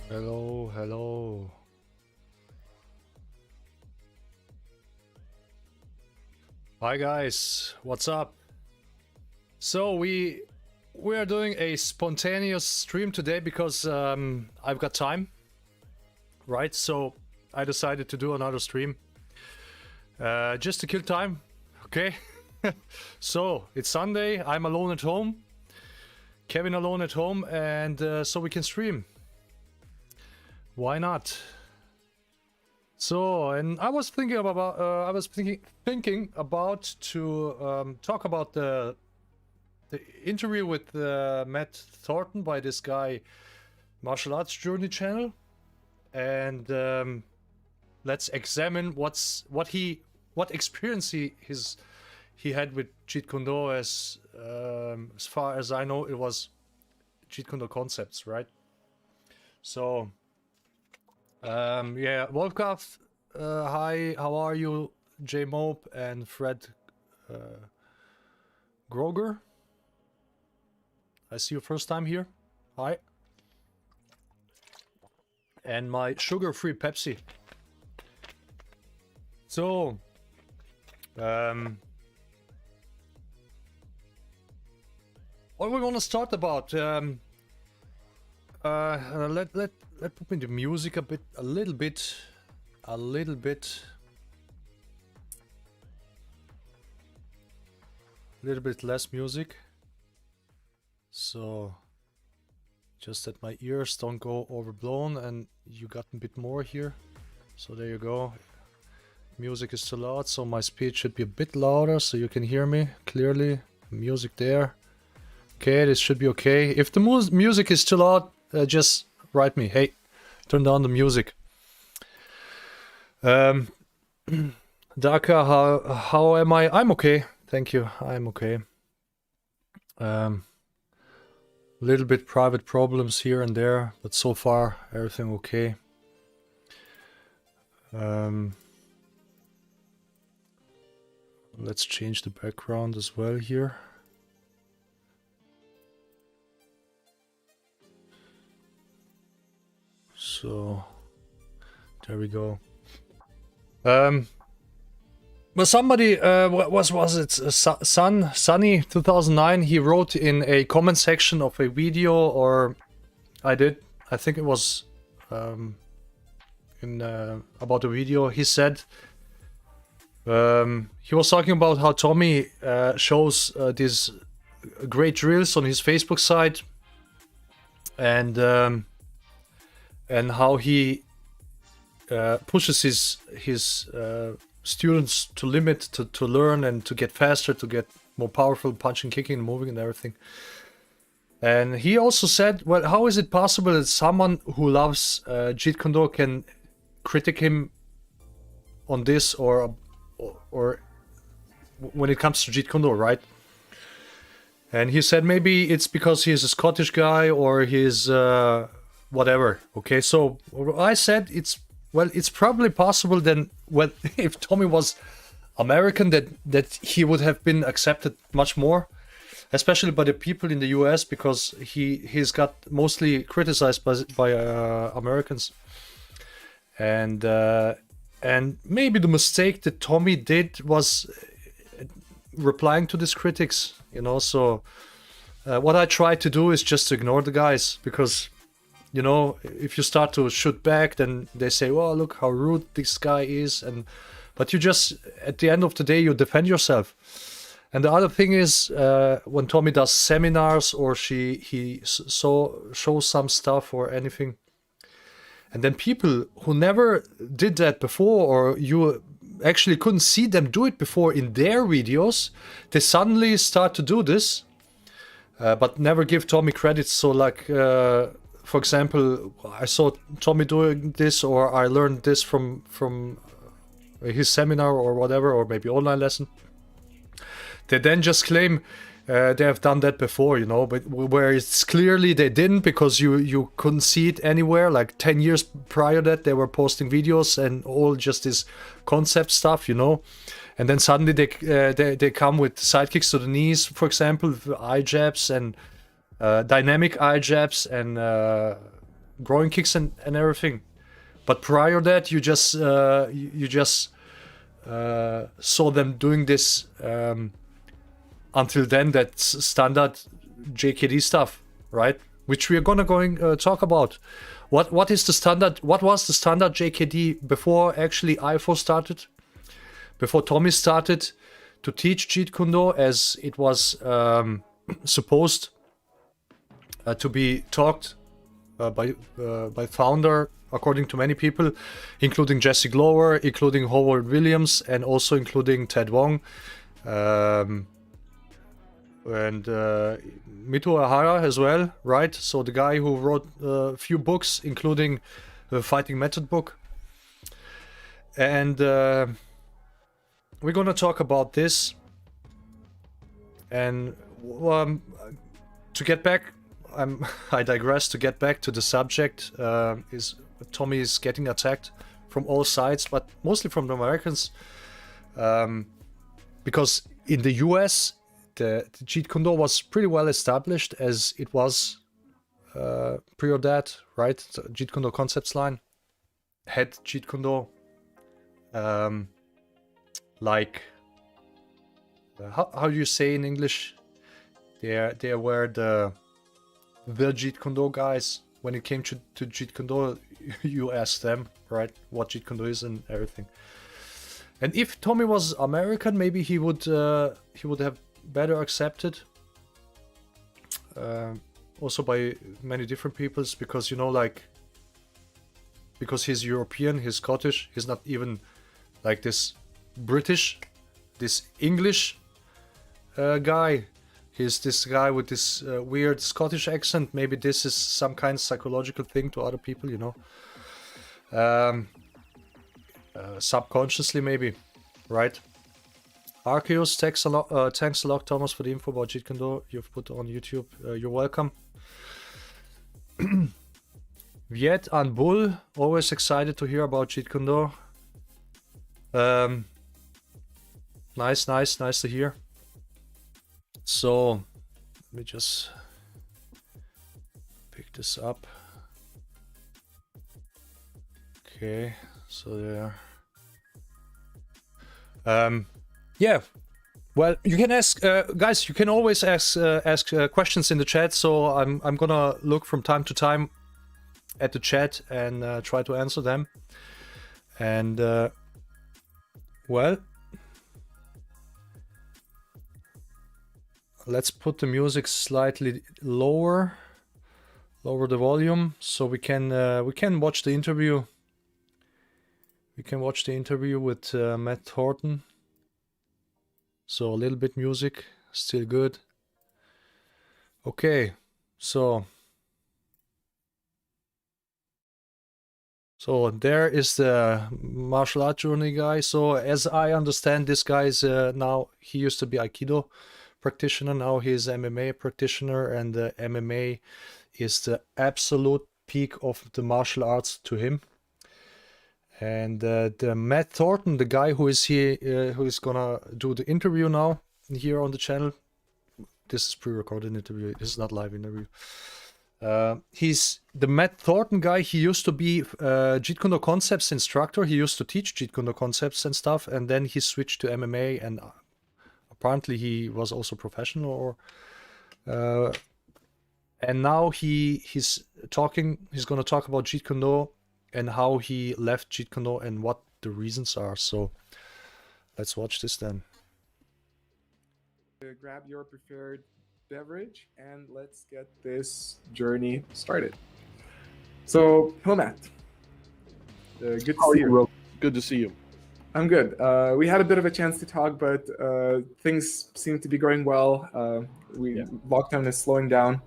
Hello, hello. Hi guys, what's up? So we are doing a spontaneous stream today because I've got time, right? So I decided to do another stream just to kill time, okay? So it's Sunday, I'm alone at home, Kevin alone at home, and so we can stream. Why not? So, and I was thinking about thinking about to talk about the interview with Matt Thornton by this guy, Martial Arts Journey channel, and let's examine what experience he had with Jeet Kune as far as I know it was Jeet Kune concepts, right? So. Yeah, Wolfcraft, hi, how are you? J Mope and Fred Groger. I see you first time here. Hi. And my sugar-free Pepsi. So, what we're gonna start about? Let put in the music a little bit less music, so just that my ears don't go overblown and you got a bit more here. So there you go. Music is too loud, so my speech should be a bit louder so you can hear me clearly. Music there. Okay, this should be okay. If the music is too loud, just write me, hey, turn down the music. Daka, how am I? I'm okay, thank you, I'm okay. Little bit private problems here and there, but so far everything okay. Let's change the background as well here. So there we go. Well, somebody was it Sunny 2009? He wrote in a comment section of a video, or I think it was about a video. He said he was talking about how Tommy shows these great drills on his Facebook site, and how he pushes his students to limit, to learn and to get faster, to get more powerful, punching, kicking, moving and everything. And he also said, well, how is it possible that someone who loves Jeet Kune Do can critique him on this or when it comes to Jeet Kune Do, right? And he said maybe it's because he's a Scottish guy or he's whatever. Okay, so I said it's probably possible then, well, if Tommy was American, that he would have been accepted much more, especially by the people in the US, because he's got mostly criticized by Americans. And maybe the mistake that Tommy did was replying to these critics, you know. So what I try to do is just to ignore the guys, because, you know, if you start to shoot back, then they say, well, look how rude this guy is, but you just, at the end of the day, you defend yourself. And the other thing is, when Tommy does seminars or he shows some stuff or anything, and then people who never did that before, or you actually couldn't see them do it before in their videos, they suddenly start to do this, but never give Tommy credit. So like, for example, I saw Tommy doing this, or I learned this from his seminar or whatever, or maybe online lesson. They then just claim they have done that before, you know, but where it's clearly they didn't, because you couldn't see it anywhere. Like 10 years prior that, they were posting videos and all just this concept stuff, you know. And then suddenly they come with sidekicks to the knees, for example, eye jabs and dynamic eye jabs and growing kicks and everything. But prior that, you just saw them doing this until then. That's standard JKD stuff, right? Which we are gonna talk about. What is the standard? What was the standard JKD before actually IFO started? Before Tommy started to teach Jeet Kune Do, as it was supposed to be taught by founder, according to many people, including Jesse Glover, including Howard Williams, and also including Ted Wong, and Mito Ahara as well, right? So the guy who wrote a few books, including the Fighting Method book. And we're gonna talk about this. And to get back, I digress. To get back to the subject, is Tommy is getting attacked from all sides, but mostly from the Americans, because in the US the Jeet Kune Do was pretty well established, as it was prior that, right? So Jeet Kune Do concepts line had Jeet Kune Do, like how do you say in English? They were the Jeet Kune Do guys. When it came to Jeet Kune Do, you ask them, right, what Jeet Kune Do is and everything. And if Tommy was American, maybe he would have better accepted. Also by many different peoples, because, you know, like, because he's European, he's Scottish, he's not even like this British, this English guy. He's this guy with this weird Scottish accent. Maybe this is some kind of psychological thing to other people, you know. Subconsciously, maybe, right? Arceus, thanks a lot, Thomas, for the info about Jeet Kune Do you've put on YouTube. You're welcome. Viet and Bull, always excited to hear about Jeet Kune Do. Nice to hear. So, let me just pick this up. Okay, so there. Yeah. Well, you can ask, guys. You can always ask questions in the chat. So I'm gonna look from time to time at the chat and try to answer them. And well, let's put the music slightly lower the volume, so we can watch the interview. We can watch the interview with Matt Thornton. So a little bit music, still good. Okay, so there is the martial art journey guy. So as I understand, this guy is now, he used to be Aikido practitioner, now he is MMA practitioner, and the MMA is the absolute peak of the martial arts to him. And the Matt Thornton, the guy who is here, who is gonna do the interview now here on the channel. This is pre-recorded interview. This is not live interview. He's the Matt Thornton guy. He used to be Jeet Kune Do concepts instructor. He used to teach Jeet Kune Do concepts and stuff, and then he switched to MMA. And apparently, he was also professional. And now he's talking. He's gonna talk about Jeet Kune Do and how he left Jeet Kune Do and what the reasons are. So let's watch this then. Grab your preferred beverage and let's get this journey started. So, hello Matt. Good to see you. Good to see you. I'm good. We had a bit of a chance to talk, but things seem to be going well. Lockdown is slowing down.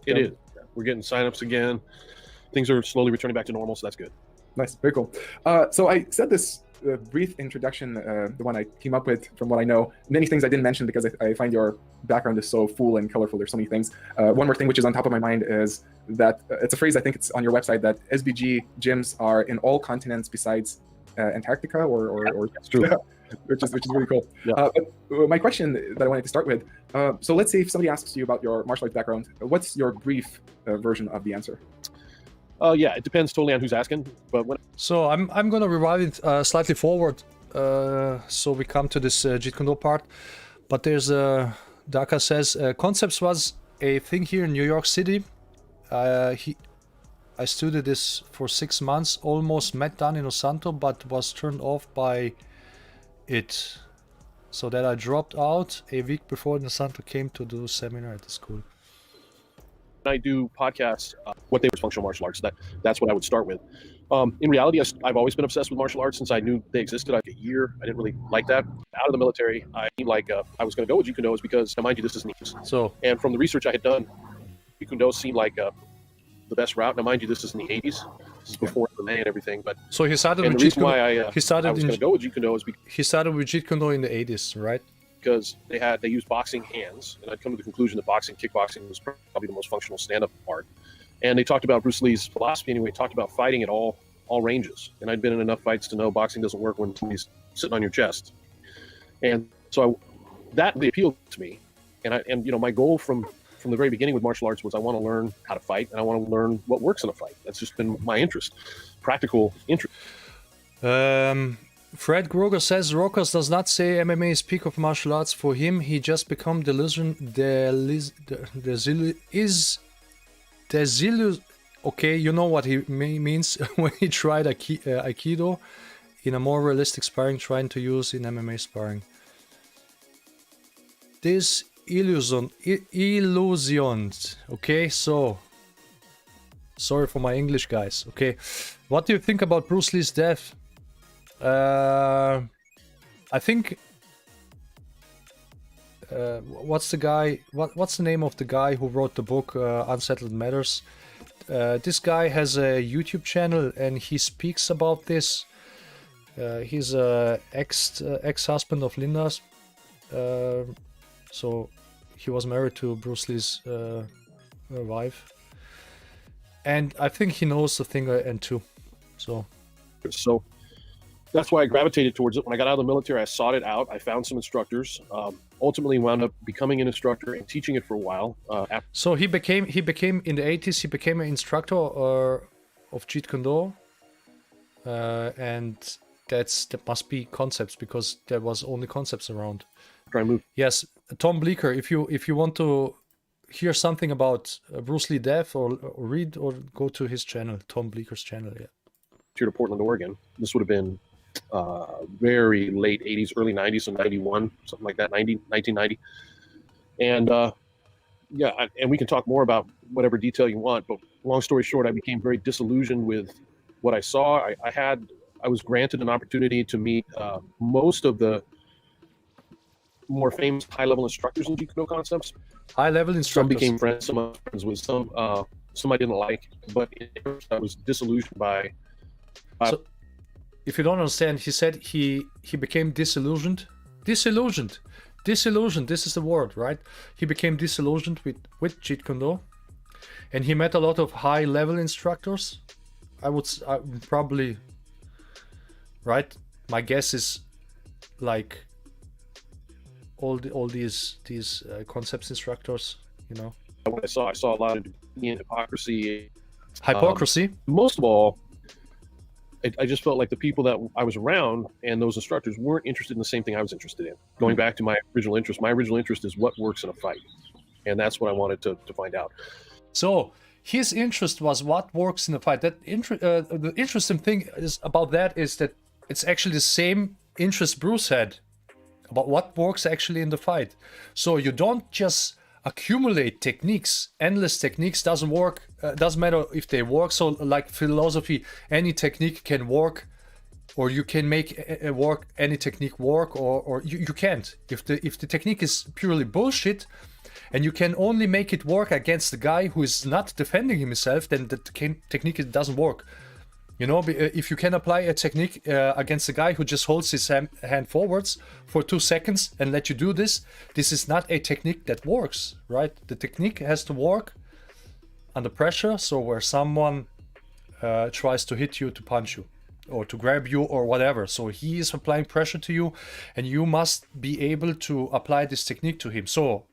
It is. We're getting signups again. Things are slowly returning back to normal, so that's good. Nice, very cool. So I said this brief introduction, the one I came up with from what I know. Many things I didn't mention because I find your background is so full and colorful. There's so many things. One more thing which is on top of my mind is that it's a phrase, I think it's on your website, that SBG gyms are in all continents besides Antarctica or That's true. which is really cool. Yeah. But my question that I wanted to start with, so let's say if somebody asks you about your martial arts background, what's your brief version of the answer? Yeah, it depends totally on who's asking. But when So I'm gonna revive it slightly forward, so we come to this Jeet Kune Do part. But there's Daka says concepts was a thing here in New York City. I studied this for 6 months, almost met Dan in Osanto, but was turned off by it, so that I dropped out a week before Osanto came to do seminar at the school. I do podcasts, what they were functional martial arts. That's what I would start with. In reality, I've always been obsessed with martial arts since I knew they existed. Like a year, I didn't really like that. Out of the military, I was going to go with Jeet Kune Do because, now mind you, this is niche. So, And from the research I had done, Jeet Kune Do seemed like the best route. Now mind you, this is in the 80s. This is before MMA and everything. But so he started and with the Jeet reason Kune why Do. I was going to go with Jeet Kune Do is He started with Jeet Kune Do in the 80s, right? because they used boxing hands, and I'd come to the conclusion that kickboxing was probably the most functional stand-up art. And they talked about Bruce Lee's philosophy anyway. Talked about fighting at all ranges, and I'd been in enough fights to know boxing doesn't work when somebody's sitting on your chest. And so that really appealed to me. And my goal from the very beginning with martial arts was I want to learn how to fight, and I want to learn what works in a fight. That's just been my interest, practical interest. Fred Groger says Rokas does not say MMA is peak of martial arts. For him, he just become okay, you know what he means when he tried Aikido in a more realistic sparring, trying to use in MMA sparring. This illusions. Okay, so sorry for my English, guys. Okay, what do you think about Bruce Lee's death? I think what's the name of the guy who wrote the book Unsettled Matters? This guy has a YouTube channel and he speaks about this. He's a ex-husband of Linda's, so he was married to Bruce Lee's wife, and I think he knows the thing and two. So that's why I gravitated towards it. When I got out of the military, I sought it out. I found some instructors. Ultimately, wound up becoming an instructor and teaching it for a while. So he became in the 80s. He became an instructor of Jeet Kune Do, and that must be concepts because there was only concepts around. Try and move. Yes, Tom Bleecker. If you want to hear something about Bruce Lee death or read or go to his channel, Tom Bleeker's channel. Yeah. Here to Portland, Oregon. This would have been very late 80s, early 90s, so 91, something like that, 1990. And and we can talk more about whatever detail you want, but long story short, I became very disillusioned with what I saw. I was granted an opportunity to meet most of the more famous high-level instructors in Jeet Kune Do concepts. High-level instructors. Some became friends, some of my friends with some I didn't like, but I was disillusioned by. So, if you don't understand, he said he became disillusioned. Disillusioned. This is the word, right? He became disillusioned with Jeet Kune Do, and he met a lot of high-level instructors. I would probably, right? My guess is like all these concepts instructors, you know. What I saw a lot of hypocrisy. Hypocrisy. Most of all, I just felt like the people that I was around and those instructors weren't interested in the same thing I was interested in. Going back to my original interest is what works in a fight. And that's what I wanted to find out. So his interest was what works in a fight. The interesting thing about that is that it's actually the same interest Bruce had about what works actually in the fight. So you don't just accumulate techniques. Endless techniques doesn't work. Doesn't matter if they work. So like philosophy, any technique can work, or you can make any technique work, or you can't. If the technique is purely bullshit, and you can only make it work against the guy who is not defending himself, then the technique doesn't work. You know, if you can apply a technique against a guy who just holds his hand forwards for 2 seconds and let you do this, this is not a technique that works, right? The technique has to work under pressure, so where someone tries to hit you, to punch you, or to grab you, or whatever. So he is applying pressure to you, and you must be able to apply this technique to him. So,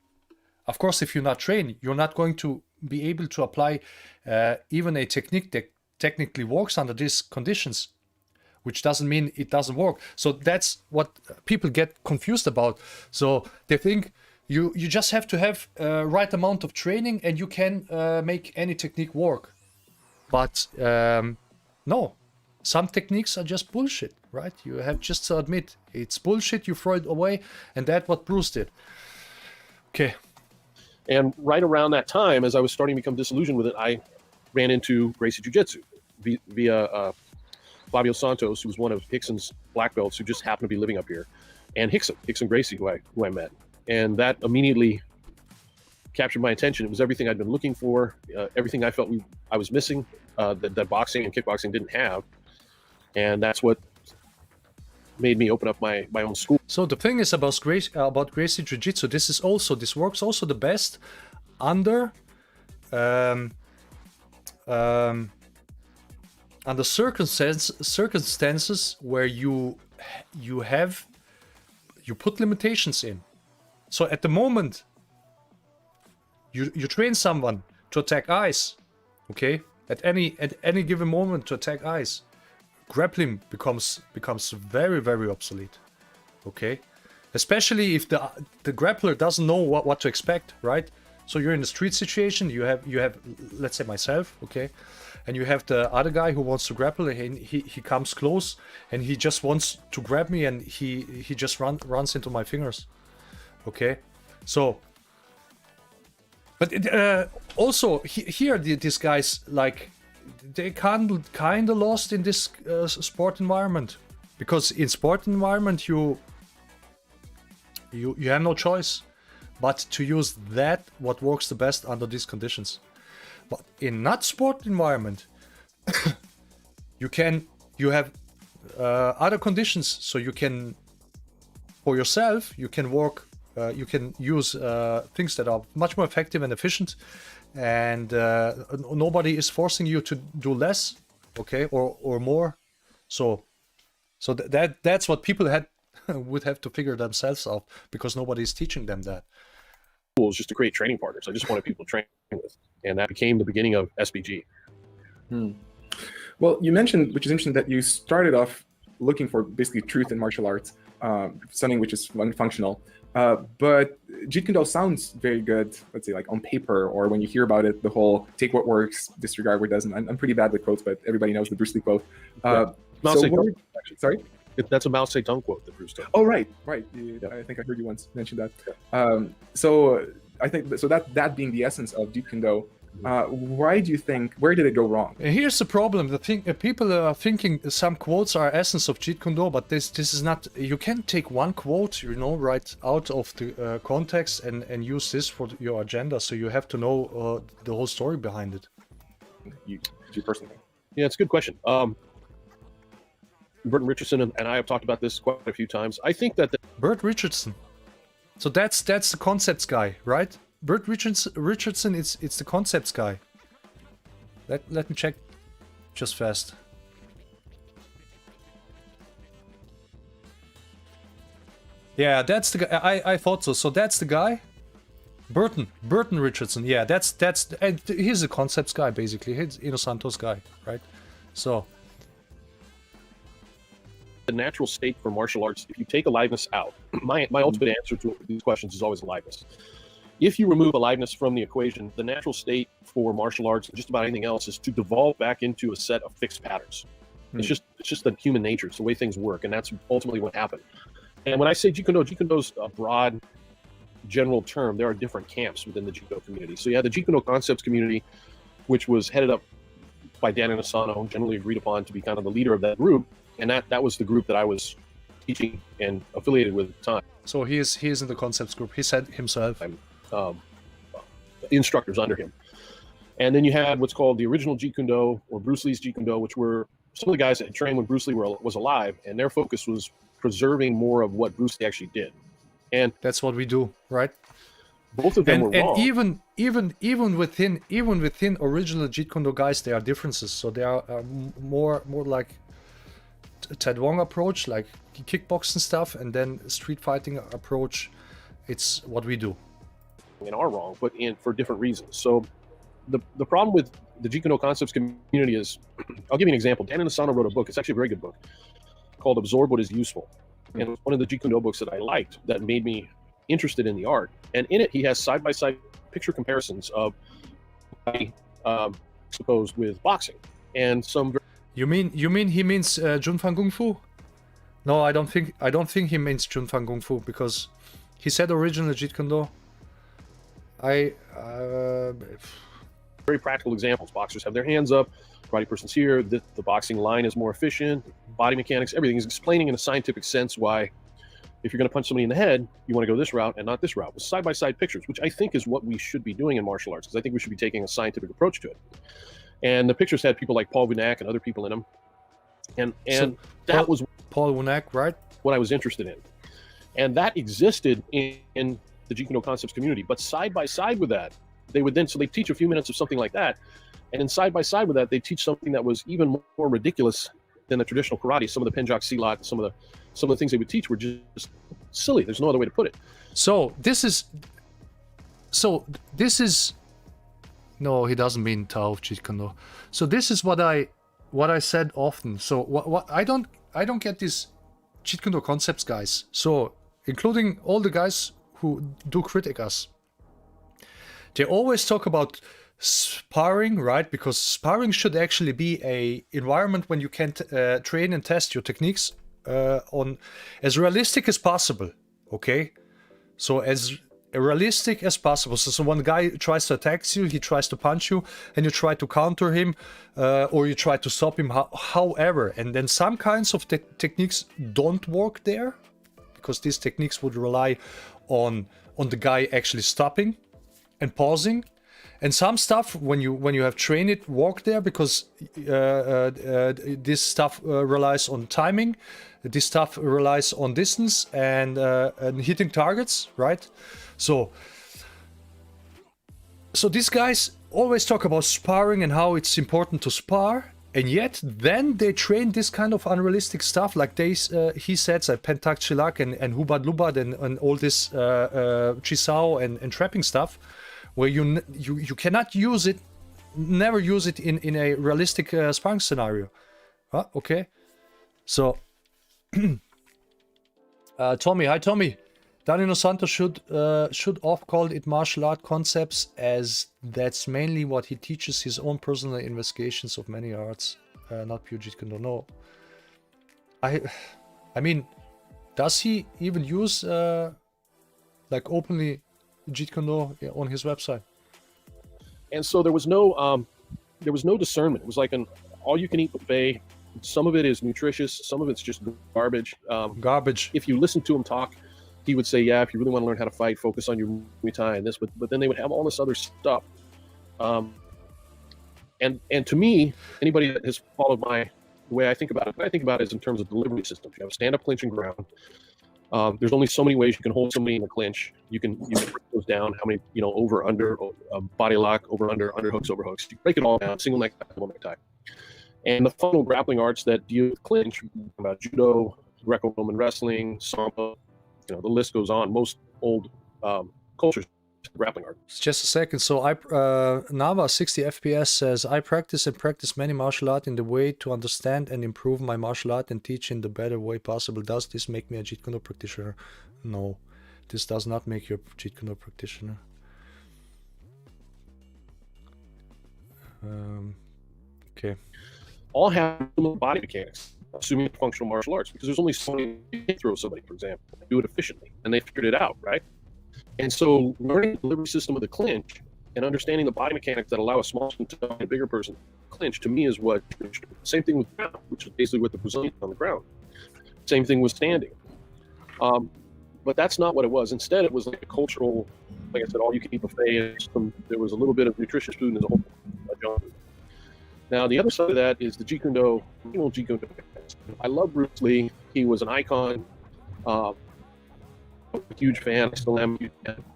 of course, if you're not trained, you're not going to be able to apply even a technique technically works under these conditions, which doesn't mean it doesn't work. So that's what people get confused about. So they think you just have to have right amount of training and you can make any technique work. But no, some techniques are just bullshit, right? You have just to admit it's bullshit, you throw it away, and that's what Bruce did. Okay. And right around that time, as I was starting to become disillusioned with it, I ran into Gracie Jiu-Jitsu via Fabio Santos, who was one of Hickson's black belts, who just happened to be living up here, and Hickson Gracie, who I met. And that immediately captured my attention. It was everything I'd been looking for, everything I felt I was missing, that boxing and kickboxing didn't have. And that's what made me open up my own school. So the thing is about Gracie Jiu-Jitsu, this works also the best under circumstances where you put limitations in. So at the moment you train someone to attack eyes, okay? At any given moment to attack eyes, grappling becomes very, very obsolete, okay? Especially if the grappler doesn't know what to expect, right? So you're in a street situation, you have let's say myself, okay, and you have the other guy who wants to grapple, and he comes close and he just wants to grab me, and he just runs into my fingers, okay? So but also here these guys, like, they kind of lost in this sport environment, because in sport environment you have no choice but to use what works the best under these conditions. But in not sport environment, you have other conditions, so you can, for yourself, you can work, you can use things that are much more effective and efficient, and nobody is forcing you to do less, okay, or more. So that's what people would have to figure themselves out, because nobody is teaching them that. Was just to create training partners. I just wanted people to train with, and that became the beginning of SBG. Well, you mentioned, which is interesting, that you started off looking for basically truth in martial arts, something which is functional. But Jeet Kune Do sounds very good, let's say, like on paper, or when you hear about it, the whole take what works, disregard what doesn't. I'm pretty bad with quotes, but everybody knows the Bruce Lee quote. Sorry? That's a Mao Zedong quote that Bruce did. Oh, right. I think I heard you once mention that. So I think so that being the essence of Jeet Kune Do, why do you think, where did it go wrong? Here's the problem. People are thinking some quotes are essence of Jeet Kune Do, but this is not. You can't take one quote, right out of the context and use this for your agenda. So you have to know the whole story behind it. You personally? Yeah, it's a good question. Burton Richardson and I have talked about this quite a few times. I think that Burt Richardson. So that's the concepts guy, right? Burt Richardson, it's the concepts guy. Let me check just fast. Yeah, that's the guy. I thought so. So that's the guy. Burton Richardson. Yeah, he's a concepts guy basically. He's Inosanto's guy, right? So the natural state for martial arts, if you take aliveness out, my ultimate answer to these questions is always aliveness. If you remove aliveness from the equation, the natural state for martial arts and just about anything else is to devolve back into a set of fixed patterns. It's just the human nature. It's the way things work, and that's ultimately what happened. And when I say Jeet Kune Do is a broad, general term. There are different camps within the Jeet Kune Do community. So you had the Jeet Kune Do concepts community, which was headed up by Dan Inosanto, generally agreed upon to be kind of the leader of that group. And that was the group that I was teaching and affiliated with at the time. So he is in the concepts group. He said himself. Instructors under him. And then you had what's called the original Jeet Kune Do, or Bruce Lee's Jeet Kune Do, which were some of the guys that had trained when Bruce Lee was alive, and their focus was preserving more of what Bruce Lee actually did. And that's what we do, right? Both of them were wrong. And even within original Jeet Kune Do guys, there are differences. So there are more like Ted Wong approach, like kickboxing stuff, and then street fighting approach. It's what we do. And are wrong, but for different reasons. So the problem with the Jeet Kune Do concepts community is, I'll give you an example. Dan Inosanto wrote a book. It's actually a very good book called Absorb What Is Useful. And it was one of the Jeet Kune Do books that I liked that made me interested in the art. And in it, he has side-by-side picture comparisons of, supposed with boxing and some. You mean he means Junfang Kung Fu? No, I don't think he means Junfang Kung Fu, because he said original Jeet Kune Do. Very practical examples. Boxers have their hands up, karate person's here, the boxing line is more efficient, body mechanics, everything is explaining in a scientific sense why if you're going to punch somebody in the head, you want to go this route and not this route, with side-by-side pictures, which I think is what we should be doing in martial arts, because I think we should be taking a scientific approach to it. And the pictures had people like Paul Vunak and other people in them. And so that was Paul Vunak, right? What I was interested in. And that existed in the Jeet Kune Do concepts community. But side by side with that, they would then, so they teach a few minutes of something like that. And then side by side with that, they teach something that was even more ridiculous than the traditional karate. Some of the Penjak Silat, some of the things they would teach were just silly. There's no other way to put it. So this is no, he doesn't mean Tao of Jeet Kune Do. So this is what I said often. So what I don't get these Jeet Kune Do concepts guys. So including all the guys who do critic us. They always talk about sparring, right? Because sparring should actually be a environment when you can train and test your techniques on as realistic as possible. Okay, so as realistic as possible. So one guy tries to attack you, he tries to punch you, and you try to counter him, or you try to stop him. However, and then some kinds of techniques don't work there, because these techniques would rely on the guy actually stopping and pausing. And some stuff, when you have trained it, work there, because this stuff relies on timing. This stuff relies on distance and hitting targets, right? So these guys always talk about sparring and how it's important to spar, and yet then they train this kind of unrealistic stuff, like he said, like Pentak Chilak and Hubad Lubad and all this Chisao and trapping stuff, where you cannot use it, never use it in a realistic sparring scenario. Okay, so Tommy, hi Tommy. Danilo Santos should off call it martial art concepts, as that's mainly what he teaches, his own personal investigations of many arts, not pure Jeet Kune Do. No, I mean, does he even use like openly Jeet Kune Do on his website? And so there was no discernment. It was like an all-you-can-eat buffet. Some of it is nutritious, some of it's just garbage. Garbage. If you listen to him talk, he would say, yeah, if you really want to learn how to fight, focus on your Muay Thai and this, but then they would have all this other stuff. And to me, anybody that has followed the way I think about it, what I think about it is in terms of delivery systems. You have a stand-up clinch and ground. There's only so many ways you can hold somebody in a clinch. You can break those down. How many, over, under, body lock, over, under hooks, over hooks. You break it all down, single neck, double neck tie. And the fundamental grappling arts that deal with clinch, about judo, Greco-Roman wrestling, Sambo, the list goes on. Most old cultures, grappling art. Just a second. So Nava 60 FPS says, I practice many martial art in the way to understand and improve my martial art and teach in the better way possible. Does this make me a Jeet Kune Do practitioner? No, this does not make you a Jeet Kune Do practitioner. Okay. All have body mechanics, assuming functional martial arts, because there's only so many you can throw somebody, for example, do it efficiently, and they figured it out, right? And so learning the delivery system of the clinch and understanding the body mechanics that allow a small person to a bigger person to clinch, to me, is what. Same thing with ground, which is basically what the Brazilian on the ground. Same thing with standing. But that's not what it was. Instead, it was like a cultural, like I said, all you can eat buffet. There was a little bit of nutritious food and there's a whole junk food. Now, the other side of that is the Jeet Kune Do, Jeet Kune Do. I love Bruce Lee. He was an icon. I'm a huge fan. I still am.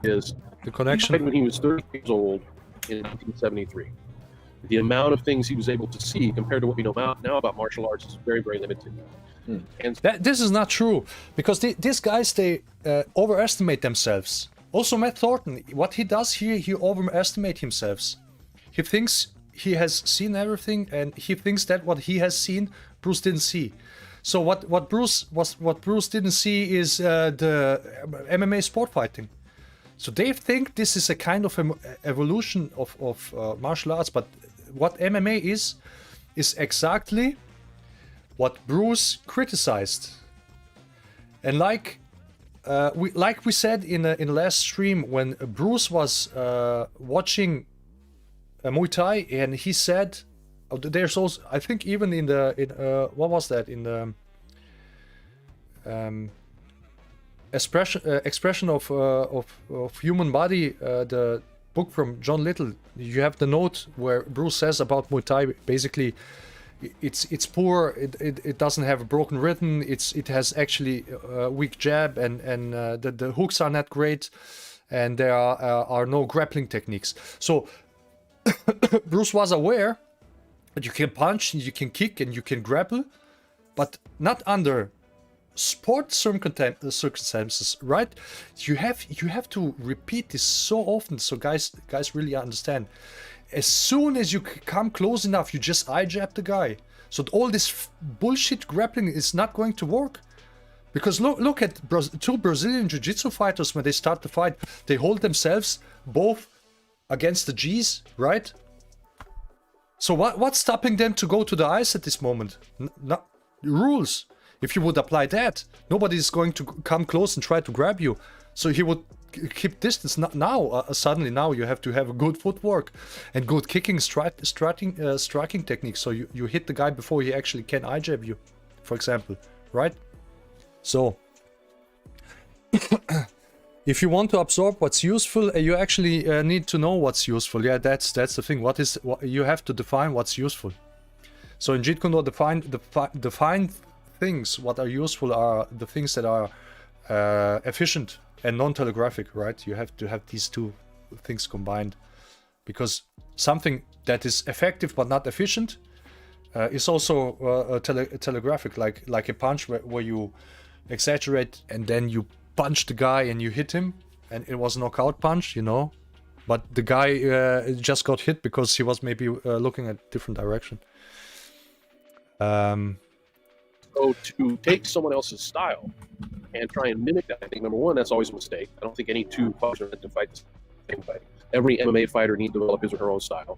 Is the connection when he was 30 years old in 1973. The amount of things he was able to see compared to what we know now about martial arts is very, very limited. And this is not true, because these guys, they overestimate themselves. Also, Matt Thornton, what he does here, he overestimates himself. He thinks he has seen everything, and he thinks that what he has seen, Bruce didn't see. So what Bruce didn't see is the MMA sport fighting. So they think this is a kind of evolution of martial arts, but what MMA is exactly what Bruce criticized. And like we said in the last stream, when Bruce was watching Muay Thai, and he said, there's also, I think even in what was that, in the expression of human body, the book from John Little, you have the note where Bruce says about Muay Thai, basically it's poor, it doesn't have a broken rhythm, it has actually a weak jab, and the hooks are not great, and there are no grappling techniques. So Bruce was aware that you can punch, you can kick, and you can grapple, but not under sport circumstances, right? You have to repeat this so often, so guys really understand. As soon as you come close enough, you just eye jab the guy. So all this bullshit grappling is not going to work. Because look at two Brazilian Jiu-Jitsu fighters, when they start the fight, they hold themselves both against the G's, right? So what's stopping them to go to the eyes at this moment? Rules. If you would apply that, nobody is going to come close and try to grab you. So he would keep distance. Suddenly now you have to have a good footwork and good kicking, striking technique. So you hit the guy before he actually can eye jab you, for example, right? So if you want to absorb what's useful, you actually need to know what's useful. Yeah, that's the thing. What you have to define what's useful. So in Jeet Kune, define things. What are useful are the things that are efficient and non-telegraphic, right? You have to have these two things combined, because something that is effective but not efficient is also telegraphic, like a punch where you exaggerate and then you punch the guy and you hit him, and it was a knockout punch, you know, but the guy just got hit because he was maybe looking at different direction. So to take someone else's style and try and mimic that, I think, number one, that's always a mistake. I don't think any two fighters are meant to fight the same way. Every MMA fighter needs to develop his or her own style.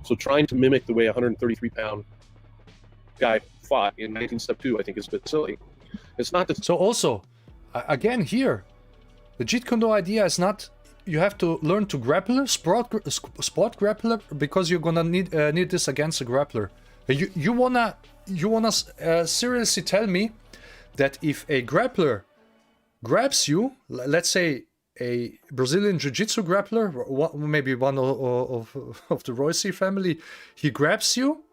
So trying to mimic the way a 133-pound guy fought in 19 Step 2, I think, is a bit silly. It's not the... So also, again here, the Jeet Kune idea is not you have to learn to grapple, sport grappler, because you're gonna need this against a grappler. You wanna seriously tell me that if a grappler grabs you, let's say a Brazilian Jiu-Jitsu grappler, maybe one of the Royce family, he grabs you,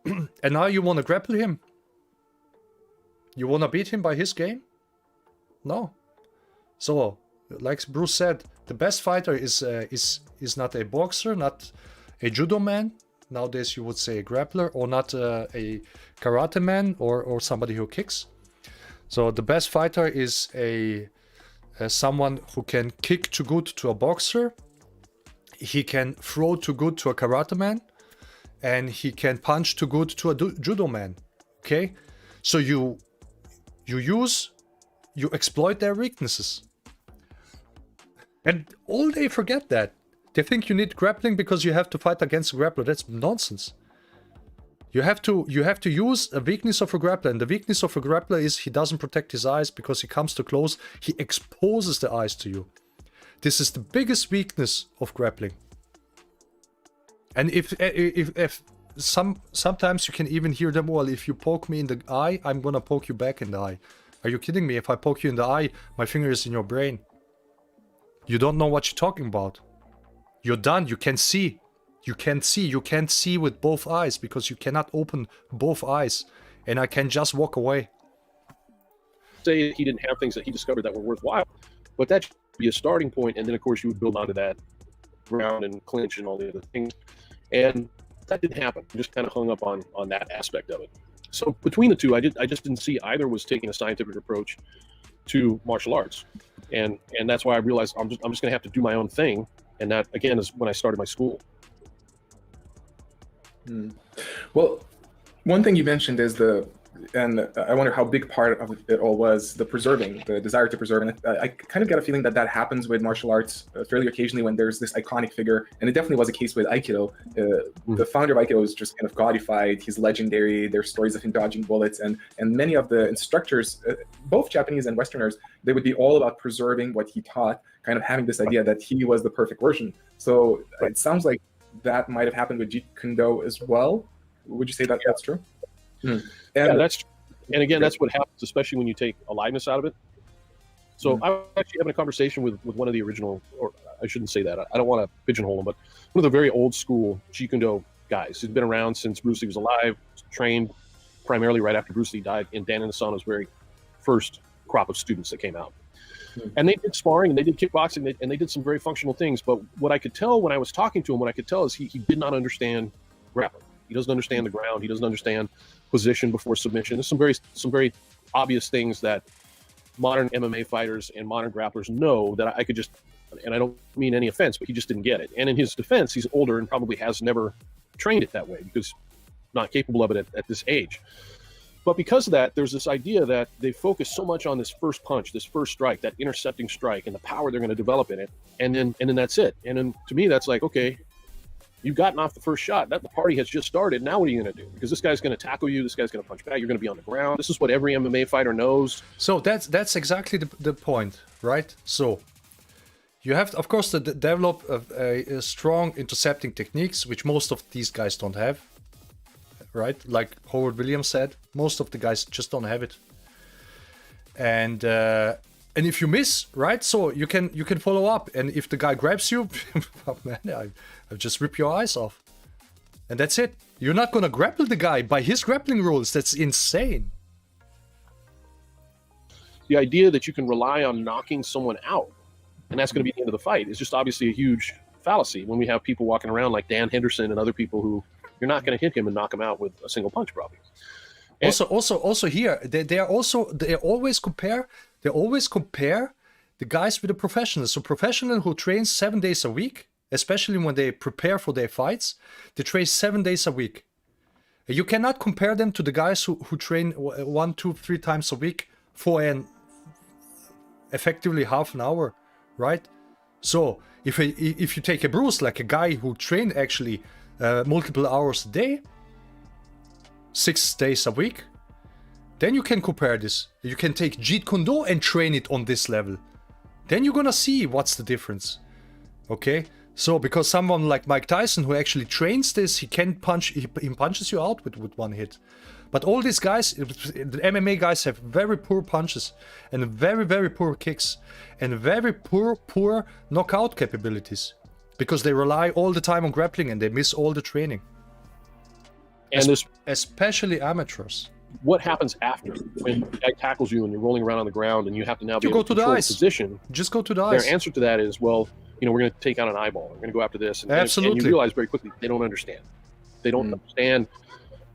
and now you want to grapple him? You want to beat him by his game? No. So, like Bruce said, the best fighter is not a boxer, not a judo man. Nowadays you would say a grappler, or not a karate man, or somebody who kicks. So the best fighter is someone who can kick too good to a boxer, he can throw too good to a karate man, and he can punch too good to a judo man. Okay, so you exploit their weaknesses, and all they forget that. They think you need grappling because you have to fight against a grappler. That's nonsense. You have to use a weakness of a grappler, and the weakness of a grappler is he doesn't protect his eyes, because he comes too close, he exposes the eyes to you. This is the biggest weakness of grappling. And if sometimes you can even hear them, well, if you poke me in the eye, I'm gonna poke you back in the eye. Are you kidding me? If I poke you in the eye, my finger is in your brain. You don't know what you're talking about. You're done. You can see. You can't see with both eyes, because you cannot open both eyes, and I can just walk away. Say he didn't have things that he discovered that were worthwhile, but that should be a starting point, and then of course you would build onto that, ground and clinch and all the other things, and that didn't happen. I just kind of hung up on that aspect of it. So between the two, I just didn't see either was taking a scientific approach to martial arts, and that's why I realized I'm just going to have to do my own thing, and that again is when I started my school. Hmm. Well, one thing you mentioned is and I wonder how big part of it all was the preserving, the desire to preserve. And I kind of get a feeling that that happens with martial arts fairly occasionally when there's this iconic figure. And it definitely was a case with Aikido. The founder of Aikido is just kind of godified. He's legendary. There's stories of him dodging bullets. And many of the instructors, both Japanese and Westerners, they would be all about preserving what he taught, kind of having this idea that he was the perfect version. So it sounds like that might have happened with Jeet Kune as well. Would you say that that's true? Hmm. Yeah, that's true. And again, that's what happens, especially when you take aliveness out of it. So I was actually having a conversation with one of the original, or I shouldn't say that. I don't want to pigeonhole him, but one of the very old school Jeet Kune guys who's been around since Bruce Lee was alive, trained primarily right after Bruce Lee died in Dan Inosanto's very first crop of students that came out. And they did sparring and they did kickboxing and they did some very functional things. But what I could tell when I was talking to him, what I could tell is he did not understand grappling. He doesn't understand the ground. He doesn't understand position before submission. There's some very obvious things that modern MMA fighters and modern grapplers know that I could just, and I don't mean any offense, but he just didn't get it. And in his defense, he's older and probably has never trained it that way because not capable of it at this age. But because of that, there's this idea that they focus so much on this first punch, this first strike, that intercepting strike, and the power they're going to develop in it, and then that's it. And then to me, that's like, okay, you've gotten off the first shot. That the party has just started. Now what are you going to do? Because this guy's going to tackle you. This guy's going to punch back. You're going to be on the ground. This is what every MMA fighter knows. So that's exactly the point, right? So you have, of course, to develop a strong intercepting techniques, which most of these guys don't have. Right, like Howard Williams said, most of the guys just don't have it. And if you miss, right, so you can follow up, and if the guy grabs you, oh man, I just rip your eyes off, and that's it. You're not gonna grapple the guy by his grappling rules. That's insane. The idea that you can rely on knocking someone out, and that's going to be the end of the fight, is just obviously a huge fallacy. When we have people walking around like Dan Henderson and other people who. You're not going to hit him and knock him out with a single punch, probably. And also here, they always compare the guys with the professionals. So professional who trains 7 days a week, especially when they prepare for their fights, they train 7 days a week. You cannot compare them to the guys who train 1, 2, 3 times a week for an effectively half an hour, right? So if you take a Bruce, like a guy who trained actually multiple hours a day, 6 days a week, then you can compare this. You can take Jeet Kune and train it on this level. Then you're gonna see what's the difference. Okay? So because someone like Mike Tyson who actually trains this, he can punch, he punches you out with one hit. But all these guys, the MMA guys, have very poor punches and very, very poor kicks and very poor knockout capabilities. Because they rely all the time on grappling and they miss all the training. And especially amateurs. What happens after when the guy tackles you and you're rolling around on the ground and you have to now be able to control the position? Just go to the ice. Their answer to that is, well, we're going to take out an eyeball. We're going to go after this. Absolutely. And you realize very quickly they don't understand. They don't understand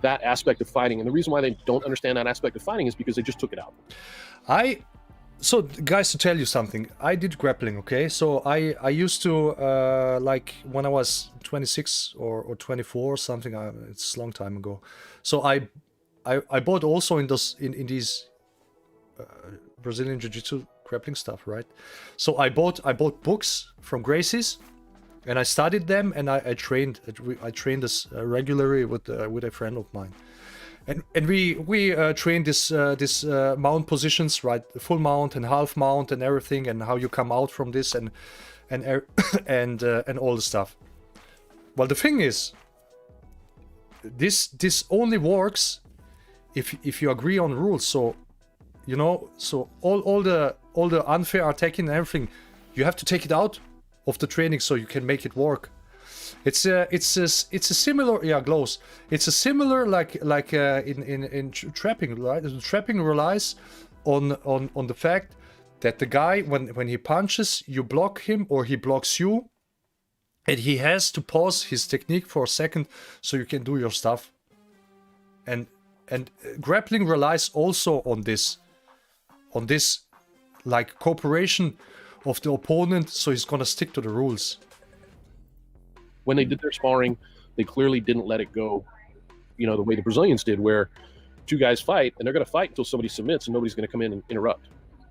that aspect of fighting. And the reason why they don't understand that aspect of fighting is because they just took it out. So guys, to tell you something, I did grappling, okay? So I used to, like when I was 26 or 24 or something, it's a long time ago. So I bought also in these Brazilian Jiu-Jitsu grappling stuff, right? So I bought books from Gracie's and I studied them and I trained this regularly with a friend of mine. And we train this mount positions, right? Full mount and half mount and everything, and how you come out from this and all the stuff. Well, the thing is, this only works if you agree on rules. So, so all the unfair attacking and everything, you have to take it out of the training so you can make it work. It's a similar glows. It's a similar like in trapping, right? Trapping relies on the fact that the guy when he punches, you block him or he blocks you, and he has to pause his technique for a second so you can do your stuff. And grappling relies also on this like cooperation of the opponent, so he's gonna stick to the rules. When they did their sparring, They clearly didn't let it go, you know, the way the Brazilians did, where two guys fight and they're going to fight until somebody submits and nobody's going to come in and interrupt.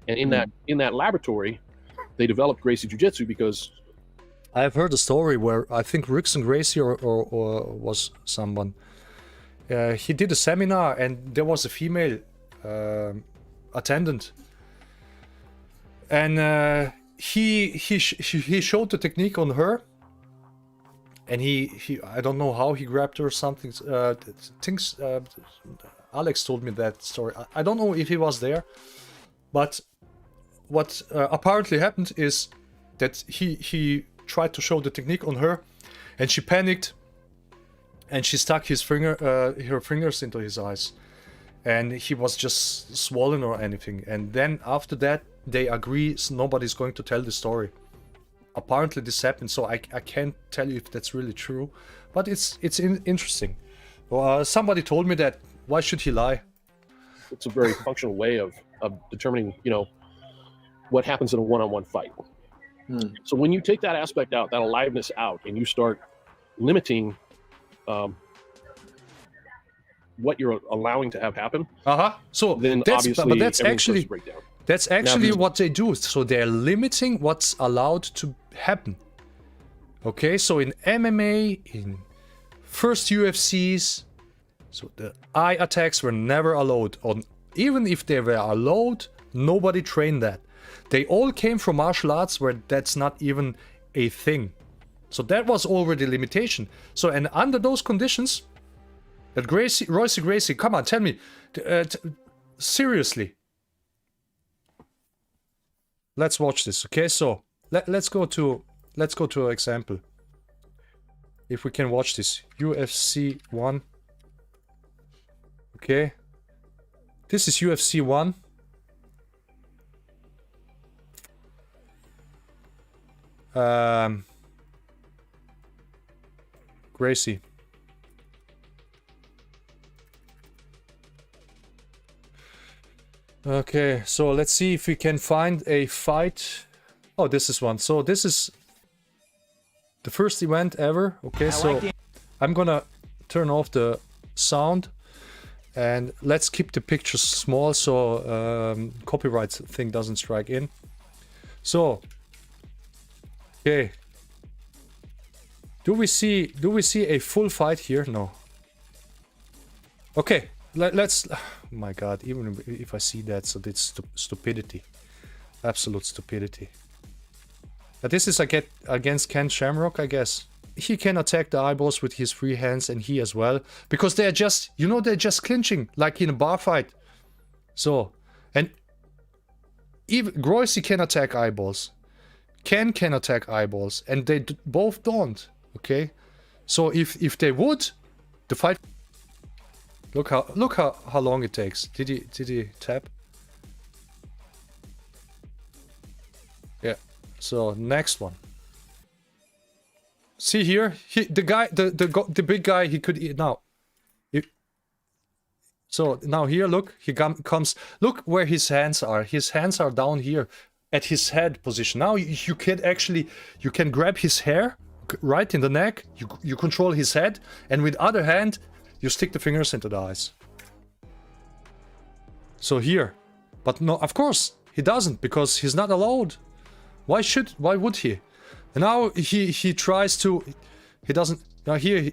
And in that laboratory, they developed Gracie Jiu-Jitsu because I've heard a story where I think Rickson Gracie or was someone. He did a seminar and there was a female attendant, and he showed the technique on her, and he I don't know how he grabbed her or something. Things Alex told me that story. I don't know if he was there, but what apparently happened is that he tried to show the technique on her, and she panicked, and she stuck her fingers into his eyes, and he was just swollen or anything. And then after that, they agree nobody's going to tell the story. Apparently this happened, so I can't tell you if that's really true, but it's interesting. Somebody told me that. Why should he lie? It's a very functional way of determining, you know, what happens in a one-on-one fight. So when you take that aspect out, that aliveness out, and you start limiting what you're allowing to have happen, so then that's, obviously but that's actually break down. what they do. So they're limiting what's allowed to happen. Okay, so in MMA, in first UFCs, so the eye attacks were never allowed. Even if they were allowed, nobody trained that. They all came from martial arts where that's not even a thing. So that was already a limitation. So, and under those conditions, that Royce Gracie, come on, tell me, seriously. Let's watch this, okay? So let's go to an example. If we can watch this, UFC 1. Okay, this is UFC 1. Gracie. Okay, so let's see if we can find a fight. Oh, this is one. So this is the first event ever. Okay, so I'm gonna turn off the sound and let's keep the pictures small so copyright thing doesn't strike in. So, okay. Do we see a full fight here? No. Okay, let's. Oh my God! Even if I see that, so it's stupidity, absolute stupidity. But this is against Ken Shamrock, I guess. He can attack the eyeballs with his free hands, and he as well, because they're just, you know, they're just clinching like in a bar fight. So, and even Gracie can attack eyeballs. Ken can attack eyeballs, and they both don't. Okay, so if they would, the fight. Look how long it takes. Did he tap? Yeah. So next one. See here, the big guy, he could eat now. So now here, look, he comes. Look where his hands are. His hands are down here at his head position. Now you can grab his hair right in the neck. You control his head, and with other hand you stick the fingers into the eyes. So here, but no, of course he doesn't, because he's not allowed. Why would he? And now he tries to, he doesn't. Now here,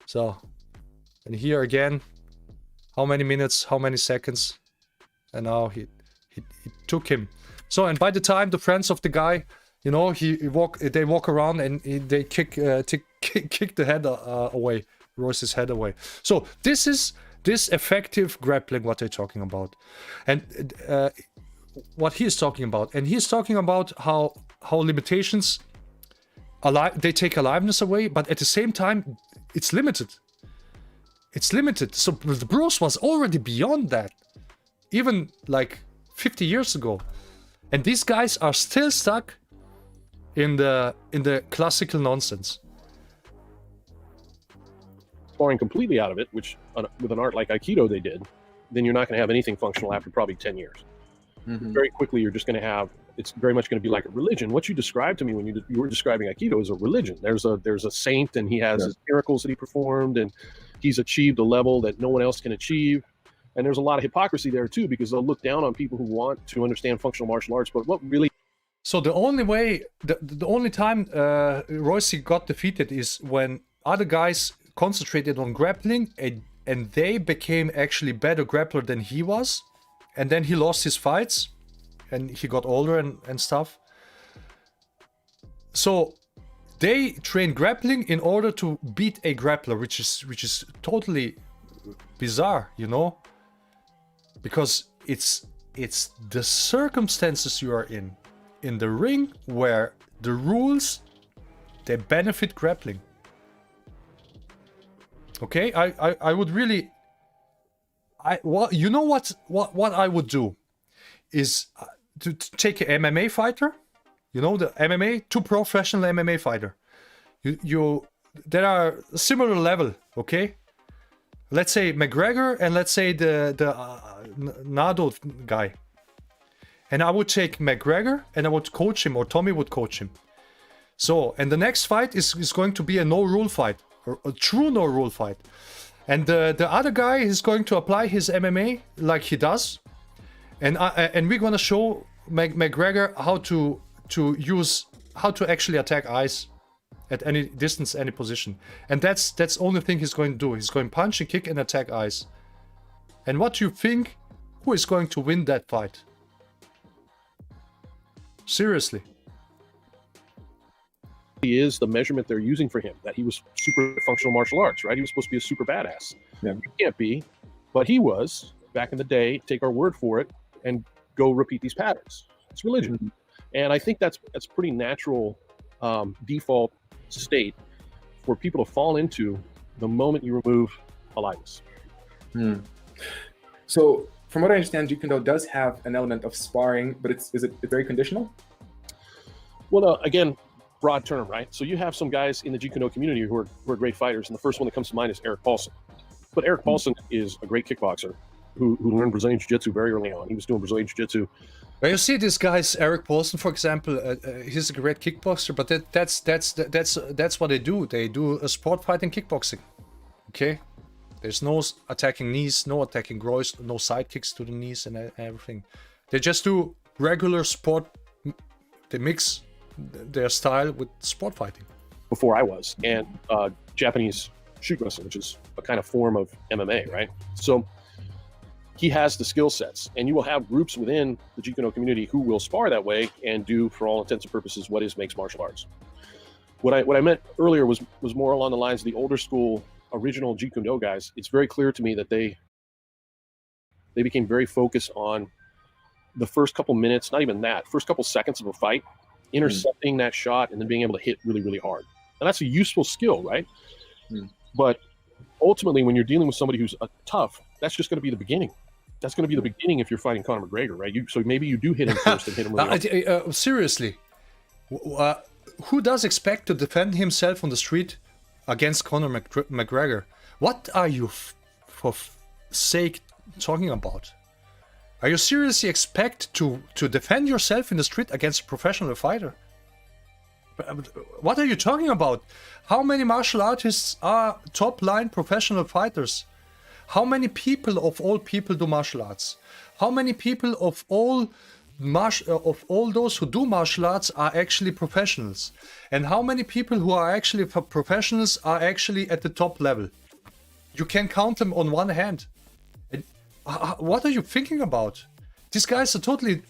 so, and here again, how many minutes, how many seconds, and now he took him. So, and by the time the friends of the guy, you know, they walk around and they kick the head away, Royce's head away. So this is effective grappling, what they're talking about, and what he's talking about, and he's talking about how limitations, they take aliveness away, but at the same time, it's limited. It's limited. So Bruce was already beyond that, even like 50 years ago, and these guys are still stuck in the classical nonsense. Sparring completely out of it, which with an art like Aikido they did, then you're not going to have anything functional after probably 10 years. Very quickly, you're just going to have it's very much going to be like a religion. What you described to me when you were describing Aikido is a religion. There's a saint, and he has his miracles that he performed, and he's achieved a level that no one else can achieve. And there's a lot of hypocrisy there too, because they'll look down on people who want to understand functional martial arts. But what really... So the only way, the only time Royce got defeated is when other guys concentrated on grappling, and they became actually better grappler than he was, and then he lost his fights, and he got older and stuff. So they train grappling in order to beat a grappler, which is totally bizarre, you know, because it's the circumstances you are in the ring where the rules, they benefit grappling. Okay, I would really, you know what I would do is to take an MMA fighter, you know, the MMA, two professional MMA fighter, that are similar level, okay? Let's say McGregor and let's say the Nado guy. And I would take McGregor and I would coach him, or Tommy would coach him. So, and the next fight is going to be a no rule fight, or a true no rule fight. And the other guy is going to apply his MMA like he does. And we're gonna show McGregor how to actually attack eyes at any distance, any position. And that's the only thing he's going to do. He's going to punch and kick and attack eyes. And what do you think? Who is going to win that fight? Seriously. He is the measurement they're using for him, that he was super functional martial arts, right? He was supposed to be a super badass. Yeah. You can't be, but he was back in the day. Take our word for it and go repeat these patterns. It's religion. Mm-hmm. And I think that's pretty natural default state for people to fall into the moment you remove aliveness. So from what I understand, Jeet Kune does have an element of sparring, but is it very conditional? Well, again, broad term, right? So you have some guys in the Jeet Kune community who are great fighters, and the first one that comes to mind is Eric Paulson. But Eric Paulson is a great kickboxer who learned Brazilian Jiu-Jitsu very early on. He was doing Brazilian Jiu-Jitsu. Well, you see this guy's Eric Paulson, for example. He's a great kickboxer, but that's what they do. They do a sport fight in kickboxing. Okay, there's no attacking knees, no attacking groins, no side kicks to the knees and everything. They just do regular sport. They mix their style with sport fighting. Before I was, and Japanese shoot wrestling, which is a kind of form of MMA, right? So he has the skill sets, and you will have groups within the Jeet Kune community who will spar that way and do, for all intents and purposes, what is mixed martial arts. What I meant earlier was more along the lines of the older school, original Jeet Kune guys. It's very clear to me that they became very focused on the first couple minutes, not even that, first couple seconds of a fight, intercepting that shot and then being able to hit really, really hard. And that's a useful skill, right? But ultimately, when you're dealing with somebody who's tough, that's just going to be the beginning. That's going to be the beginning if you're fighting Conor McGregor, right? So maybe you do hit him first and hit him really hard. Seriously, who does expect to defend himself on the street against Conor McGregor? What are you, for sake, talking about? Are you seriously expect to defend yourself in the street against a professional fighter? What are you talking about? How many martial artists are top-line professional fighters? How many people of all people do martial arts? How many people of all those who do martial arts are actually professionals? And how many people who are actually professionals are actually at the top level? You can count them on one hand. And what are you thinking about? These guys are totally...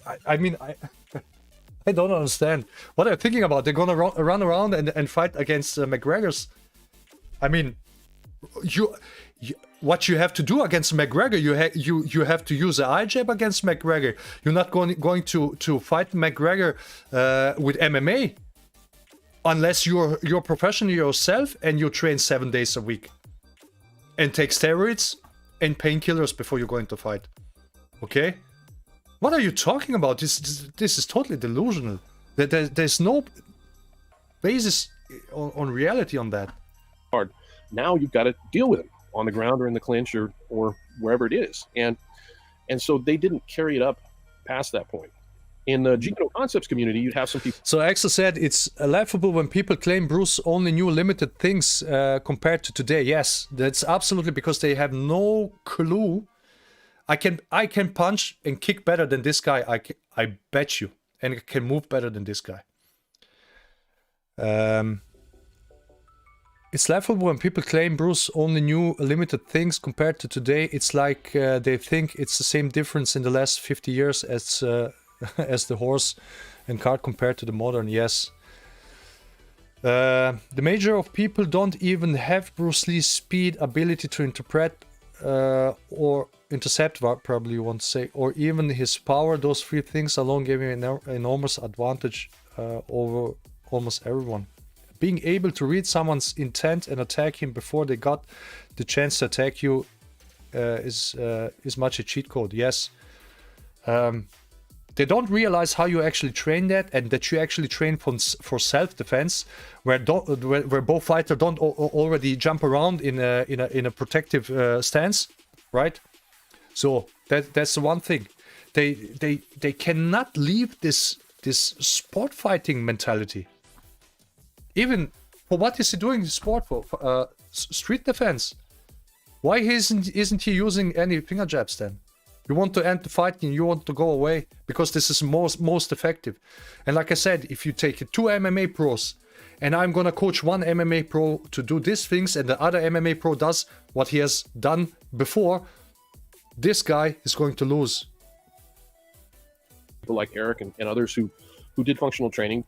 I don't understand. What are you thinking about? They're gonna run around and fight against McGregor's. I mean, what you have to do against McGregor, you have to use an eye jab against McGregor. You're not going to fight McGregor with MMA unless you're professional yourself and you train 7 days a week and take steroids and painkillers before you're going to fight. Okay? What are you talking about? This is totally delusional. There's no basis on reality on that. Hard. Now you've got to deal with him on the ground or in the clinch or wherever it is. And so they didn't carry it up past that point. In the JEET KUNE concepts community, you'd have some people. So Axel said it's laughable when people claim Bruce only knew limited things compared to today. Yes, that's absolutely because they have no clue. I can punch and kick better than this guy. I bet you, and I can move better than this guy. It's laughable when people claim Bruce only knew limited things compared to today. It's like they think it's the same difference in the last 50 years as as the horse and cart compared to the modern. Yes. The major of people don't even have Bruce Lee's speed, ability to interpret or intercept, probably you want to say, or even his power. Those three things alone gave him an enormous advantage over almost everyone. Being able to read someone's intent and attack him before they got the chance to attack you is much a cheat code. Yes. They don't realize how you actually train that, and that you actually train for self-defense, where both fighters don't already jump around in a protective stance, right? So that's the one thing. They cannot leave this sport fighting mentality. Even for what is he doing in sport for? Street defense. Why isn't he using any finger jabs then? You want to end the fight and you want to go away because this is most effective. And like I said, if you take two MMA pros and I'm gonna coach one MMA pro to do these things and the other MMA pro does what he has done before, this guy is going to lose. People like Eric and others who did functional training,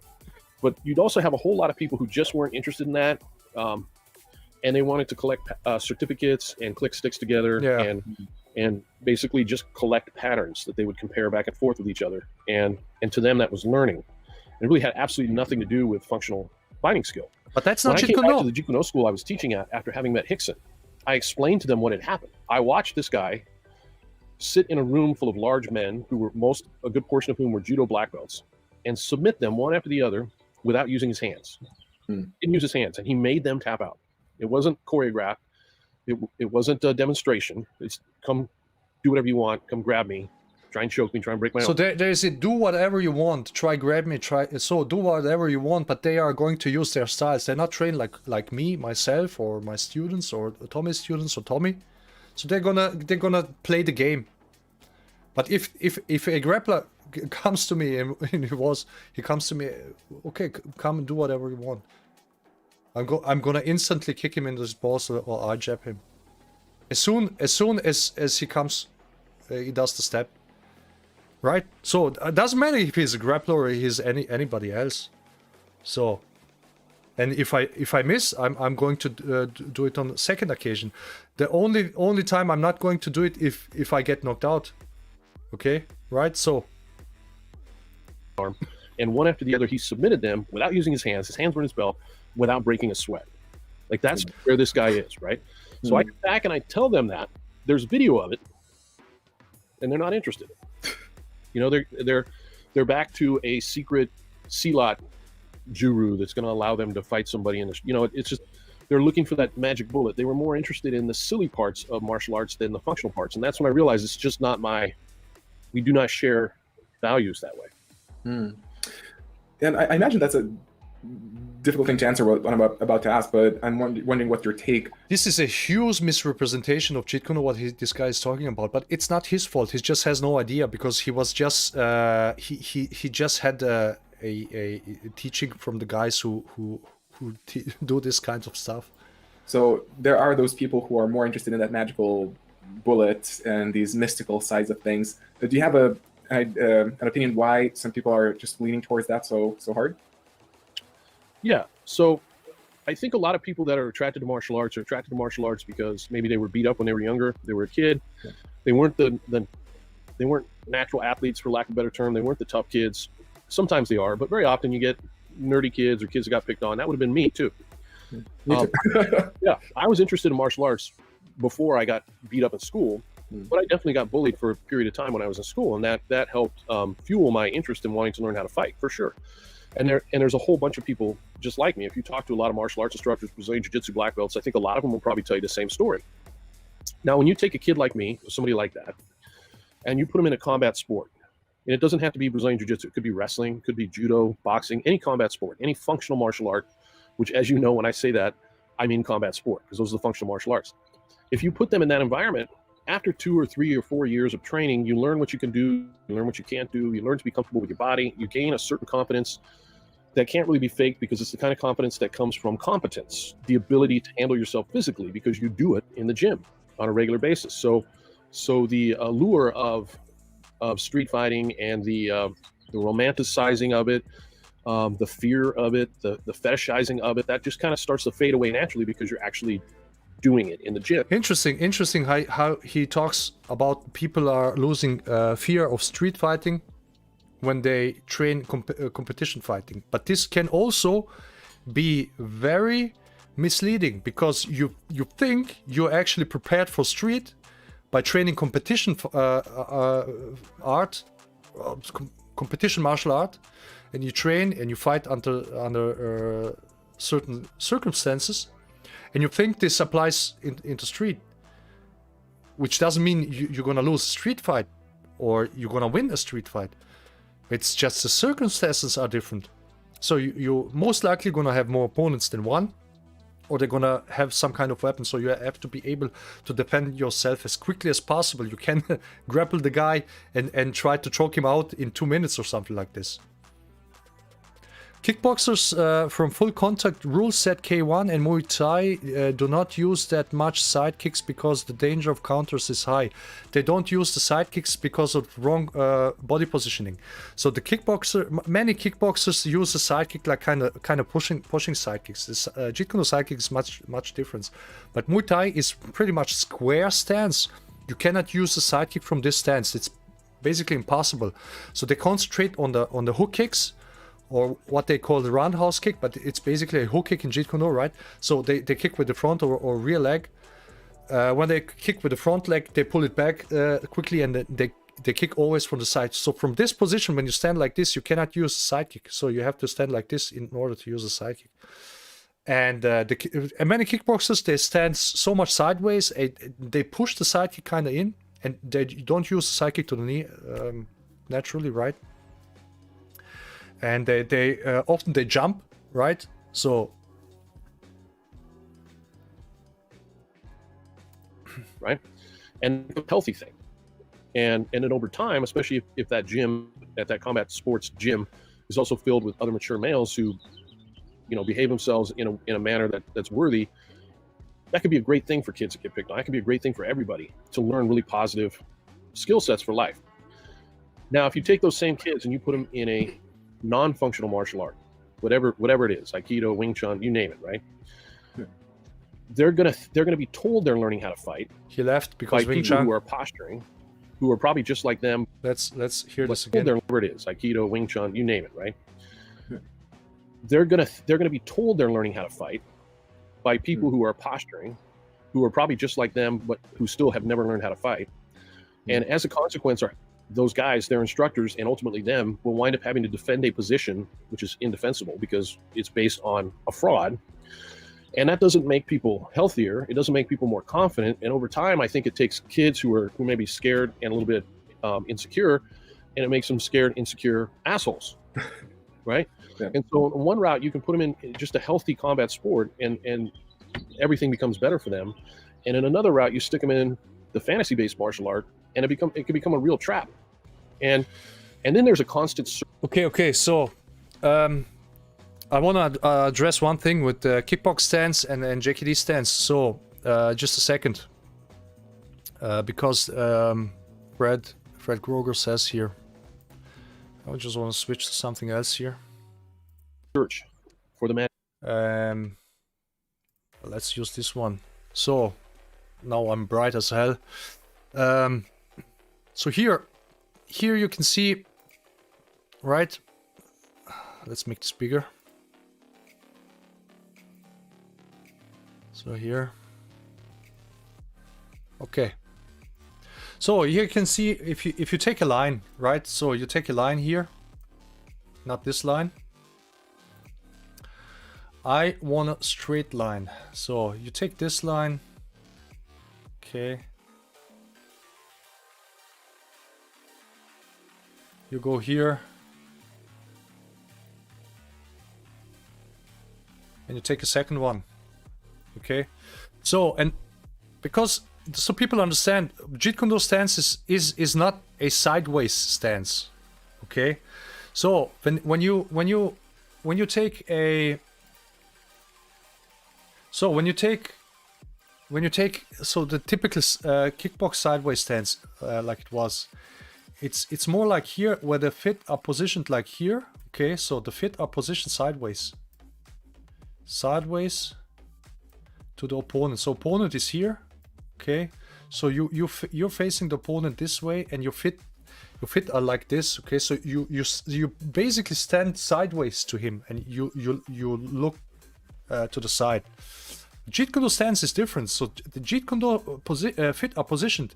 but you'd also have a whole lot of people who just weren't interested in that, and they wanted to collect certificates and click sticks together, and basically just collect patterns that they would compare back and forth with each other, and to them that was learning. It really had absolutely nothing to do with functional fighting skill. But that's not JEET KUNE. When I came back to the JEET KUNE school I was teaching at after having met Hickson, I explained to them what had happened. I watched this guy sit in a room full of large men who were a good portion of whom were judo black belts, and submit them one after the other without using his hands. He didn't use his hands, and he made them tap out. It wasn't choreographed. It wasn't a demonstration. It's come do whatever you want, come grab me, try and choke me, try and break my arm. So there's it, do whatever you want, try grab me, do whatever you want, but they are going to use their styles. They're not trained like me, myself, or my students, or Tommy's students, or Tommy. So they're gonna play the game. But if a grappler comes to me and he comes to me, okay, come and do whatever you want. I'm gonna instantly kick him in the balls or I jab him. As soon as he comes, he does the step. Right? So it doesn't matter if he's a grappler or he's anybody else. So, and if I miss, I'm going to do it on the second occasion. The only time I'm not going to do it if I get knocked out. Okay? Right? So. And one after the other, he submitted them without using his hands. His hands were in his belt, without breaking a sweat. Like, that's where this guy is, right? So I get back and I tell them that there's video of it, and they're not interested. You know, they're back to a secret C-lot guru that's going to allow them to fight somebody in this. You know, it's just they're looking for that magic bullet. They were more interested in the silly parts of martial arts than the functional parts, and that's when I realized it's just not we do not share values that way. And I imagine that's a difficult thing to answer what I'm about to ask, but I'm wondering what your take. This is a huge misrepresentation of JEET KUNE, what this guy is talking about, but it's not his fault. He just has no idea because he was just he just had a teaching from the guys who do this kinds of stuff. So there are those people who are more interested in that magical bullet and these mystical sides of things. Do you have an opinion why some people are just leaning towards that so hard? Yeah, so I think a lot of people that are attracted to martial arts are attracted to martial arts because maybe they were beat up when they were younger, they were a kid, they weren't they weren't natural athletes, for lack of a better term, they weren't the tough kids. Sometimes they are, but very often you get nerdy kids or kids that got picked on. That would have been me too. Yeah, I was interested in martial arts before I got beat up in school, but I definitely got bullied for a period of time when I was in school, and that helped fuel my interest in wanting to learn how to fight, for sure. And there's a whole bunch of people just like me. If you talk to a lot of martial arts instructors, Brazilian Jiu-Jitsu black belts, I think a lot of them will probably tell you the same story. Now, when you take a kid like me, somebody like that, and you put him in a combat sport, And it doesn't have to be Brazilian Jiu-Jitsu. It could be wrestling, could be judo, boxing, any combat sport, any functional martial art, which, as you know, when I say that, I mean combat sport, because those are the functional martial arts. If you put them in that environment, after 2 or 3 or 4 years of training, you learn what you can do, you learn what you can't do, you learn to be comfortable with your body, you gain a certain confidence that can't really be faked, because it's the kind of confidence that comes from competence, the ability to handle yourself physically because you do it in the gym on a regular basis. So the allure of street fighting and the romanticizing of it, the fear of it, the fetishizing of it, that just kind of starts to fade away naturally because you're actually doing it in the gym. Interesting how he talks about people are losing fear of street fighting when they train competition fighting. But this can also be very misleading, because you think you're actually prepared for street by training competition competition martial art, and you train and you fight under certain circumstances, and you think this applies into street, which doesn't mean you're gonna lose a street fight or you're gonna win a street fight. It's just the circumstances are different. So you're most likely gonna have more opponents than one, or they're gonna have some kind of weapon. So you have to be able to defend yourself as quickly as possible. You can grapple the guy and try to choke him out in 2 minutes or something like this. Kickboxers from full contact rule set K1 and Muay Thai do not use that much side kicks because the danger of counters is high. They don't use the side kicks because of wrong body positioning. So the many kickboxers use the side kick like kind of pushing side kicks. This JEET KUNE side kick is much different. But Muay Thai is pretty much square stance. You cannot use the side kick from this stance. It's basically impossible. So they concentrate on the hook kicks, or what they call the roundhouse kick, but it's basically a hook kick in JEET KUNE, right? So they kick with the front or rear leg. When they kick with the front leg, they pull it back quickly, and they kick always from the side. So from this position, when you stand like this, you cannot use a side kick. So you have to stand like this in order to use a side kick. And many kickboxers, they stand so much sideways, they push the side kick kind of in, and they don't use the side kick to the knee naturally, right? And they often they jump, right? So right, and a healthy thing, and then over time, especially if that gym, at that combat sports gym, is also filled with other mature males who, behave themselves in a manner that's worthy, that could be a great thing for kids that get picked on. That could be a great thing for everybody to learn really positive skill sets for life. Now, if you take those same kids and you put them in a non-functional martial art, whatever it is, Aikido, Wing Chun, you name it, right? Yeah. They're gonna be told they're learning how to fight. He left because by Wing people Chun. who are posturing, who are probably just like them. Let's hear this again. Whatever it is, Aikido, Wing Chun, you name it, right? Yeah. They're gonna be told they're learning how to fight by people who are posturing, who are probably just like them, but who still have never learned how to fight. And as a consequence, those guys, their instructors, and ultimately them, will wind up having to defend a position which is indefensible because it's based on a fraud. And that doesn't make people healthier. It doesn't make people more confident. And over time, I think it takes kids who may be scared and a little bit insecure, and it makes them scared, insecure assholes, right? Yeah. And so in one route, you can put them in just a healthy combat sport, and everything becomes better for them. And in another route, you stick them in the fantasy-based martial art, and it can become a real trap. And then there's a constant. Okay. So I want to address one thing with the kickbox stance and JKD stance. So just a second, because Fred Groger says here. I just want to switch to something else here. Search for the man. Let's use this one. So now I'm bright as hell. So here you can see, right? Let's make this bigger. So here. Okay. So here you can see if you take a line, right? So you take a line here, not this line. I want a straight line. So you take this line. Okay. You go here. And you take a second one. Okay? So, and because, so people understand, Jeet Kune Do stance is not a sideways stance. Okay? So, when you take a... So, when you take, so the typical kickbox sideways stance, like it was, it's more like here, where the feet are positioned like here. Okay, so the feet are positioned sideways. Sideways to the opponent. So opponent is here. Okay, so you're facing the opponent this way, and your feet are like this. Okay, so you basically stand sideways to him, and you look to the side. Jeet Kune Do stance is different. So the Jeet Kune Do feet are positioned.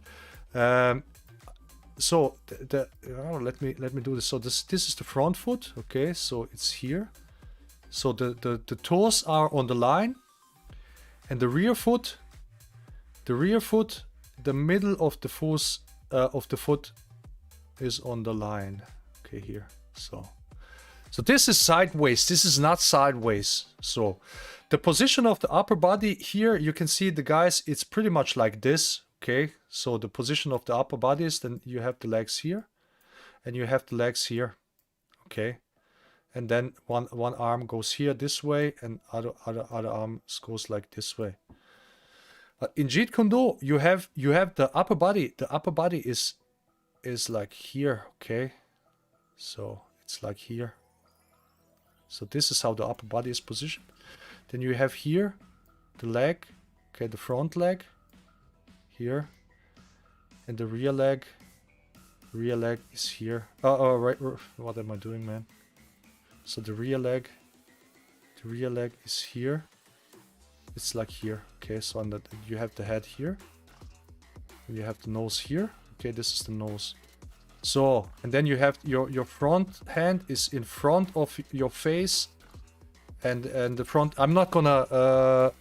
So let me do this. So this is the front foot. Okay, so it's here. So the toes are on the line, and the rear foot, the middle of the foot is on the line. Okay, here. So this is sideways. This is not sideways. So the position of the upper body here, you can see the guys, it's pretty much like this. Okay, so the position of the upper body is, then you have the legs here, and you have the legs here. Okay, and then one arm goes here this way, and other arm goes like this way. But in Jeet Kune Do, you have the upper body. The upper body is like here. Okay, so it's like here. So this is how the upper body is positioned. Then you have here the leg. Okay, the front leg here, and the rear leg is here. Right, what am I doing, man? So the rear leg is here. It's like here. Okay, so on that you have the head here, and you have the nose here. Okay, this is the nose. So, and then you have your front hand is in front of your face, and the front. I'm not gonna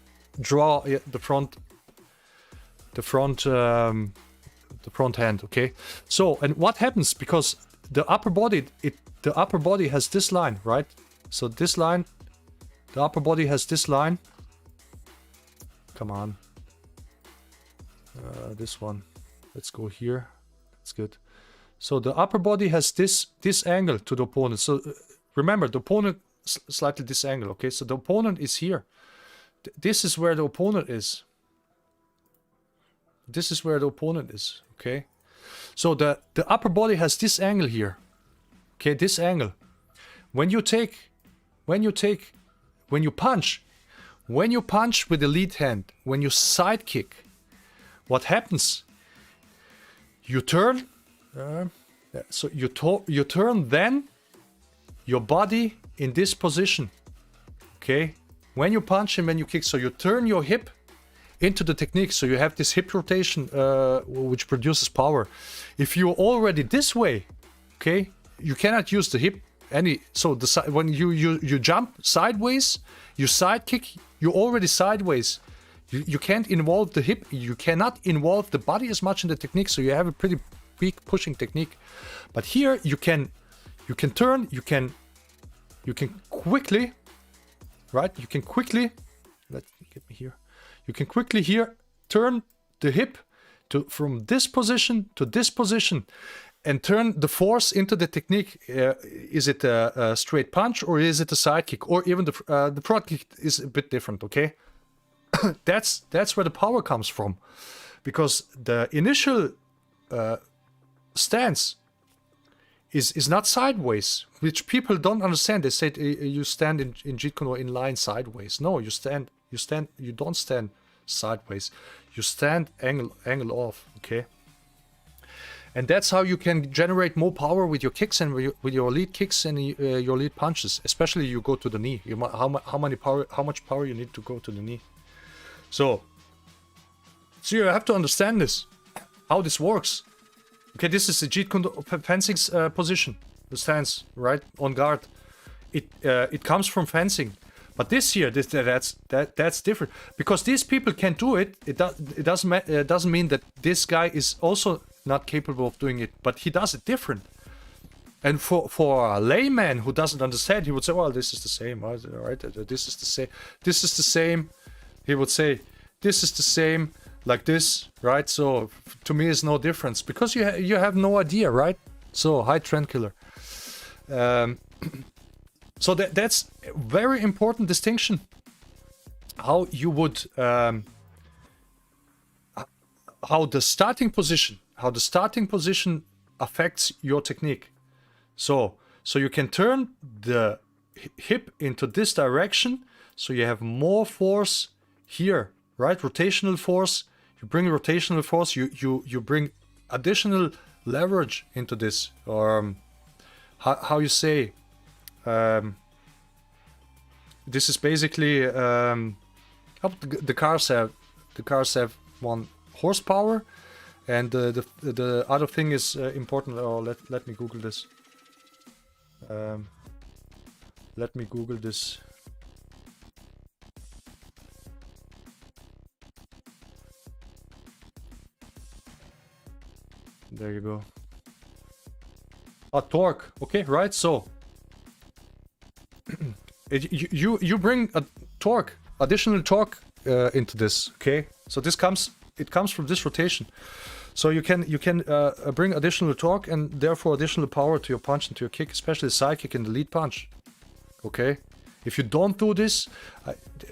draw the front hand. Okay, so, and what happens, because the upper body has this line, right? So this line, the upper body has this line. Come on, this one. Let's go here. That's good. So the upper body has this angle to the opponent. So remember, the opponent slightly this angle. Okay, so the opponent is here. This is where the opponent is. This is where the opponent is. Okay, so the upper body has this angle here. Okay, this angle. When you punch with the lead hand, when you side kick, what happens? You turn. So you turn then your body in this position. Okay, when you punch and when you kick, so you turn your hip into the technique. So you have this hip rotation, which produces power. If you're already this way, okay, you cannot use the hip any. So when you jump sideways, you side kick, you're already sideways. You can't involve the hip. You cannot involve the body as much in the technique. So you have a pretty weak pushing technique. But here you can turn. You can quickly, right? You can quickly. Let me get me here. You can quickly here turn the hip from this position to this position, and turn the force into the technique. Is it a straight punch, or is it a side kick, or even the front kick is a bit different? Okay, that's where the power comes from, because the initial stance is not sideways, which people don't understand. They say you stand in Jeet Kune Do in line sideways. No, you don't stand sideways. You stand angle off. Okay. And that's how you can generate more power with your kicks and with your lead kicks and your lead punches. Especially you go to the knee. How much power you need to go to the knee. So you have to understand this, how this works. Okay, this is the Jeet Kune Do fencing's position, the stance, right, on guard. It comes from fencing, but this here, that's different, because these people can do it. It doesn't mean that this guy is also not capable of doing it, but he does it different. And for a layman who doesn't understand, he would say, well, this is the same, right? This is the same. This is the same. He would say, this is the same, like this, right? So to me, it's no difference because you have no idea, right? So hi, Trend Killer. So that's a very important distinction. How you would, how the starting position affects your technique. So you can turn the hip into this direction, so you have more force here, right? Rotational force. You bring rotational force. You bring additional leverage into this, or how you say. This is basically the cars have 1 horsepower, and the other thing is important. Oh, let me Google this. Let me Google this. There you go. Torque. Okay, right. So you bring a torque, additional torque into this. Okay, so it comes from this rotation. So you can bring additional torque and therefore additional power to your punch and to your kick, especially the side kick and the lead punch. Okay, if you don't do this,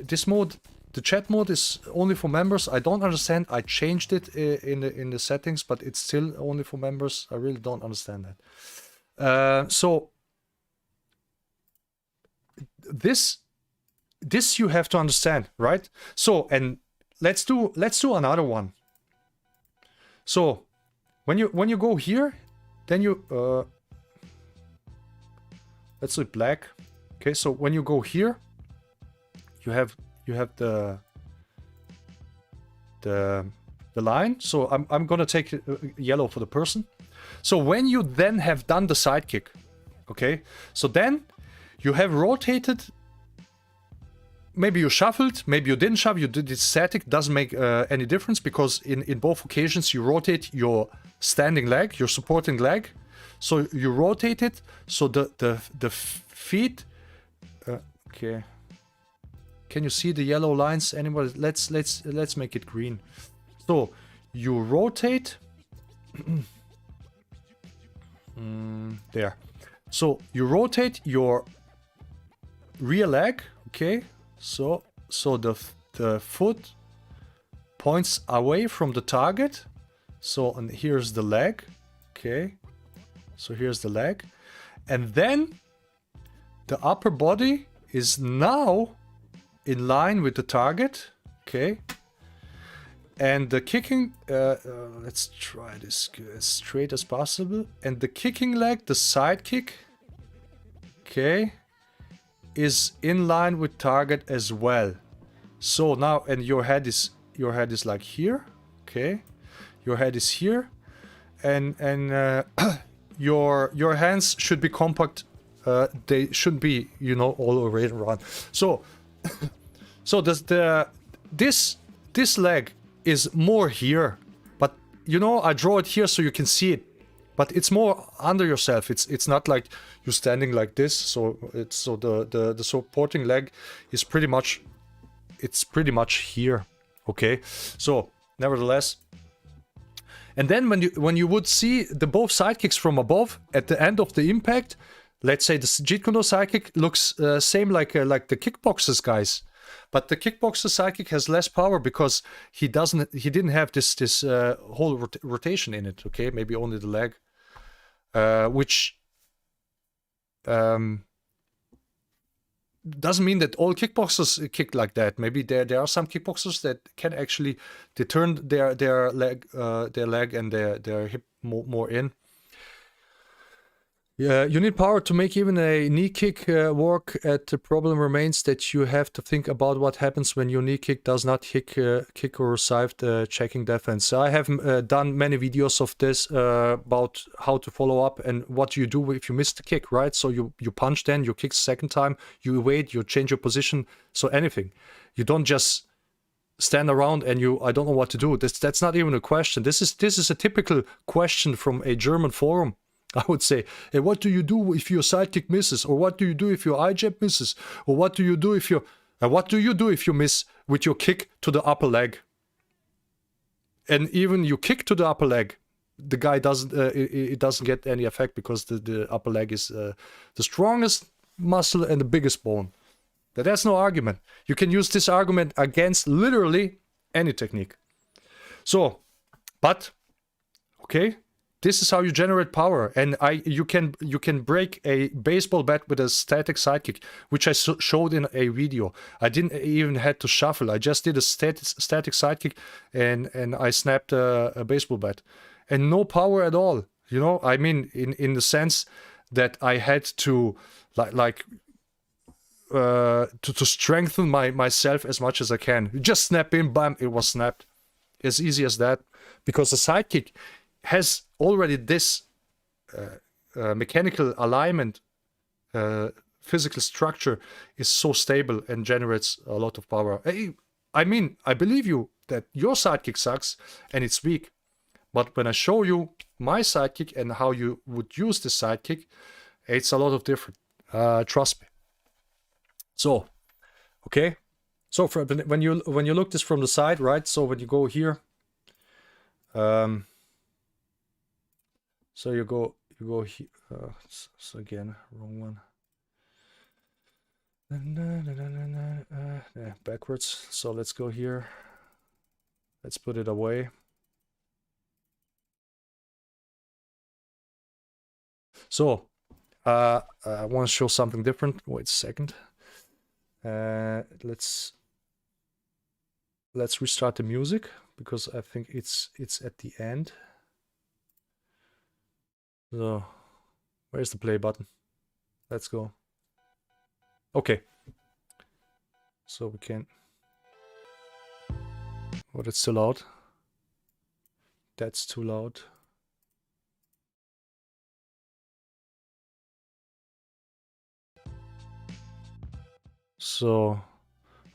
this mode, the chat mode is only for members. I don't understand. I changed it in the settings, but it's still only for members. I really don't understand that. So this you have to understand, right? So, and let's do another one. So when you go here, then you let's do it black. Okay, so when you go here, you have the line. So I'm gonna take yellow for the person. So when you then have done the side kick, okay, so then you have rotated. Maybe you shuffled, maybe you didn't shuffle, you did it static, doesn't make any difference, because in both occasions you rotate your standing leg, your supporting leg. So you rotate it, so the feet, okay. Can you see the yellow lines anywhere? Let's make it green. So you rotate, there. So you rotate your rear leg, okay. So the foot points away from the target. So, and here's the leg. Okay. So here's the leg. And then the upper body is now in line with the target. Okay. And the kicking, let's try this as straight as possible. And the kicking leg, the side kick, okay, is in line with target as well. So now, and your head is like here, okay. Your head is here, and your hands should be compact. They shouldn't be, you know, all over it around. So, so this leg is more here, but you know, I draw it here so you can see it. But it's more under yourself. It's not like you're standing like this. So the supporting leg is pretty much here. Okay. So nevertheless, and then when you would see the both side kicks from above at the end of the impact, let's say the JEET Kune side kick looks same like the kickboxers guys, but the kickboxer side kick has less power because he didn't have this whole rotation in it. Okay, maybe only the leg. Which doesn't mean that all kickboxers kick like that. Maybe there are some kickboxers that can actually turn their leg and their hip more in. Yeah, you need power to make even a knee kick work. The problem remains that you have to think about what happens when your knee kick does not kick or receive the checking defense. I have done many videos of this about how to follow up and what you do if you miss the kick, right? So you punch, then you kick second time, you wait, you change your position. So anything, you don't just stand around and I don't know what to do. That's not even a question. This is a typical question from a German forum. I would say, hey, what do you do if your sidekick misses? Or what do you do if your eye jab misses? Or what do you do if you miss with your kick to the upper leg? And even you kick to the upper leg, the guy doesn't, it doesn't get any effect because the upper leg is the strongest muscle and the biggest bone. That's no argument. You can use this argument against literally any technique. So, but, okay, this is how you generate power. And you can break a baseball bat with a static sidekick, which I showed in a video. I didn't even had to shuffle. I just did a static sidekick and I snapped a baseball bat. And no power at all, you know? I mean, in the sense that I had to to strengthen myself as much as I can. Just snap in, bam, it was snapped. As easy as that. Because the sidekick has already this mechanical alignment, physical structure is so stable and generates a lot of power. I mean, I believe you that your sidekick sucks and it's weak. But when I show you my sidekick and how you would use the sidekick, it's a lot of different. Trust me. So, okay. So when you look this from the side, right? So when you go here, so you go here. So again, wrong one. Yeah, backwards. So let's go here. Let's put it away. So, I want to show something different. Wait a second. Let's restart the music because I think it's at the end. So, where's the play button? Let's go. Okay. So we can. Oh, that's too loud. That's too loud. So,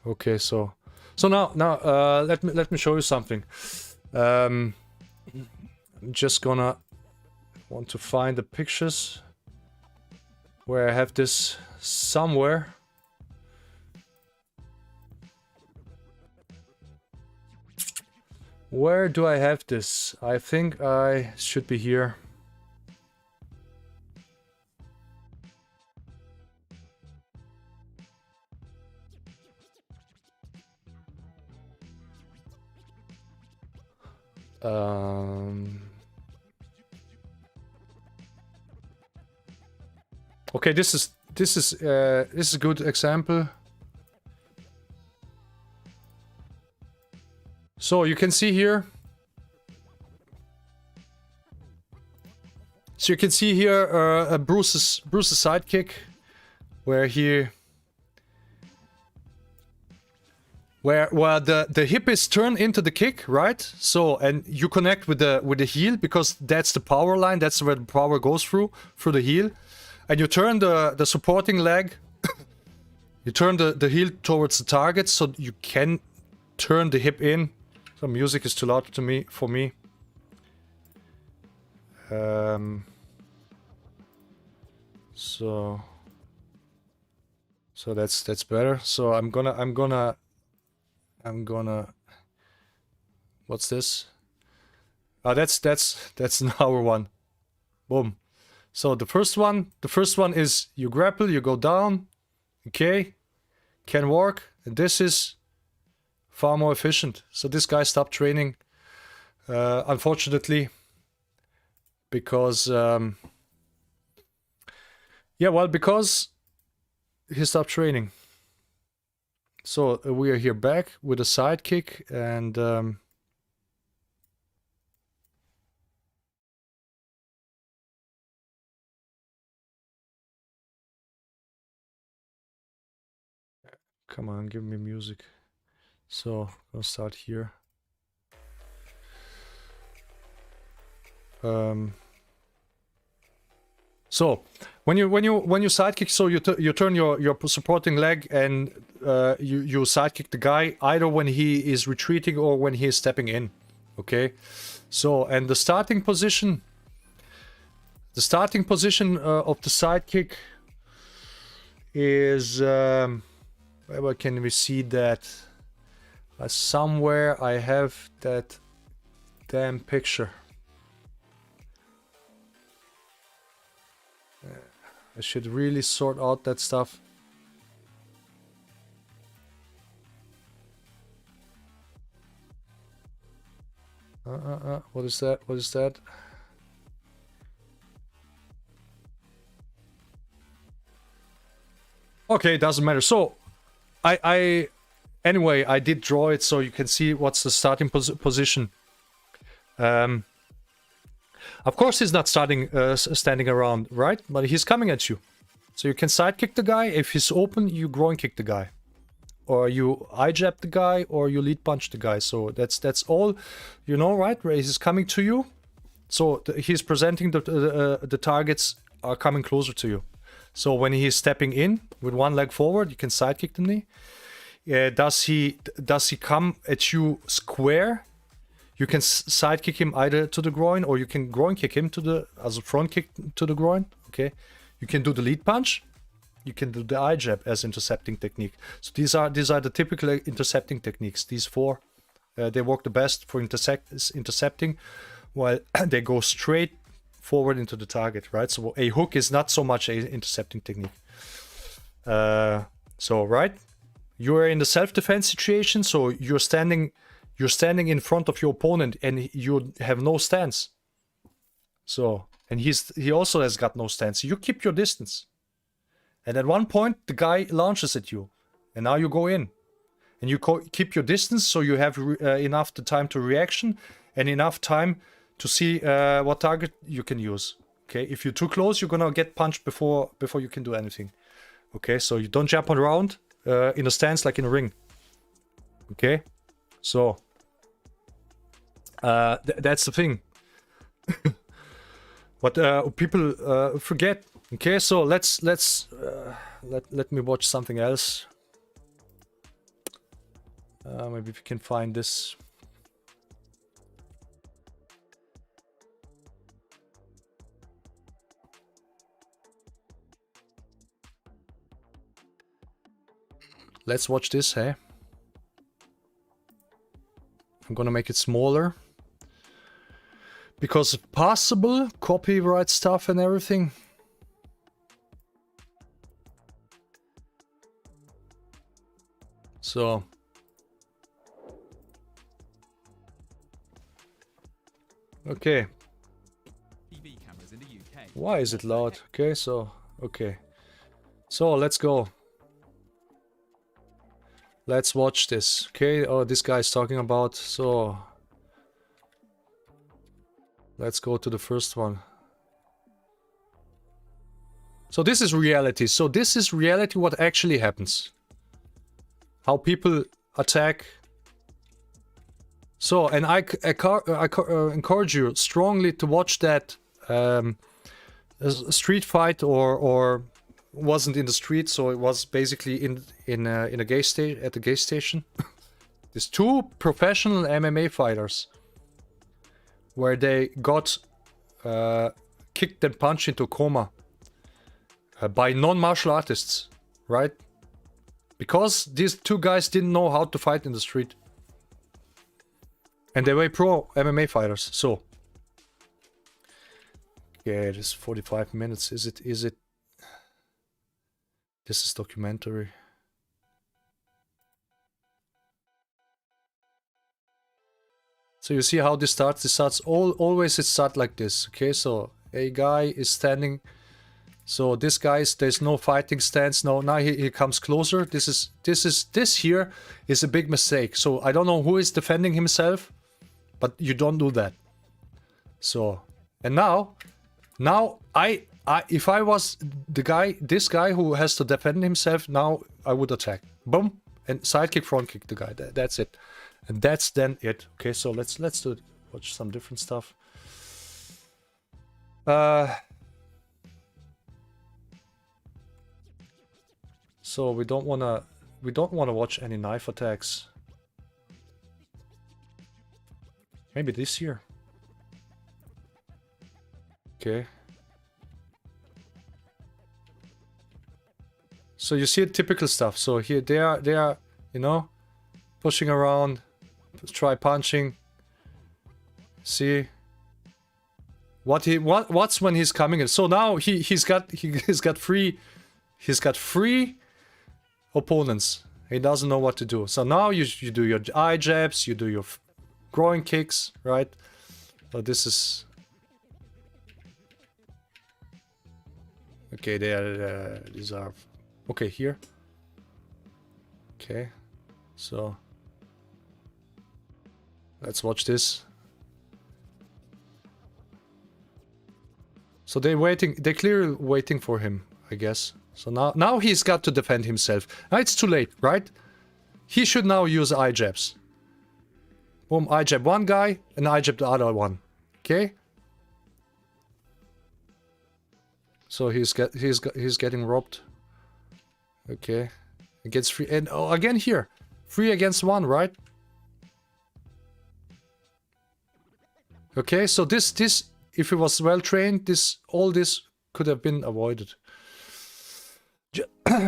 okay, so now let me show you something. I'm just gonna want to find the pictures where I have this somewhere. Where do I have this? I think I should be here. Okay, this is a good example. So you can see here. So you can see here Bruce's sidekick, where the hip is turned into the kick, right? So, and you connect with the heel because that's the power line. That's where the power goes through the heel, and you turn the supporting leg. You turn the heel towards the target, so you can turn the hip in. The music is too loud for me. So that's better. So I'm gonna. What's this? That's an hour one. Boom. So the first one is you grapple, you go down. Okay, can work. And this is far more efficient. So this guy stopped training, unfortunately, because because he stopped training. So we are here back with a sidekick and come on, give me music. So I'll start here. So when you sidekick, so you turn your supporting leg and you sidekick the guy either when he is retreating or when he is stepping in. Okay, so and the starting position The starting position of the sidekick is where can we see that? Somewhere I have that damn picture. I should really sort out that stuff. What is that? What is that? Okay, it doesn't matter. So, anyway, I did draw it so you can see what's the starting position. Of course, he's not standing around, right? But he's coming at you. So you can sidekick the guy. If he's open, you groin kick the guy. Or you eye jab the guy, or you lead punch the guy. So that's all, you know, right? Where he's coming to you. So he's presenting the targets are coming closer to you. So when he's stepping in with one leg forward, you can sidekick the knee. Does he come at you square? You can sidekick him either to the groin, or you can groin kick him to the as a front kick to the groin. Okay, you can do the lead punch. You can do the eye jab as intercepting technique. So these are the typical intercepting techniques. These four, they work the best for intercepting, while they go straight forward into the target, right? So a hook is not so much a intercepting technique. So right, you're in the self-defense situation, so you're standing in front of your opponent and you have no stance. So, and he also has got no stance. You keep your distance. And at one point, the guy launches at you. And now you go in. And you keep your distance, so you have enough time to reaction and enough time to see what target you can use. Okay, if you're too close, you're gonna get punched before you can do anything. Okay, so you don't jump around in a stance like in a ring. Okay, so that's the thing. What people forget. Okay, so let me watch something else. Maybe if you can find this. Let's watch this, hey? I'm gonna make it smaller. Because if possible, copyright stuff and everything. So. Okay. TV cameras in the UK. Why is it loud? Okay, so, okay. So, let's go. Let's watch this. Okay, oh, this guy is talking about, so... Let's go to the first one. So this is reality. So this is reality what actually happens. How people attack. So, and I encourage you strongly to watch that street fight, or wasn't in the street, so it was basically in a gas station, at the gas station. There's two professional MMA fighters where they got kicked and punched into coma by non-martial artists, right? Because these two guys didn't know how to fight in the street. And they were pro MMA fighters, so. Yeah, it is 45 minutes. Is it? This is documentary. So you see how this starts? This starts always it starts like this. Okay, so a guy is standing. So this guy's there's no fighting stance. No, now he comes closer. This here is a big mistake. So I don't know who is defending himself, but you don't do that. So and now I if I was this guy who has to defend himself, now I would attack. Boom, and sidekick, front kick the guy. That's it. And that's then it. Okay, so let's do it. Watch some different stuff. So we don't wanna watch any knife attacks. Maybe this here. Okay. So you see typical stuff. So here they are, you know, pushing around, try punching. See what's when he's coming in. So now he's got three opponents. He doesn't know what to do. So now you do your eye jabs, you do your groin kicks, right? So this is okay. These are okay here. Okay, so let's watch this. So they're clearly waiting for him, I guess. So now he's got to defend himself. Now it's too late, right? He should now use eye jabs. Boom, eye jab one guy and eye jab the other one. Okay? So he's getting robbed. Okay. He gets free, and oh, again here. 3 against 1, right? Okay, so this if he was well trained, all this could have been avoided.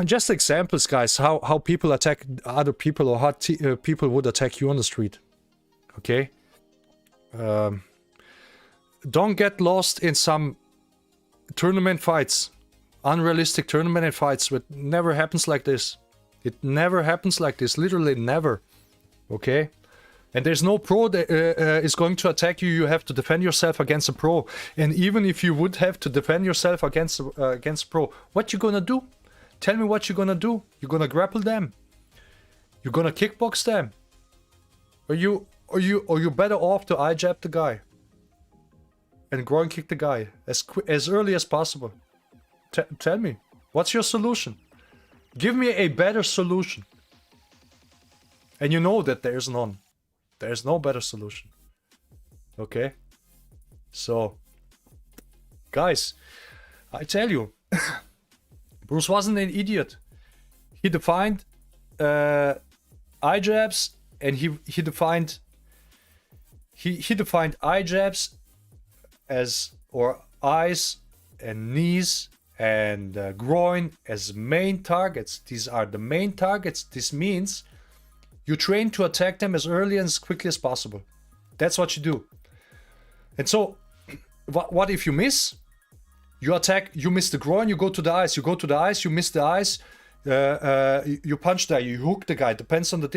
Just examples, guys, how people attack other people, or how people would attack you on the street. Okay? Don't get lost in some tournament fights. Unrealistic tournament fights. It never happens like this. It never happens like this. Literally never. Okay? And there's no pro that is going to attack you. You have to defend yourself against a pro. And even if you would have to defend yourself against pro, what you gonna do? Tell me what you're gonna do. You're gonna grapple them. You're gonna kickbox them. Or you better off to eye jab the guy and groin kick the guy as early as possible. Tell me, what's your solution? Give me a better solution. And you know that there's none. There's no better solution. Okay? So, guys, I tell you, Bruce wasn't an idiot. He defined eye jabs, and he defined eye jabs as, or eyes and knees and groin as main targets. These are the main targets. This means you train to attack them as early and as quickly as possible. That's what you do. And so, what if you miss? You attack, you miss the groin, you go to the eyes. You go to the eyes, you miss the eyes. You punch the guy, you hook the guy. Depends on the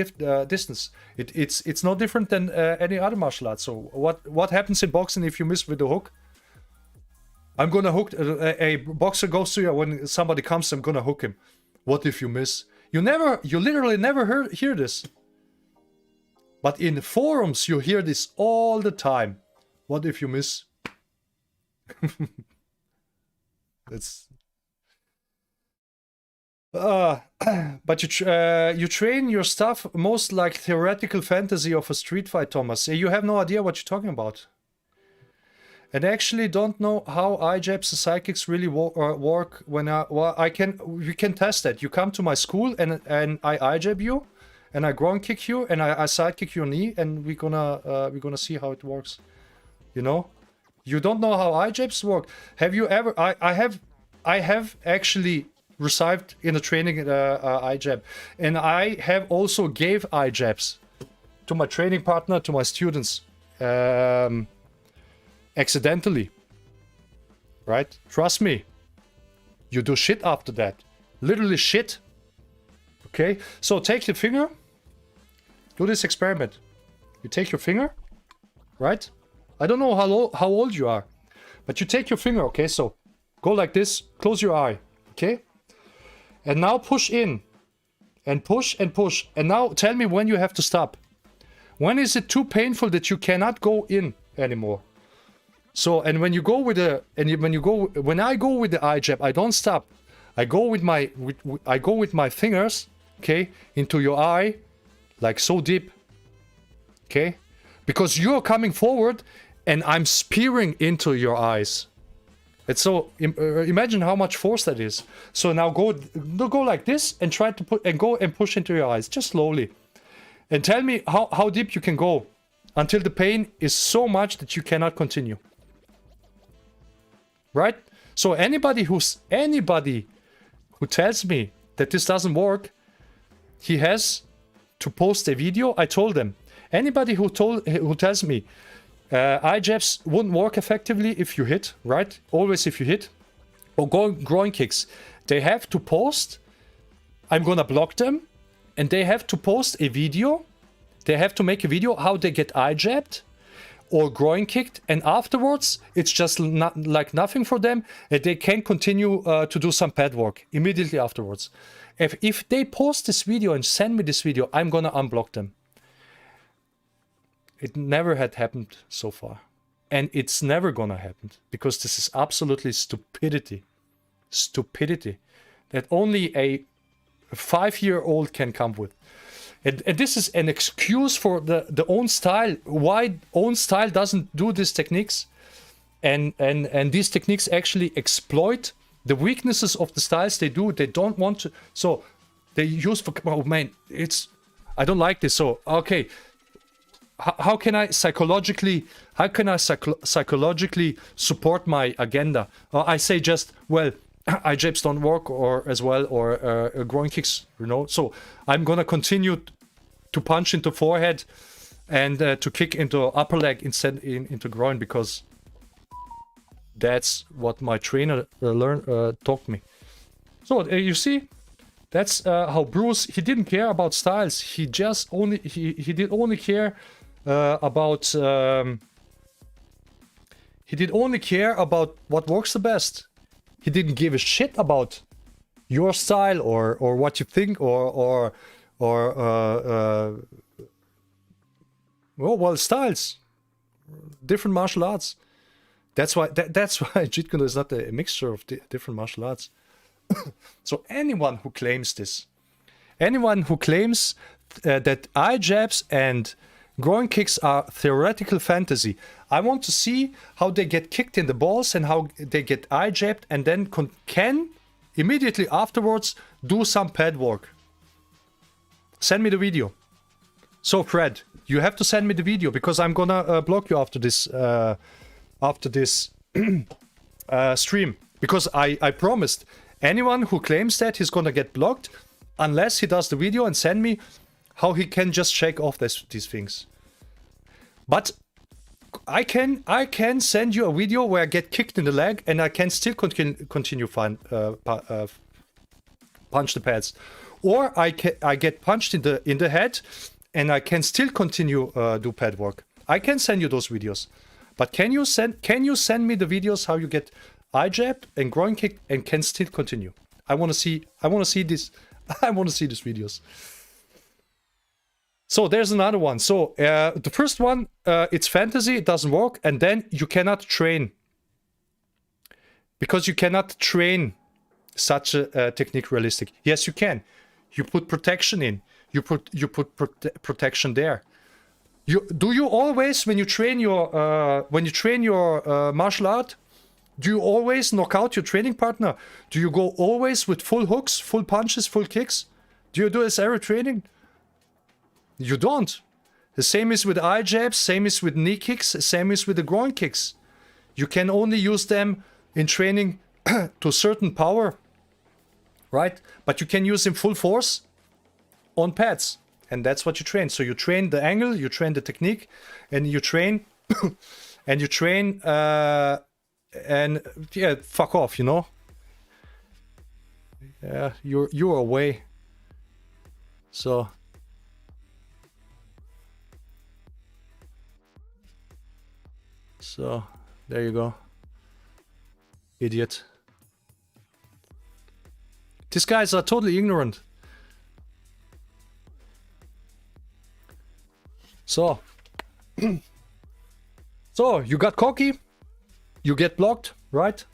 distance. It's no different than any other martial art. So what happens in boxing if you miss with the hook? I'm gonna hook. A boxer goes to you when somebody comes. I'm gonna hook him. What if you miss? You literally never hear this. But in forums, you hear this all the time. What if you miss? That's. But you train your stuff most like theoretical fantasy of a street fight, Thomas. You have no idea what you're talking about. And actually don't know how eye jabs and psychics really work. When we can test that. You come to my school and I eye jab you, and I groin kick you, and I side kick your knee, and we're gonna see how it works. You know, you don't know how eye jabs work. Have you ever? I have actually received in a training eye jab, and I have also gave eye jabs to my training partner, to my students. Accidentally, right? Trust me, you do shit after that, literally shit. Okay, so take your finger, do this experiment. You take your finger, right? I don't know how old you are, but you take your finger. Okay, so go like this, close your eye. Okay, and now push in and push and push, and now tell me when you have to stop. When is it too painful that you cannot go in anymore? So, and when you go with when I go with the eye jab, I don't stop. I go with my fingers, okay, into your eye, like so deep, okay, because you're coming forward, and I'm spearing into your eyes. It's so imagine how much force that is. So now go like this and try to go and push into your eyes, just slowly, and tell me how deep you can go until the pain is so much that you cannot continue. Right? So anybody who tells me that this doesn't work, he has to post a video. I told them, anybody who tells me eye jabs wouldn't work effectively if you hit, right? Always if you hit, or groin kicks, they have to post. I'm gonna block them, and they have to post a video. They have to make a video how they get eye jabbed or groin kicked, and afterwards it's just not like nothing for them. They can continue to do some pad work immediately afterwards. If they post this video and send me this video, I'm gonna unblock them. It never had happened so far, and it's never gonna happen, because this is absolutely stupidity that only a 5-year-old can come with. And this is an excuse for the own style. Why own style doesn't do these techniques, and these techniques actually exploit the weaknesses of the styles they do. They don't want to, so they use for, oh man, I don't like this. So okay, how can I psychologically support my agenda? I say just, well, eye jabs don't work, or as well, or groin kicks, you know. So I'm gonna continue to punch into forehead and to kick into upper leg instead into groin, because that's what my trainer taught me. So you see, that's how Bruce, he didn't care about styles. He just only he did only care about he did only care about what works the best. He didn't give a shit about your style or what you think or well, styles, different martial arts. That's why JEET KUNE is not a mixture of different martial arts. So anyone who claims this, anyone who claims that eye jabs and groin kicks are theoretical fantasy, I want to see how they get kicked in the balls and how they get eye jabbed, and then can immediately afterwards do some pad work. Send me the video. So Fred, you have to send me the video, because I'm gonna block you after this stream, because I promised anyone who claims that he's gonna get blocked unless he does the video and send me how he can just shake off these things. But I can send you a video where I get kicked in the leg and I can still continue punch the pads, or I get punched in the head and I can still continue do pad work. I can send you those videos, but can you send me the videos how you get eye jabbed and groin kicked and can still continue? I want to see this. I want to see these videos. So there's another one. So the first one, it's fantasy, it doesn't work, and then you cannot train, because you cannot train such a technique realistic. Yes, you can. You put protection in. You put protection there. Do you always, when you train your martial art, do you always knock out your training partner? Do you go always with full hooks, full punches, full kicks? Do you do this every training? You don't. The same is with eye jabs, same is with knee kicks, same is with the groin kicks. You can only use them in training to a certain power, right? But you can use them full force on pads, and that's what you train. So you train the angle, you train the technique, and you train and you train and yeah, fuck off, you know. Yeah, you're away. So there you go, idiot. These guys are totally ignorant. So so you got cocky, you get blocked, right?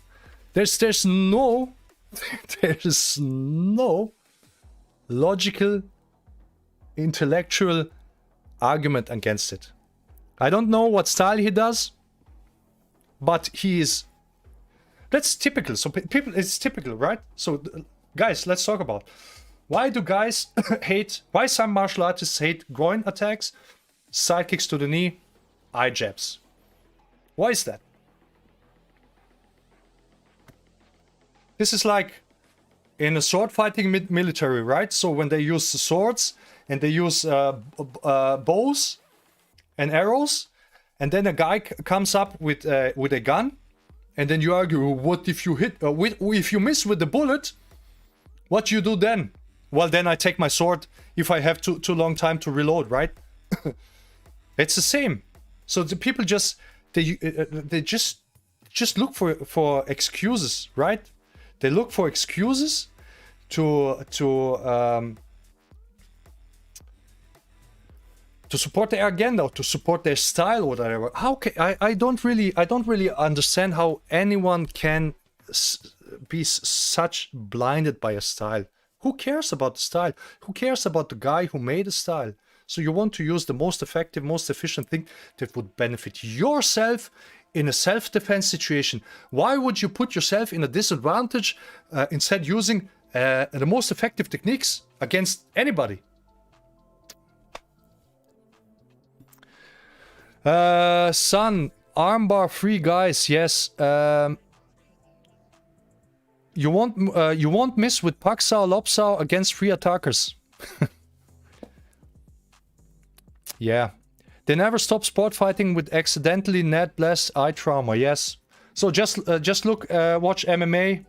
There's no logical, intellectual argument against it. I don't know what style he does, but he is. That's typical. So people, it's typical, right? So guys, let's talk about why do guys hate? Why some martial artists hate groin attacks, side kicks to the knee, eye jabs? Why is that? This is like in a sword fighting military, right? So when they use swords and they use bows and arrows, and then a guy comes up with a gun, and then you argue, what if you hit, if you miss with the bullet, what you do then? Well, then I take my sword if I have too long time to reload, right? It's the same. So the people just they just look for excuses, right? They look for excuses to support their agenda, or to support their style, or whatever. How can I don't really understand how anyone can be such blinded by a style. Who cares about the style? Who cares about the guy who made the style? So you want to use the most effective, most efficient thing that would benefit yourself in a self-defense situation. Why would you put yourself in a disadvantage instead using the most effective techniques against anybody? Son, armbar free guys, yes. You won't miss with Paksao Lopsao against free attackers. Yeah. They never stop sport fighting with accidentally net blast eye trauma. Yes. So just look, watch MMA,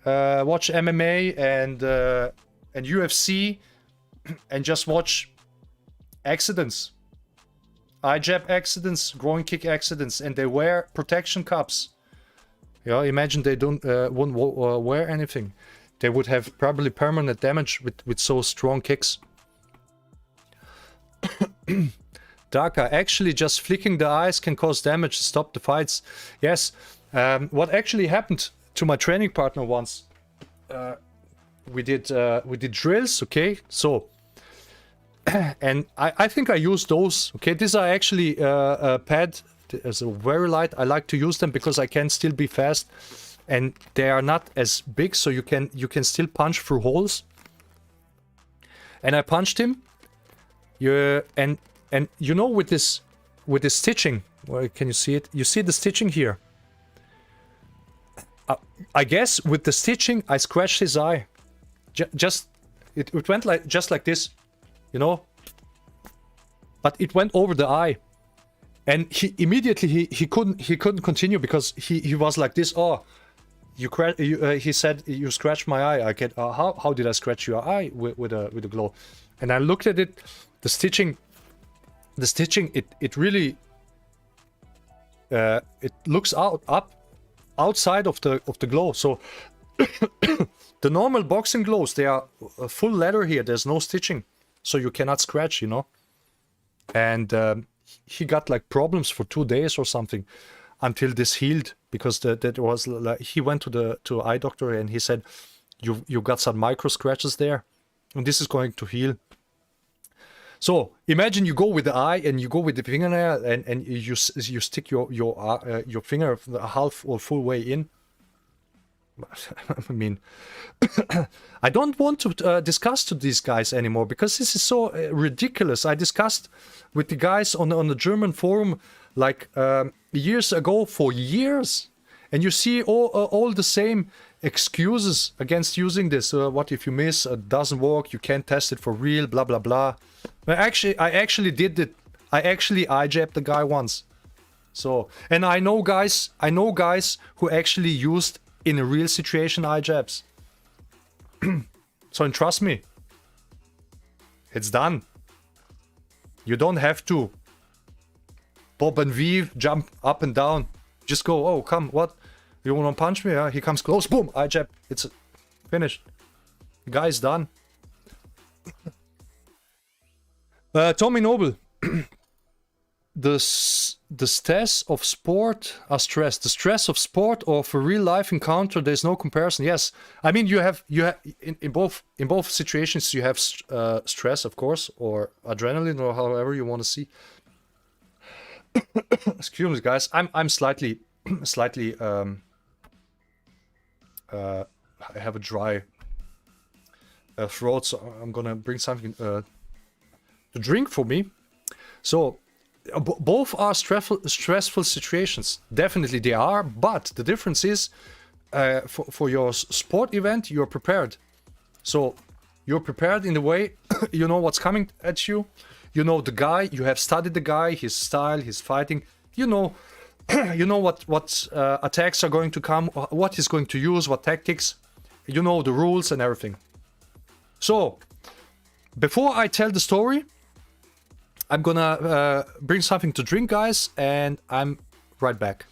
and UFC, and just watch accidents, eye jab accidents, groin kick accidents, and they wear protection cups. Yeah, imagine they wouldn't wear anything. They would have probably permanent damage with so strong kicks. Daka, actually just flicking the eyes can cause damage to stop the fights. Yes, what actually happened to my training partner once, we did drills, okay? So, and I think I used those, okay? These are actually a pad, as a very light. I like to use them because I can still be fast, and they are not as big, so you can still punch through holes. And I punched him. Yeah, and you know, with this stitching, well, can you see it? You see the stitching here. I guess with the stitching, I scratched his eye. It went just like this, you know. But it went over the eye, and he immediately he couldn't continue because he was like this. Oh, he said you scratched my eye. I get how did I scratch your eye with a glow? And I looked at it. The stitching, it really, it looks outside of the glow. So the normal boxing gloves, they are full leather here. There's no stitching, so you cannot scratch, you know. And he got like problems for 2 days or something until this healed, because that was like, he went to eye doctor and he said you got some micro scratches there, and this is going to heal. So imagine you go with the eye and you go with the fingernail, and you stick your finger half or full way in. I mean, I don't want to discuss to these guys anymore because this is so ridiculous. I discussed with the guys on the German forum like years ago for years, and you see all the same excuses against using this. What if you miss? It doesn't work. You can't test it for real. Blah blah blah. I actually did it. I actually eye jabbed the guy once. So, and I know guys who actually used in a real situation eye jabs. So, and trust me, it's done. You don't have to bob and weave, jump up and down. Just go, oh, come, what? You wanna punch me? Yeah? He comes close, boom, eye jab. It's finished. The guy's done. Tommy Noble. The stress of sport, the stress of sport or for real life encounter, there's no comparison. Yes, I mean you have in both situations you have stress, of course, or adrenaline, or however you want to see. Excuse me, guys. I'm slightly I have a dry throat, so I'm gonna bring something to drink for me. So both are stressful situations. Definitely they are, but the difference is for your sport event, you're prepared. So you're prepared in the way you know what's coming at you. You know the guy. You have studied the guy, his style, his fighting. You know, you know what attacks are going to come, what he's going to use, what tactics. You know the rules and everything. So before I tell the story, I'm gonna bring something to drink, guys, and I'm right back.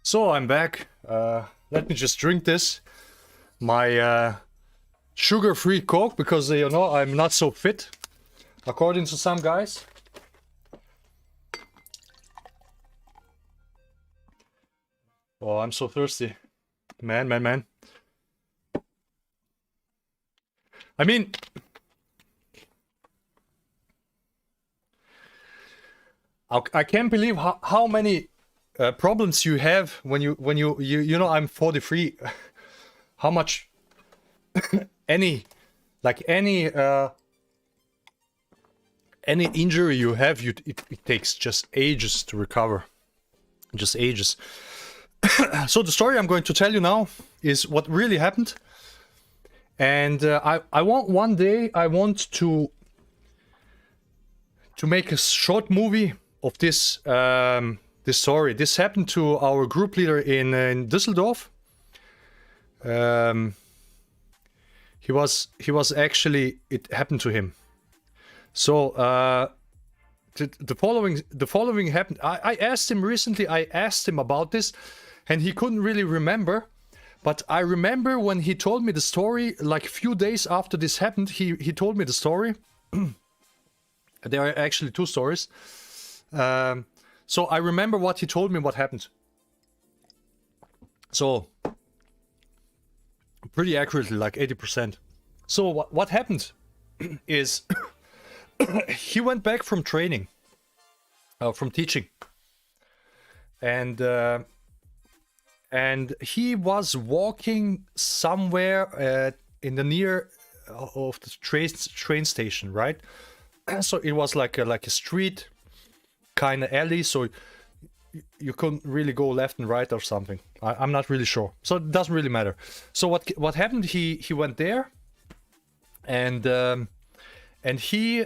So I'm back. Let me just drink this. My sugar-free Coke, because you know I'm not so fit, according to some guys. Oh, I'm so thirsty. Man. I mean, I can't believe how many problems you have when you know I'm 43. How much any injury you have, it takes just ages to recover, just ages. So the story I'm going to tell you now is what really happened, and I want one day I want to make a short movie of this this story. This happened to our group leader in Düsseldorf. He was actually, it happened to him. So the following happened. I asked him recently. I asked him about this, and he couldn't really remember. But I remember when he told me the story, like a few days after this happened, he told me the story. There are actually two stories. So I remember what he told me, what happened. So pretty accurately, like 80%. So what happened is he went back from training, from teaching, and he was walking somewhere in the near of the train station, right? So it was like a street kind of alley, so you couldn't really go left and right or something. I'm not really sure, so it doesn't really matter. So what happened? He went there, and he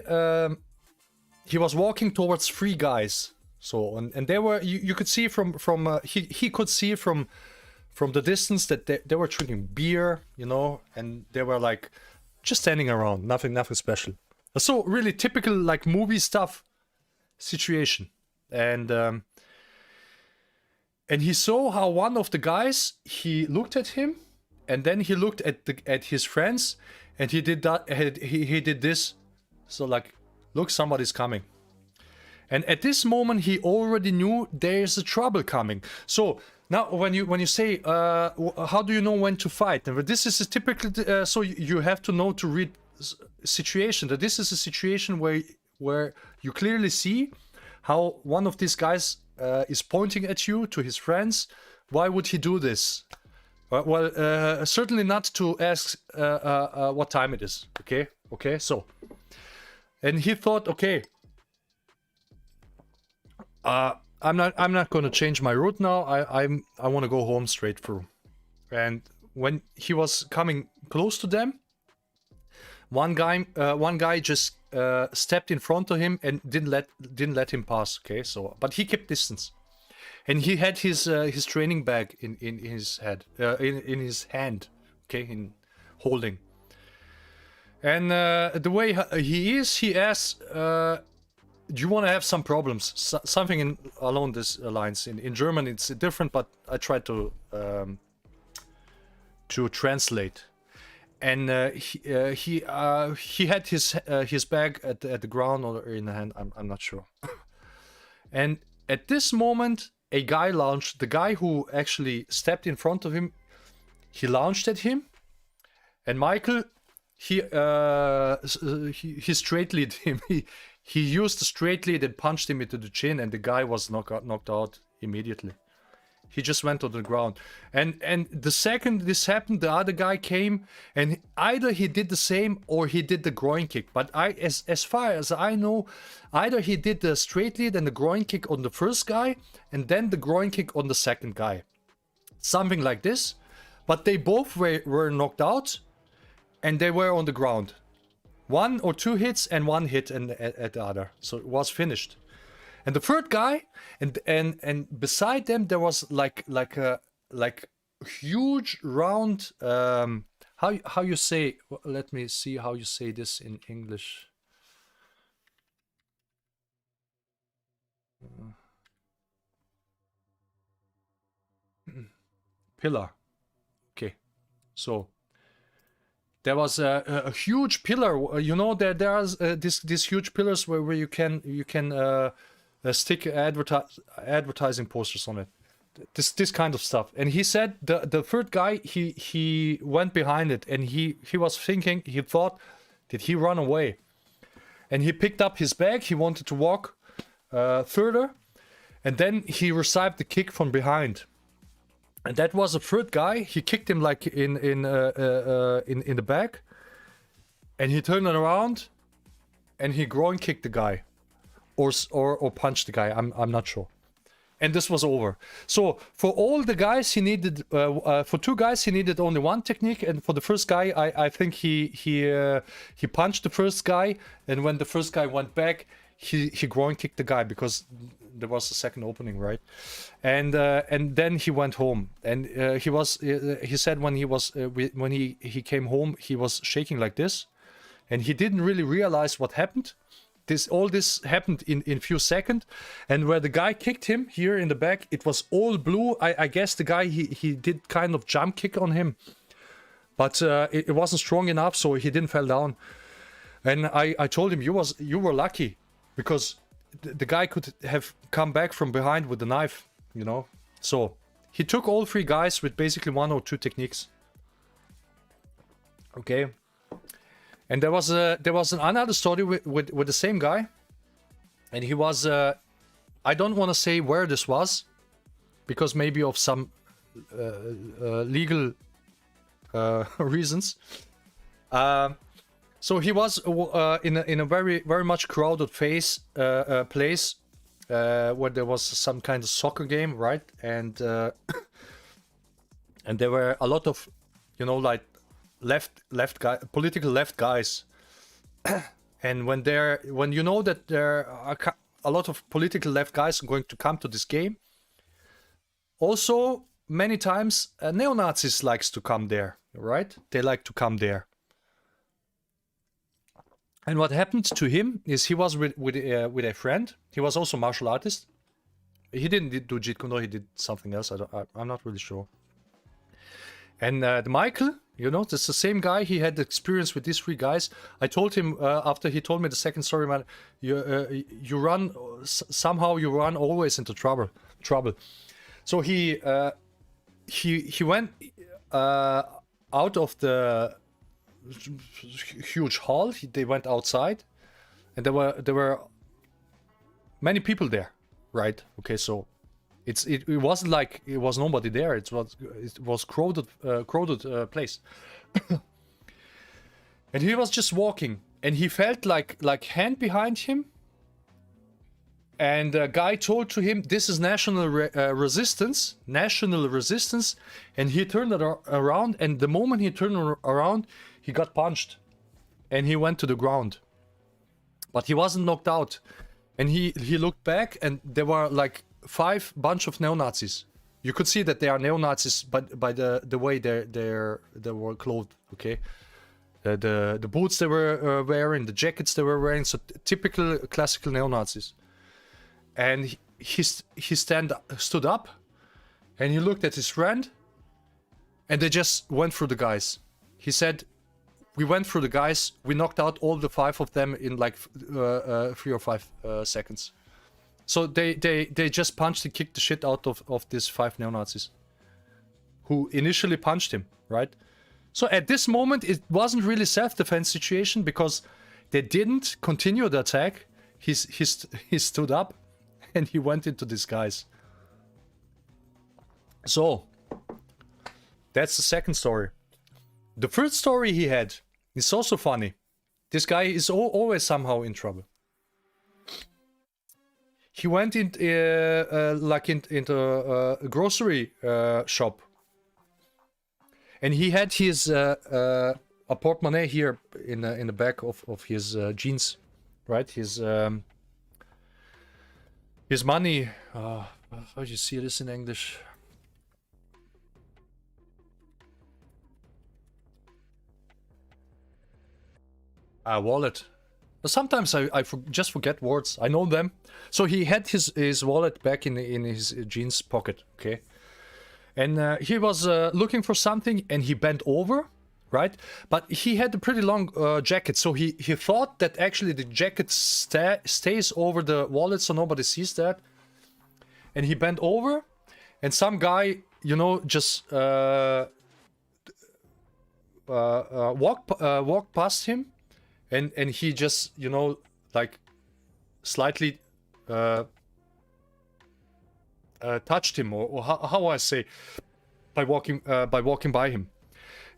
was walking towards three guys. So and they were, you could see from he could see from the distance that they were drinking beer, you know, and they were like just standing around, nothing special. So really typical like movie stuff situation. And And he saw how one of the guys, he looked at him, and then he looked at his friends, and he did that. He did this, so like, look, somebody's coming. And at this moment, he already knew there's a trouble coming. So now, when you say, how do you know when to fight? And this is a typical. So you have to know to read situation. That this is a situation where you clearly see how one of these guys is pointing at you to his friends. Why would he do this? Well, certainly not to ask what time it is. Okay. So, and he thought, okay, I'm not going to change my route now. I want to go home straight through. And when he was coming close to them, one guy just stepped in front of him and didn't let him pass. Okay, so but he kept distance, and he had his training bag in his head, in his hand. Okay, in holding. And the way he is, he asks, "Do you want to have some problems?" Something along this lines. In German, it's different, but I tried to translate. And he had his bag at the ground or in the hand. I'm not sure. And at this moment, a guy launched. The guy who actually stepped in front of him, he launched at him, and Michael, he straight lead him. He used the straight lead and punched him into the chin, and the guy was knocked out immediately. He just went on the ground. And the second this happened, the other guy came, and either he did the same or he did the groin kick. But as far as I know, either he did the straight lead and the groin kick on the first guy, and then the groin kick on the second guy. Something like this. But they both were knocked out, and they were on the ground. 1 or 2 hits and 1 hit at the other. So it was finished. And the third guy, and beside them there was like a huge round. How you say? Let me see how you say this in English. Pillar. Okay, so there was a huge pillar. You know, there's these huge pillars where you can stick advertising posters on it. This kind of stuff. And he said the third guy, he went behind it, and he was thinking, he thought, did he run away? And he picked up his bag. He wanted to walk further, and then he received the kick from behind. And that was a third guy. He kicked him like in the back, and he turned around, and he groin kicked the guy, or punched the guy. I'm not sure. And this was over. So for all the guys, he needed for 2 guys he needed only 1 technique, and for the first guy, I think he punched the first guy, and when the first guy went back, he groin kicked the guy because there was a second opening, right? And then he went home, and he said when he came home, he was shaking like this, and he didn't really realize what happened. All this happened in few seconds, and where the guy kicked him here in the back, it was all blue. I guess the guy he did kind of jump kick on him, but it wasn't strong enough, so he didn't fall down. And I told him, you were lucky, because the guy could have come back from behind with the knife, you know. So he took all 3 guys with basically 1 or 2 techniques. Okay. And there was another story with the same guy, and he was I don't want to say where this was, because maybe of some legal reasons. So he was in a very much crowded place where there was some kind of soccer game, right? And and there were a lot of, you know, like political left guys. And when you know that there are a lot of political left guys going to come to this game, also many times neo-Nazis likes to come there, right? They like to come there. And what happened to him is he was with a friend. He was also a martial artist. He didn't do JEET KUNE, he did something else. I'm not really sure. And the Michael, you know, it's the same guy. He had experience with these 3 guys. I told him after he told me the second story, man, you run somehow. You run always into trouble. So he went out of the huge hall. They went outside, and there were many people there, right? Okay, so it wasn't like it was nobody there. It was crowded place. And he was just walking, and he felt like hand behind him. And a guy told to him, "This is national resistance, national resistance." And he turned it around, and the moment he turned around, he got punched, and he went to the ground. But he wasn't knocked out. And he looked back, and there were like 5 bunch of neo-Nazis. You could see that they are neo-Nazis by the way they were clothed. Okay, the boots they were wearing, the jackets they were wearing, so typical classical neo-Nazis. And he stood up, and he looked at his friend, and they just went through the guys. He said, "We went through the guys. We knocked out all the 5 of them in like 3 or 5 seconds." So they just punched and kicked the shit out of these 5 neo-Nazis who initially punched him, right? So at this moment, it wasn't really self-defense situation because they didn't continue the attack. He stood up and he went into these guys. So that's the second story. The third story he had is also funny. This guy is always somehow in trouble. He went into a grocery shop, and he had his a portemonnaie here in the back of his jeans, right? His money. How do you see this in English? A wallet. Sometimes I just forget words. I know them. So he had his wallet back in his jeans pocket, okay? And he was looking for something, and he bent over, right? But he had a pretty long jacket, so he thought that actually the jacket stays over the wallet, so nobody sees that. And he bent over, and some guy, you know, just walked past him. And he just, you know, like slightly touched him, or how I say, by walking by him.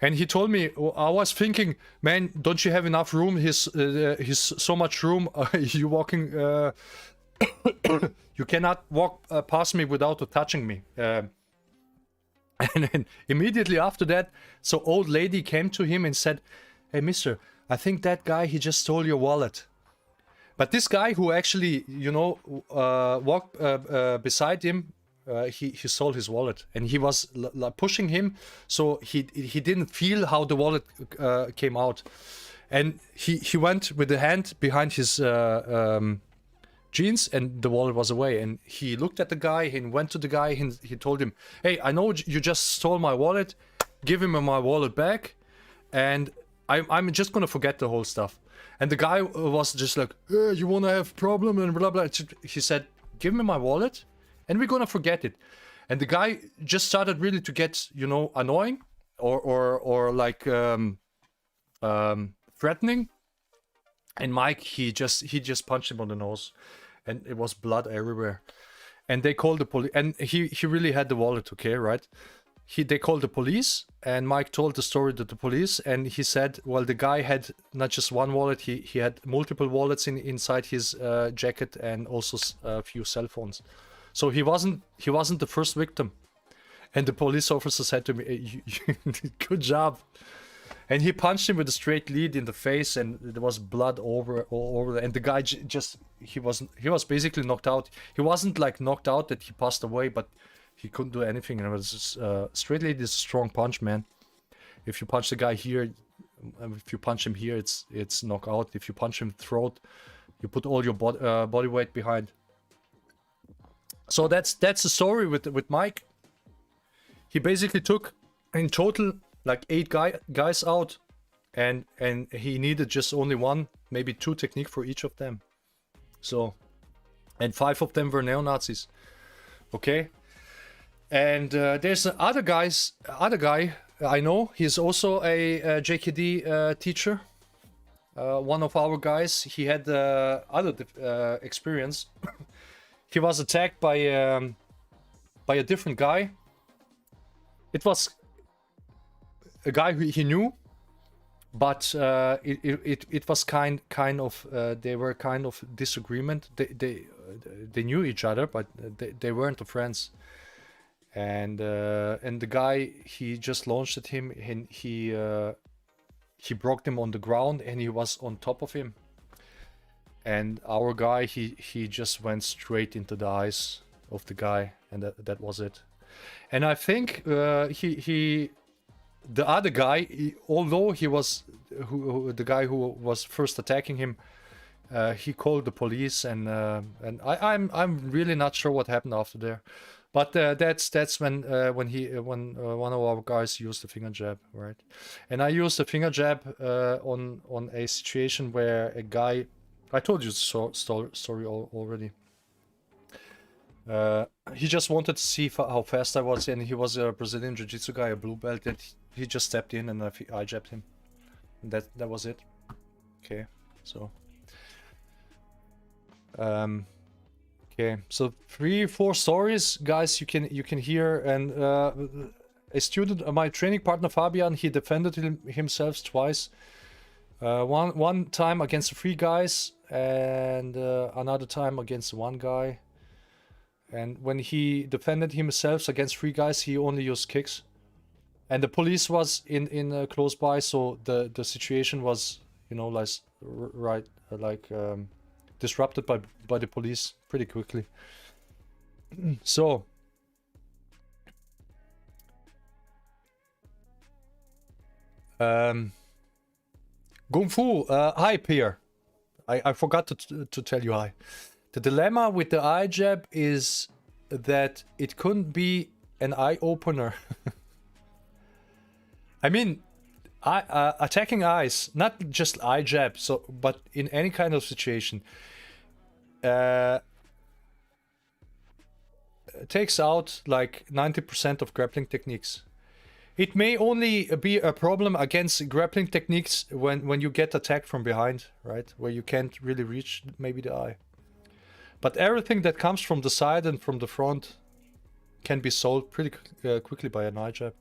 And he told me, I was thinking, man, don't you have enough room? He's so much room. You walking, you cannot walk past me without touching me. And then immediately after that, so old lady came to him and said, "Hey, mister, I think that guy, he just stole your wallet." But this guy who actually, you know, walked beside him, he stole his wallet, and he was pushing him, so he didn't feel how the wallet came out, and he went with the hand behind his jeans, and the wallet was away. And he looked at the guy and went to the guy, and he told him, "Hey, I know you just stole my wallet. Give him my wallet back, and I'm just gonna forget the whole stuff." And the guy was just like, "Hey, you wanna have problem and blah blah." He said, "Give me my wallet, and we're gonna forget it." And the guy just started really to get, you know, annoying or like threatening. And Mike, he just punched him on the nose, and it was blood everywhere. And they called the police, and he really had the wallet, okay, right? They called the police, and Mike told the story to the police, and he said, well, the guy had not just one wallet, he had multiple wallets inside his jacket, and also a few cell phones. So he wasn't the first victim. And the police officer said to me, "Hey, good job." And he punched him with a straight lead in the face, and there was blood all over. And the guy he was basically knocked out. He wasn't like knocked out that he passed away, but he couldn't do anything. And it was just, straight lead is a strong punch, man. If you punch the guy here, if you punch him here, it's knockout. If you punch him throat, you put all your body weight behind. So that's the story with Mike. He basically took in total like 8 guys out, and he needed just only 1, maybe 2 technique for each of them. So, and 5 of them were neo-Nazis. Okay. And there's other guy I know. He's also a JKD teacher. One of our guys. He had other experience. He was attacked by a different guy. It was a guy who he knew, but it was kind of they were kind of disagreement. They knew each other, but they weren't friends. And the guy, he just launched at him, and he broke him on the ground, and he was on top of him. And our guy, he just went straight into the eyes of the guy, and that was it. And I think the other guy, although he was the guy who was first attacking him, he called the police, and I'm really not sure what happened after there. But that's when one of our guys used the finger jab, right? And I used the finger jab on a situation where a guy, I told you the story already. He just wanted to see how fast I was, and he was a Brazilian Jiu-Jitsu guy, a blue belt, and he just stepped in, and I jabbed him. And that was it. Okay, so. Okay, so 3-4 stories, guys. You can hear, and a student, my training partner Fabian, he defended himself twice. One time against 3 guys, and another time against 1 guy. And when he defended himself against 3 guys, he only used kicks. And the police was in close by, so the situation was, you know, like disrupted by the police pretty quickly. So Kung Fu, hi Pierre. I forgot to tell you hi. The dilemma with the eye jab is that it couldn't be an eye opener. I mean, attacking eyes, not just eye jab, so but in any kind of situation, takes out like 90% of grappling techniques. It may only be a problem against grappling techniques when you get attacked from behind, right? Where you can't really reach maybe the eye. But everything that comes from the side and from the front can be solved pretty quickly by an eye jab.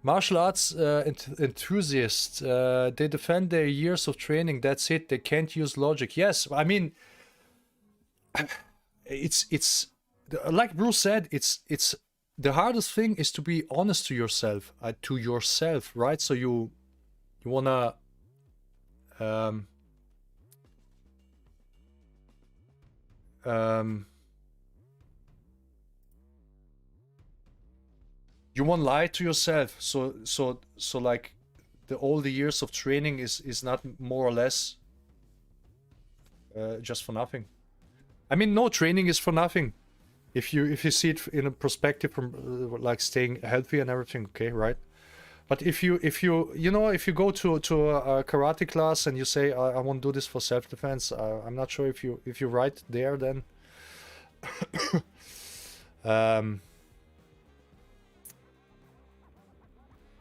Martial arts enthusiasts, they defend their years of training. That's it. They can't use logic. Yes, I mean, it's like Bruce said. It's the hardest thing is to be honest to yourself, right? So you wanna you won't lie to yourself. So like all the years of training is not more or less just for nothing. I mean, no training is for nothing. If you see it in a perspective from like staying healthy and everything, okay, right? But if you go to a karate class and you say I want to do this for self-defense, I'm not sure if you're right there then.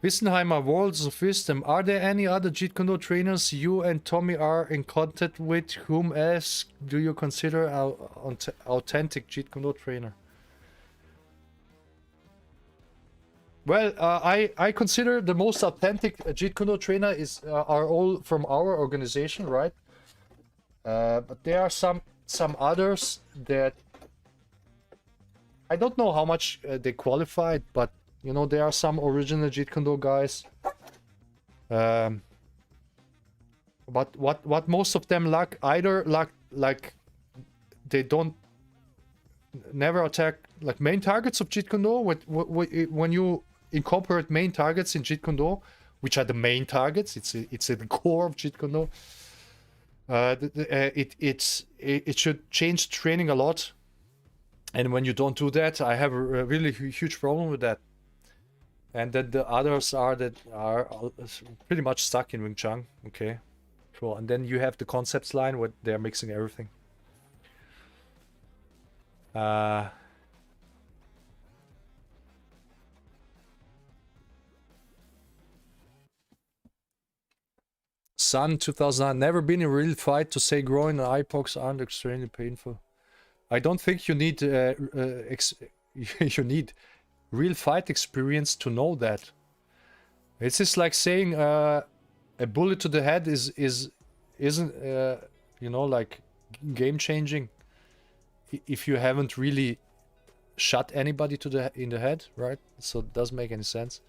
Wissenheimer, Worlds of Wisdom. Are there any other Jeet Kune Do trainers you and Tommy are in contact with? Whom else do you consider an authentic Jeet Kune Do trainer? Well, I consider the most authentic Jeet Kune Do trainer are all from our organization, right? But there are some others that I don't know how much they qualified, but you know, there are some original Jeet Kune Do guys. But what most of them lack, either like they don't never attack like main targets of Jeet Kune Do. When you incorporate main targets in Jeet Kune Do, which are the main targets, it's at the core of Jeet Kune Do. It should change training a lot. And when you don't do that, I have a really huge problem with that. And then the others are pretty much stuck in Wing Chun. Okay, cool. And then you have the concepts line where they're mixing everything. Sun 2009, never been in a real fight to say groin and eye pokes aren't extremely painful. I don't think you need you need real fight experience to know that. It's just like saying a bullet to the head isn't you know, like game changing if you haven't really shot anybody in the head, right? So it doesn't make any sense.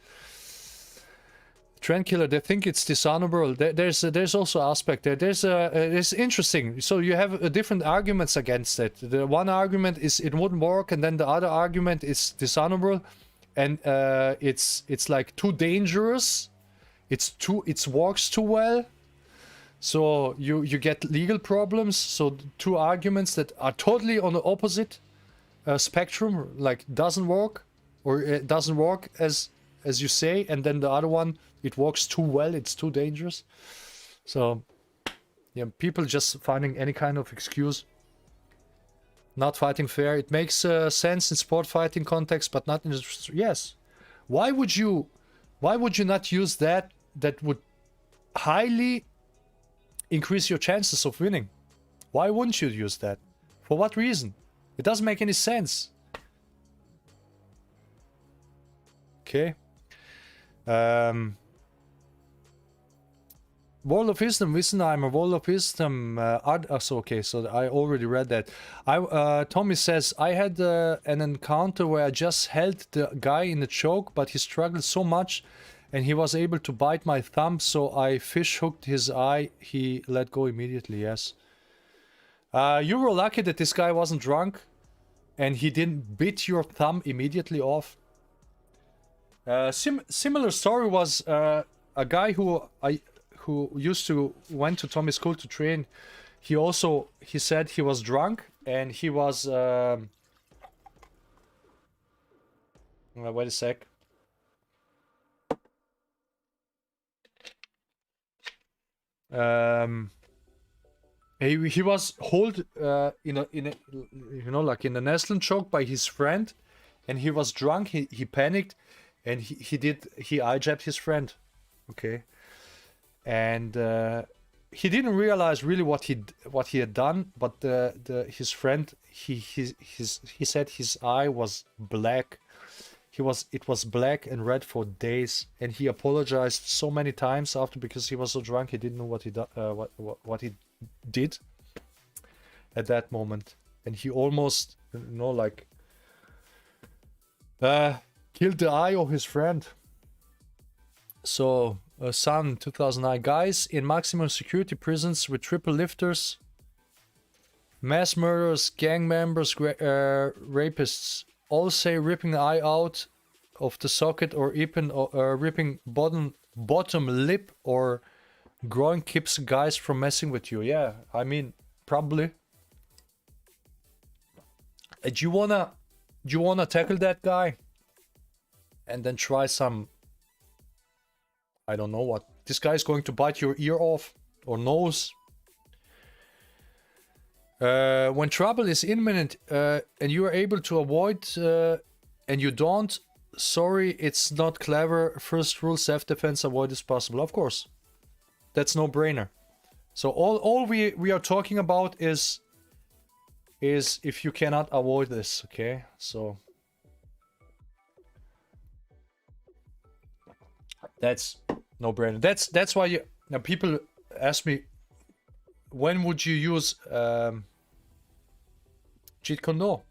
Trend killer, they think it's dishonorable. There's also aspect there. It's interesting. So you have different arguments against it. The one argument is it wouldn't work, and then the other argument is dishonorable, and it's like too dangerous. It works too well. So you get legal problems. So two arguments that are totally on the opposite spectrum, like doesn't work, or it doesn't work as you say, and then the other one, it works too well, it's too dangerous. So yeah, people just finding any kind of excuse, not fighting fair. It makes sense in sport fighting context, but not in the... Yes, why would you not use that would highly increase your chances of winning? Why wouldn't you use that? For what reason? It doesn't make any sense. Okay. Wall of Wisdom, Wissenheimer, Wall of Wisdom, so okay, so I already read that. Tommy says, I had an encounter where I just held the guy in the choke, but he struggled so much and he was able to bite my thumb, so I fish hooked his eye. He let go immediately, yes. You were lucky that this guy wasn't drunk and he didn't bit your thumb immediately off. Similar story was a guy who used to went to Tommy's school to train. He said he was drunk and he was wait a sec. He was hold in a you know, like in a Nestlin choke by his friend, and he was drunk. He panicked, and he eye jabbed his friend. Okay. And he didn't realize really what he had done, but his friend, he said his eye was black. It was black and red for days, and he apologized so many times after because he was so drunk he didn't know what he did at that moment, and he almost, you know, like killed the eye of his friend. So. Sun 2009, guys in maximum security prisons with triple lifters, mass murderers, gang members, rapists, all say ripping the eye out of the socket or even ripping bottom lip or groin keeps guys from messing with you. Yeah, I mean, probably. Do you wanna tackle that guy and then try some, I don't know what. This guy is going to bite your ear off or nose. When trouble is imminent and you are able to avoid and you don't, sorry, it's not clever. First rule, self-defense, avoid as possible. Of course. That's no brainer. So all we are talking about is if you cannot avoid this, okay? So that's no brainer. That's why now people ask me, when would you use Jeet Kune?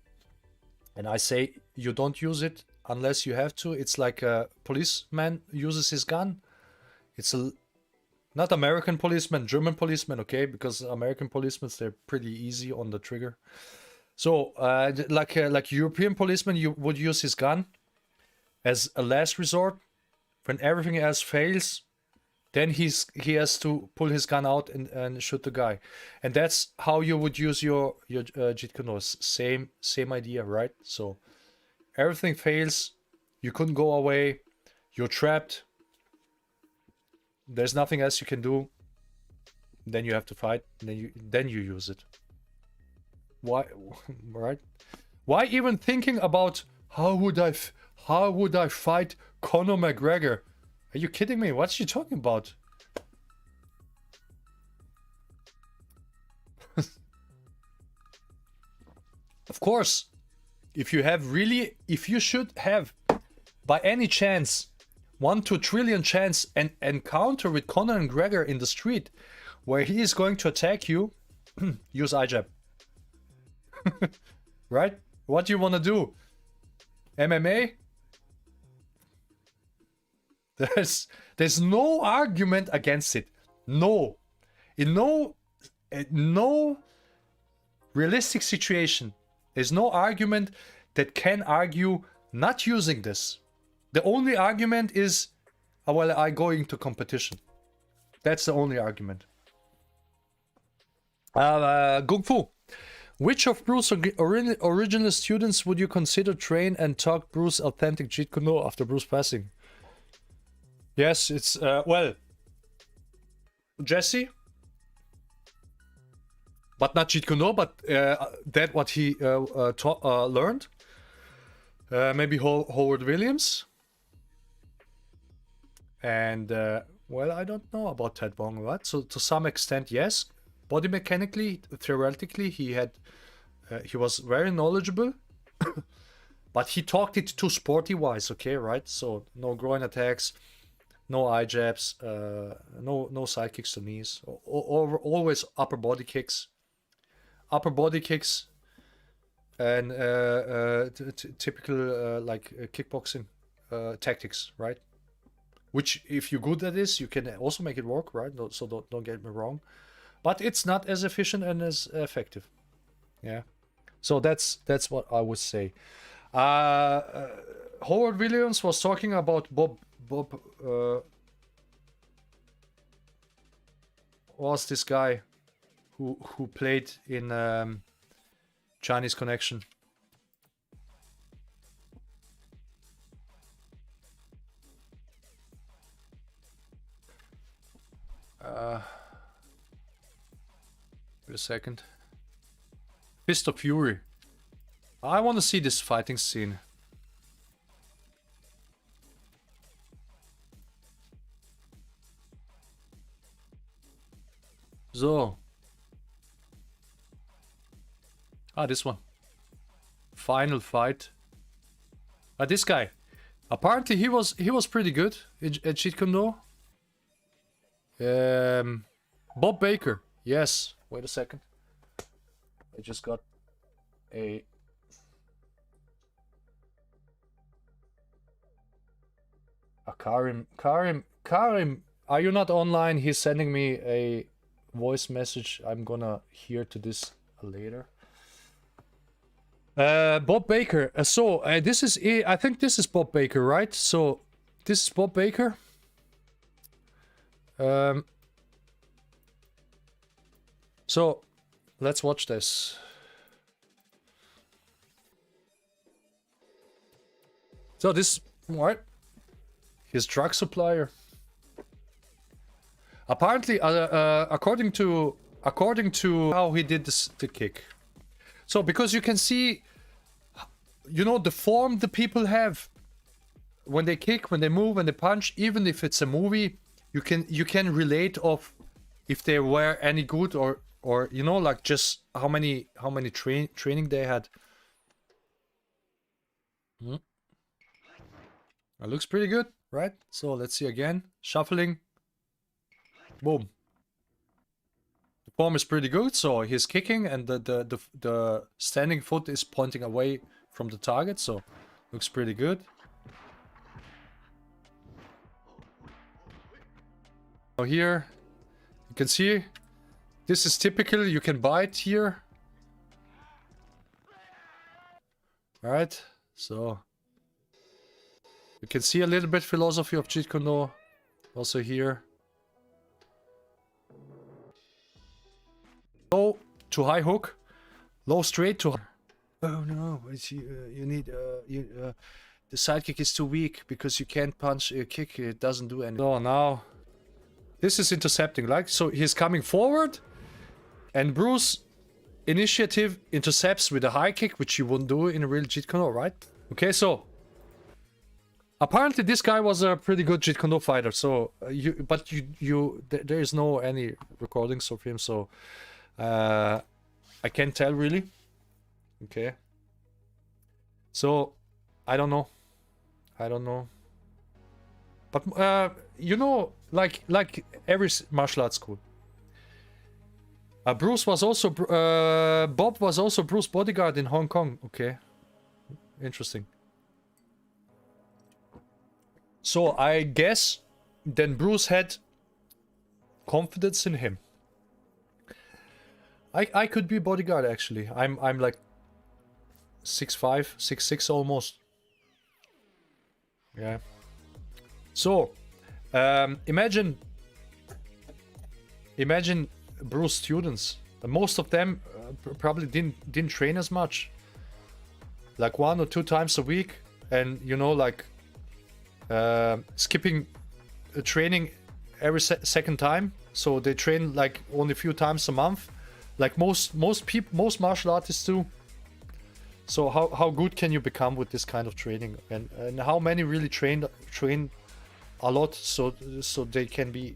And I say you don't use it unless you have to. It's like a policeman uses his gun. It's not American policeman, German policeman, okay? Because American policemen, they're pretty easy on the trigger. So like European policeman, you would use his gun as a last resort. When everything else fails, then he has to pull his gun out and shoot the guy. And that's how you would use your Jeet Kune Do. Same idea, right? So everything fails, you couldn't go away, you're trapped, there's nothing else you can do, then you have to fight, and then you use it. Why? Right? Why even thinking about how would I fight Conor McGregor? Are you kidding me? What's she talking about? Of course, if you should have by any chance 1 to 1 trillion chance an encounter with Conor McGregor in the street where he is going to attack you, use iJab. Right? What do you want to do? MMA? There's no argument against it. No. In no realistic situation, there's no argument that can argue not using this. The only argument is, oh, well, I go into competition. That's the only argument. Gung Fu. Which of Bruce's original students would you consider train and taught Bruce authentic Jeet Kune Do after Bruce passing? Yes, it's, well, Jesse. But not Jeet Kune Do, but that what he learned. Maybe Howard Williams. And, well, I don't know about Ted Wong, right? So to some extent, yes. Body mechanically, theoretically, he was very knowledgeable. But he talked it too sporty-wise, okay, right? So no groin attacks, no eye jabs, no side kicks to knees. Always upper body kicks. Upper body kicks and typical like kickboxing tactics, right? Which, if you're good at this, you can also make it work, right? So don't get me wrong. But it's not as efficient and as effective. Yeah. So that's what I would say. Howard Williams was talking about Bob was this guy who played in Chinese Connection. Wait a second. Fist of Fury. I want to see this fighting scene. So. This one. Final fight. This guy. Apparently he was pretty good at Jeet Kune Do. Bob Baker. Yes. Wait a second. I just got a... Karim, are you not online? He's sending me a voice message. I'm gonna hear to this later. Bob Baker. This is... I think this is Bob Baker, right? So, this is Bob Baker. So, let's watch this. So this, what? His drug supplier. Apparently, according to how he did the kick. So because you can see, you know, the form the people have when they kick, when they move, when they punch. Even if it's a movie, you can relate of if they were any good or you know, like just how many training they had. It looks pretty good, right? So let's see again. Shuffling. Boom. The form is pretty good, so he's kicking and the standing foot is pointing away from the target, so looks pretty good. So here you can see this is typical. You can bite here. Alright, so you can see a little bit philosophy of Jeet Kune Do also here. low to high hook, low straight to high. Oh no, it's, you need the side kick is too weak because you can't punch a kick, it doesn't do anything. So now this is intercepting, like, so he's coming forward and Bruce initiative intercepts with a high kick, which you wouldn't do in a real Jeet Kune, right? Okay, so apparently this guy was a pretty good Jeet Kune fighter, so there is no any recordings of him, so I can't tell really. Okay, so I don't know, but you know, like every martial arts school, Bruce was also Bob was also Bruce's bodyguard in Hong Kong. Okay, interesting. So I guess then Bruce had confidence in him. I could be bodyguard actually. I'm like 6'5", 6'6" almost. Yeah. So imagine Bruce students. Most of them probably didn't train as much. Like 1 or 2 times a week, and you know, like skipping training every second time. So they train like only a few times a month, like most martial artists do. So how good can you become with this kind of training, and how many really train a lot, so they can be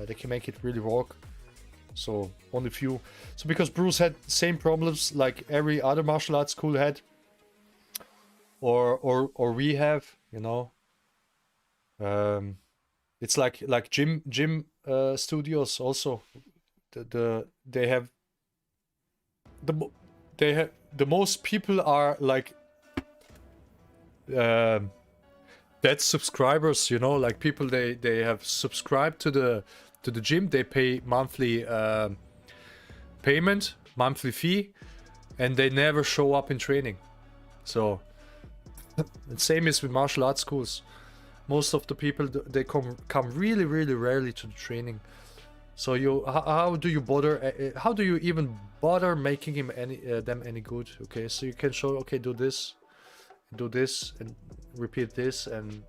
they can make it really work. So only few. So because Bruce had same problems like every other martial arts school had, or we have, you know. It's like gym studios also. They have the most people are like dead subscribers, you know, like people they have subscribed to the gym, they pay monthly payment, monthly fee, and they never show up in training. So the same is with martial arts schools. Most of the people, they come really rarely to the training. So how do you bother? How do you even bother making them any good? Okay, so you can show, okay, do this, and repeat this, and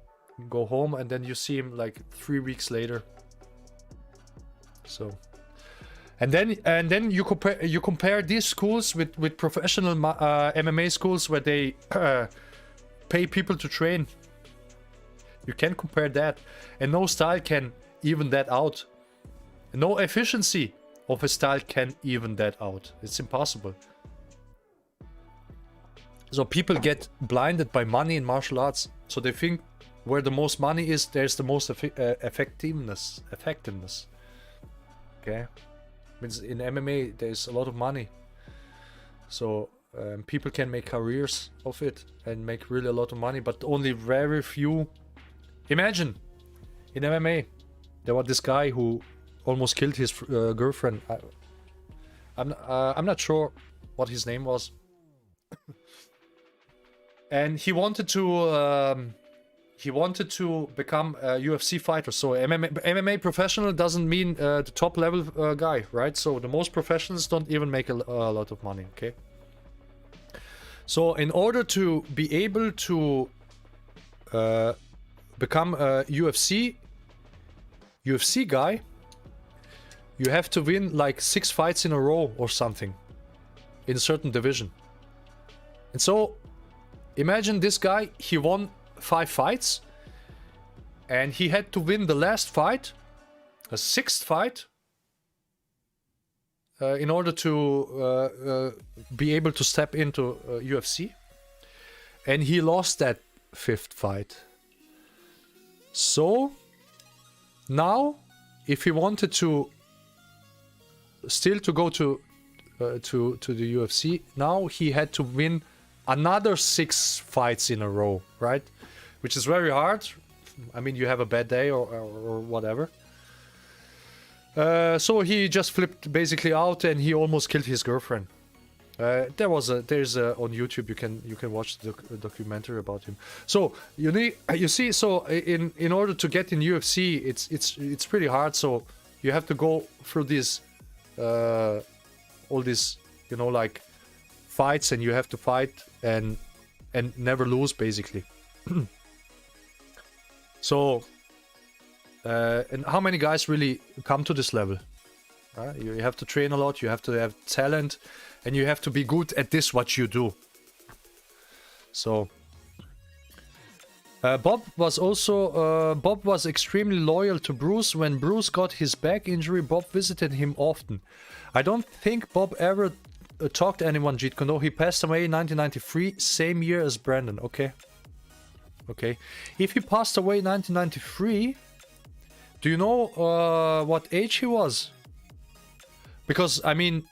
go home, and then you see him like 3 weeks later. So, and then you compare these schools with professional MMA schools where they pay people to train. You can compare that, and no style can even that out. No efficiency of a style can even that out. It's impossible. So people get blinded by money in martial arts. So they think where the most money is, there's the most effectiveness. Okay, means in MMA there's a lot of money. So people can make careers of it and make really a lot of money, but only very few. Imagine in MMA there was this guy who almost killed his girlfriend. I'm not sure what his name was. And he wanted to become a UFC fighter. So MMA professional doesn't mean the top level guy, right? So the most professionals don't even make a lot of money. Okay. So in order to be able to become a UFC guy, you have to win like 6 fights in a row or something in a certain division. And so imagine this guy, he won 5 fights, and he had to win the last fight, a 6th fight, in order to be able to step into UFC. And he lost that 5th fight. So now, if he wanted to still to go to the UFC, now he had to win another 6 fights in a row, right? Which is very hard. I mean, you have a bad day or whatever. So he just flipped basically out, and he almost killed his girlfriend. There's on YouTube you can watch the documentary about him. So you see, so in order to get in UFC, it's pretty hard. So you have to go through this all these, you know, like fights, and you have to fight and never lose basically. So, and how many guys really come to this level? You have to train a lot, you have to have talent, and you have to be good at this what you do. So Bob was extremely loyal to Bruce. When Bruce got his back injury, Bob visited him often. I don't think Bob ever talked to anyone Jeet Kune Do. He passed away in 1993, same year as Brandon. Okay. Okay. If he passed away in 1993, do you know what age he was? Because, I mean,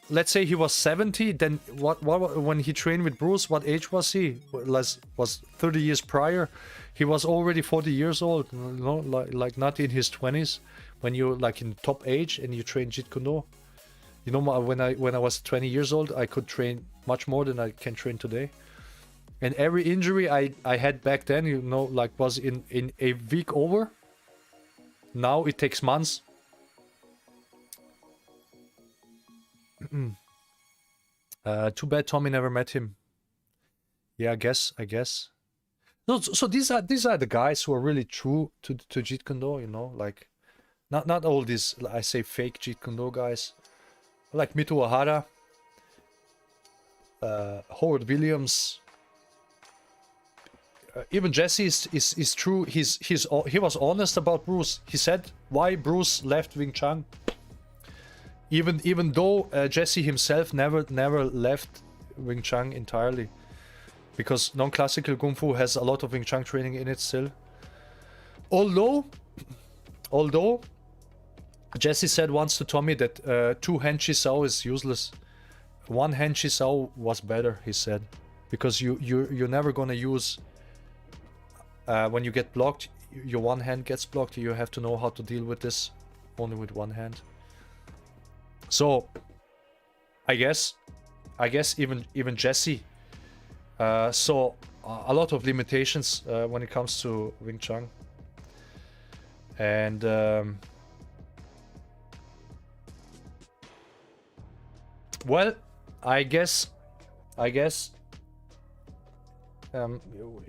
let's say he was 70, then what when he trained with Bruce, what age was he? Was 30 years prior. He was already 40 years old, you know, like not in his 20s, when you're like in top age and you train Jeet Kune Do. You know, when I was 20 years old, I could train much more than I can train today. And every injury I had back then, you know, like was in a week over. Now it takes months. Too bad Tommy never met him. Yeah, I guess. So these are the guys who are really true to Jeet Kune Do, you know, like not all these, I say, fake Jeet Kune Do guys, like Mito Ohara, Howard Williams, even Jesse is true. He was honest about Bruce. He said why Bruce left Wing Chun. Even though Jesse himself never left Wing Chun entirely, because non-classical Kung Fu has a lot of Wing Chun training in it still. Although Jesse said once to Tommy that 2 hand Chi Sao is useless. 1 hand Chi Sao was better, he said, because you're never gonna use when you get blocked, your 1 hand gets blocked. You have to know how to deal with this only with 1 hand. So, I guess even Jesse saw a lot of limitations when it comes to Wing Chun, and well, I guess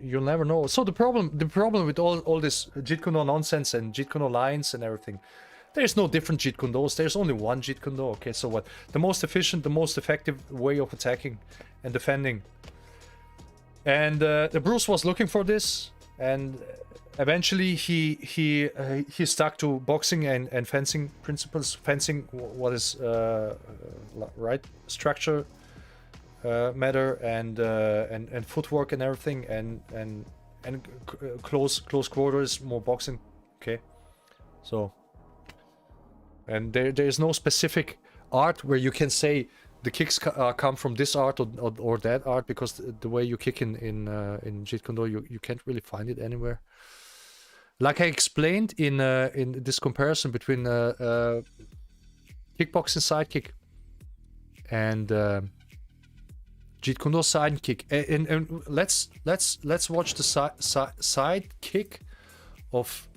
you'll never know. So the problem with all this Jeet Kune Do nonsense and Jeet Kune Do lines and everything. There's no different Jeet Kune Dos. There's only one Jeet Kune Do. Okay, so what? The most efficient, the most effective way of attacking and defending. And the Bruce was looking for this, and eventually he stuck to boxing and fencing principles. Fencing, what is right structure, matter, and footwork and everything, and close quarters, more boxing. Okay, so. And there is no specific art where you can say the kicks come from this art or that art, because the way you kick in Jeet Kune Do, you can't really find it anywhere. Like I explained in this comparison between kickboxing sidekick and Jeet Kune Do sidekick, and let's watch the sidekick of,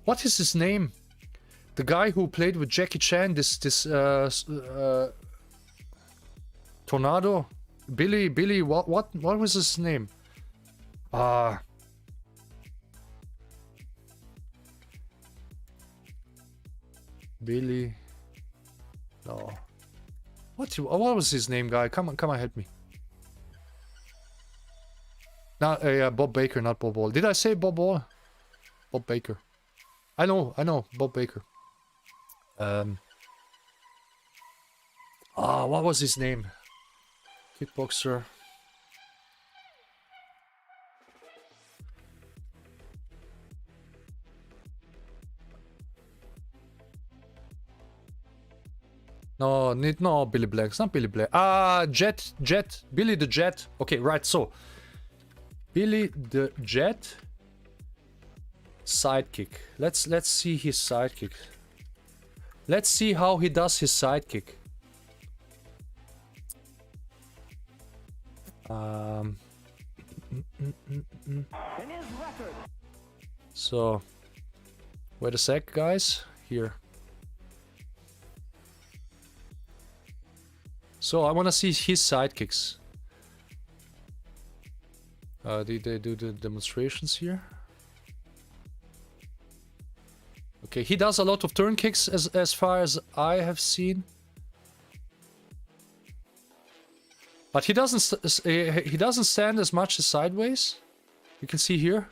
what is his name? The guy who played with Jackie Chan, this Tornado, Billy, what was his name? Billy, no, what was his name, guy? Come on, help me. Not Bob Baker, not Bob Wall. Did I say Bob Wall? Bob Baker. I know, Bob Baker. What was his name? Kickboxer. No, Billy Black. It's not Billy Black. Jet. Billy the Jet. Okay, right, so. Billy the Jet. Sidekick. Let's see his sidekick. Let's see how he does his sidekick. So, wait a sec, guys. Here. So I want to see his sidekicks. They do the demonstrations here. Okay, he does a lot of turn kicks as far as I have seen. But he doesn't stand as much as sideways. You can see here.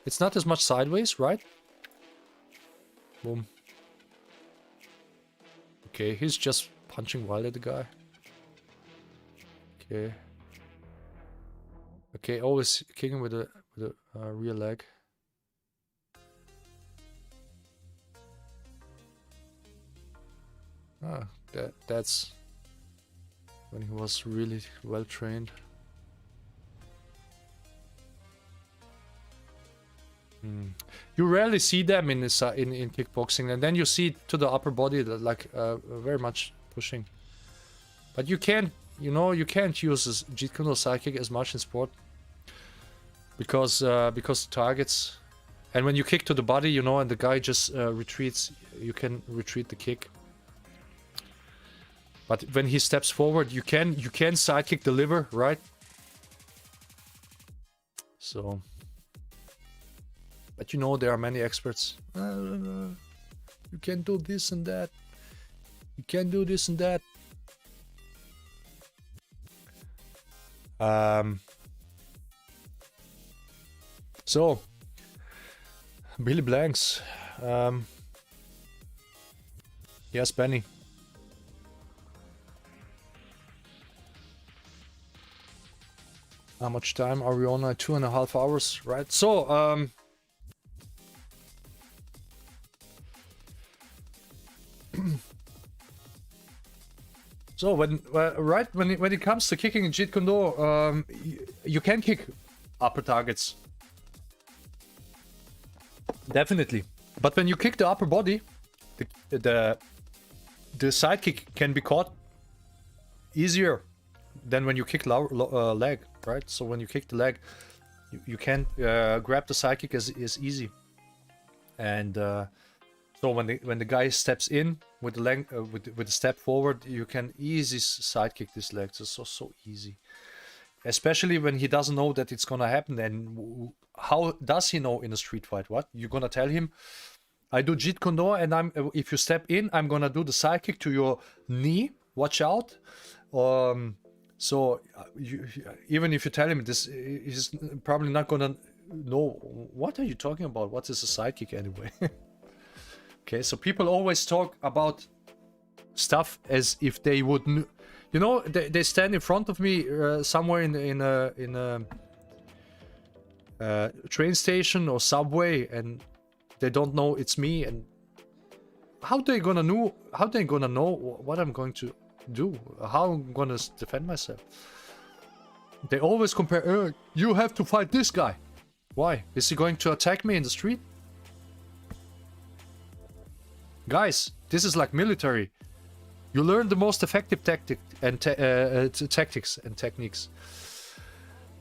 It's not as much sideways, right? Boom. Okay, he's just punching wild at the guy. Okay. Okay, always kicking with a rear leg. Ah, that's when he was really well trained. You rarely see them in this in kickboxing, and then you see to the upper body that like very much pushing. But you can't, you know, you can't use this Jeet Kune sidekick as much in sport because the targets, and when you kick to the body, you know, and the guy just retreats, you can retreat the kick. But when he steps forward, you can sidekick the liver, right? So, but you know there are many experts. You can do this and that. You can do this and that. So, Billy Blanks. Yes, Benny. How much time are we on? 2.5 hours, right? So, so when it comes to kicking in Jeet Kune, you can kick upper targets, definitely. But when you kick the upper body, the side kick can be caught easier than when you kick leg, right? So when you kick the leg, you can't grab the side kick as easy. And so when the guy steps in with the leg with the step forward, you can easily side kick this leg. It's so easy, especially when he doesn't know that it's gonna happen. And how does he know in a street fight? What you're gonna tell him? I do Jeet Kune, and if you step in, I'm gonna do the side kick to your knee. Watch out. So even if you tell him this, he's probably not gonna know what are you talking about. What is a side kick anyway? Okay, so people always talk about stuff as if they would, you know, they stand in front of me somewhere in a train station or subway, and they don't know it's me. And how they gonna know? How they gonna know what I'm going to do? How I'm gonna defend myself? They always compare. You have to fight this guy. Why? Is he going to attack me in the street? Guys, this is like military. You learn the most effective tactics and techniques.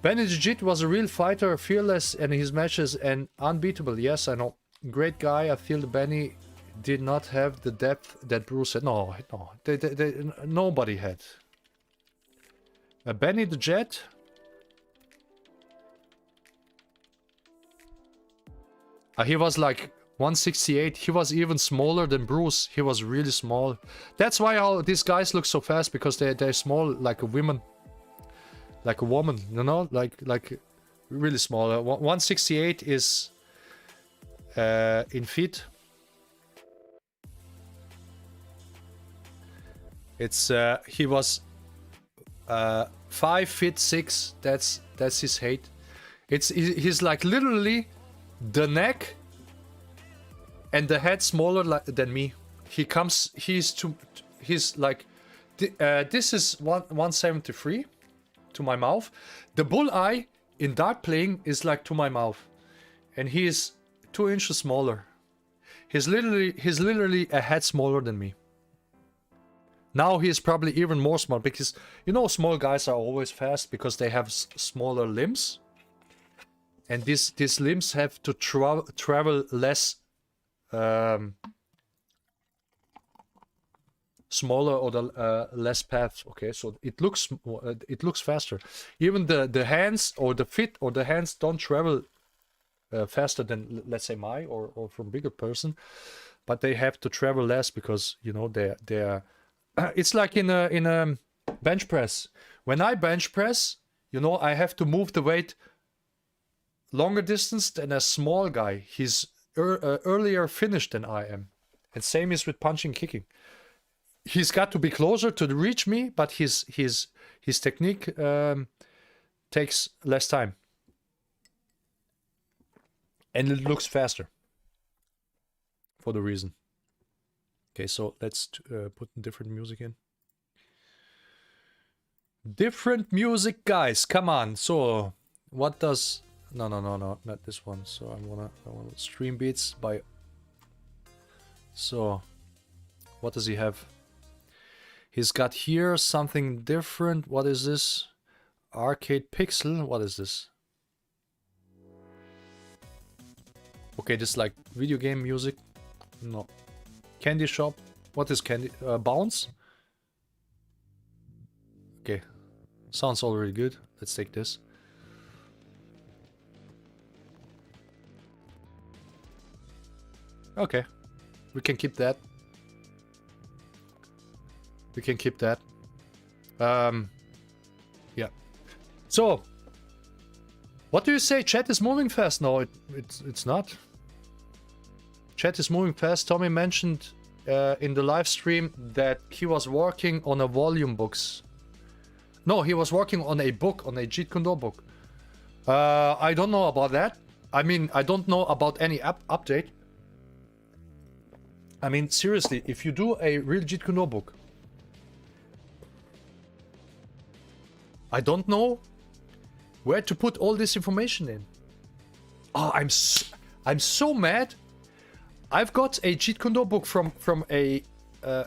Benny Jit was a real fighter, fearless in his matches and unbeatable. Yes, I know. Great guy. I feel Benny did not have the depth that Bruce had. No, nobody had. Benny the Jet. He was like 168. He was even smaller than Bruce. He was really small. That's why all these guys look so fast, because they're small, like a woman. Like a woman, you know, like really small. 168 is in feet. It's he was 5'6". That's his height. He's like literally the neck and the head smaller than me. He's like this is 173 to my mouth. The bull eye in dart playing is like to my mouth, and he is 2 inches smaller. He's literally a head smaller than me. Now he is probably even more small, because you know small guys are always fast because they have smaller limbs, and these limbs have to travel less smaller or the less path. Okay, so it looks faster. Even the hands or the feet or the hands don't travel faster than, let's say, my or from bigger person, but they have to travel less because, you know, they're it's like in a bench press. When I bench press, you know, I have to move the weight longer distance than a small guy. He's earlier finished than I am, and same is with punching, kicking. He's got to be closer to reach me, but his technique takes less time, and it looks faster for the reason. Okay, so let's put different music in. Different music, guys. Come on. So, what does? No, not this one. So I wanna stream beats by. So, what does he have? He's got here something different. What is this? Arcade Pixel. What is this? Okay, this is like video game music. No. Candy Shop. What is Candy? Bounce? Okay. Sounds already good. Let's take this. Okay. We can keep that. We can keep that. Yeah. So, what do you say? Chat is moving fast. No, it's not. Chat is moving fast. Tommy mentioned in the live stream that he was working on a volume books. No, he was working on a book, on a Jeet Kune Do book. I don't know about that. I mean, I don't know about any update. I mean, seriously, if you do a real Jeet Kune Do book, I don't know where to put all this information in. Oh, I'm so mad. I've got a Jeet Kune Do book from a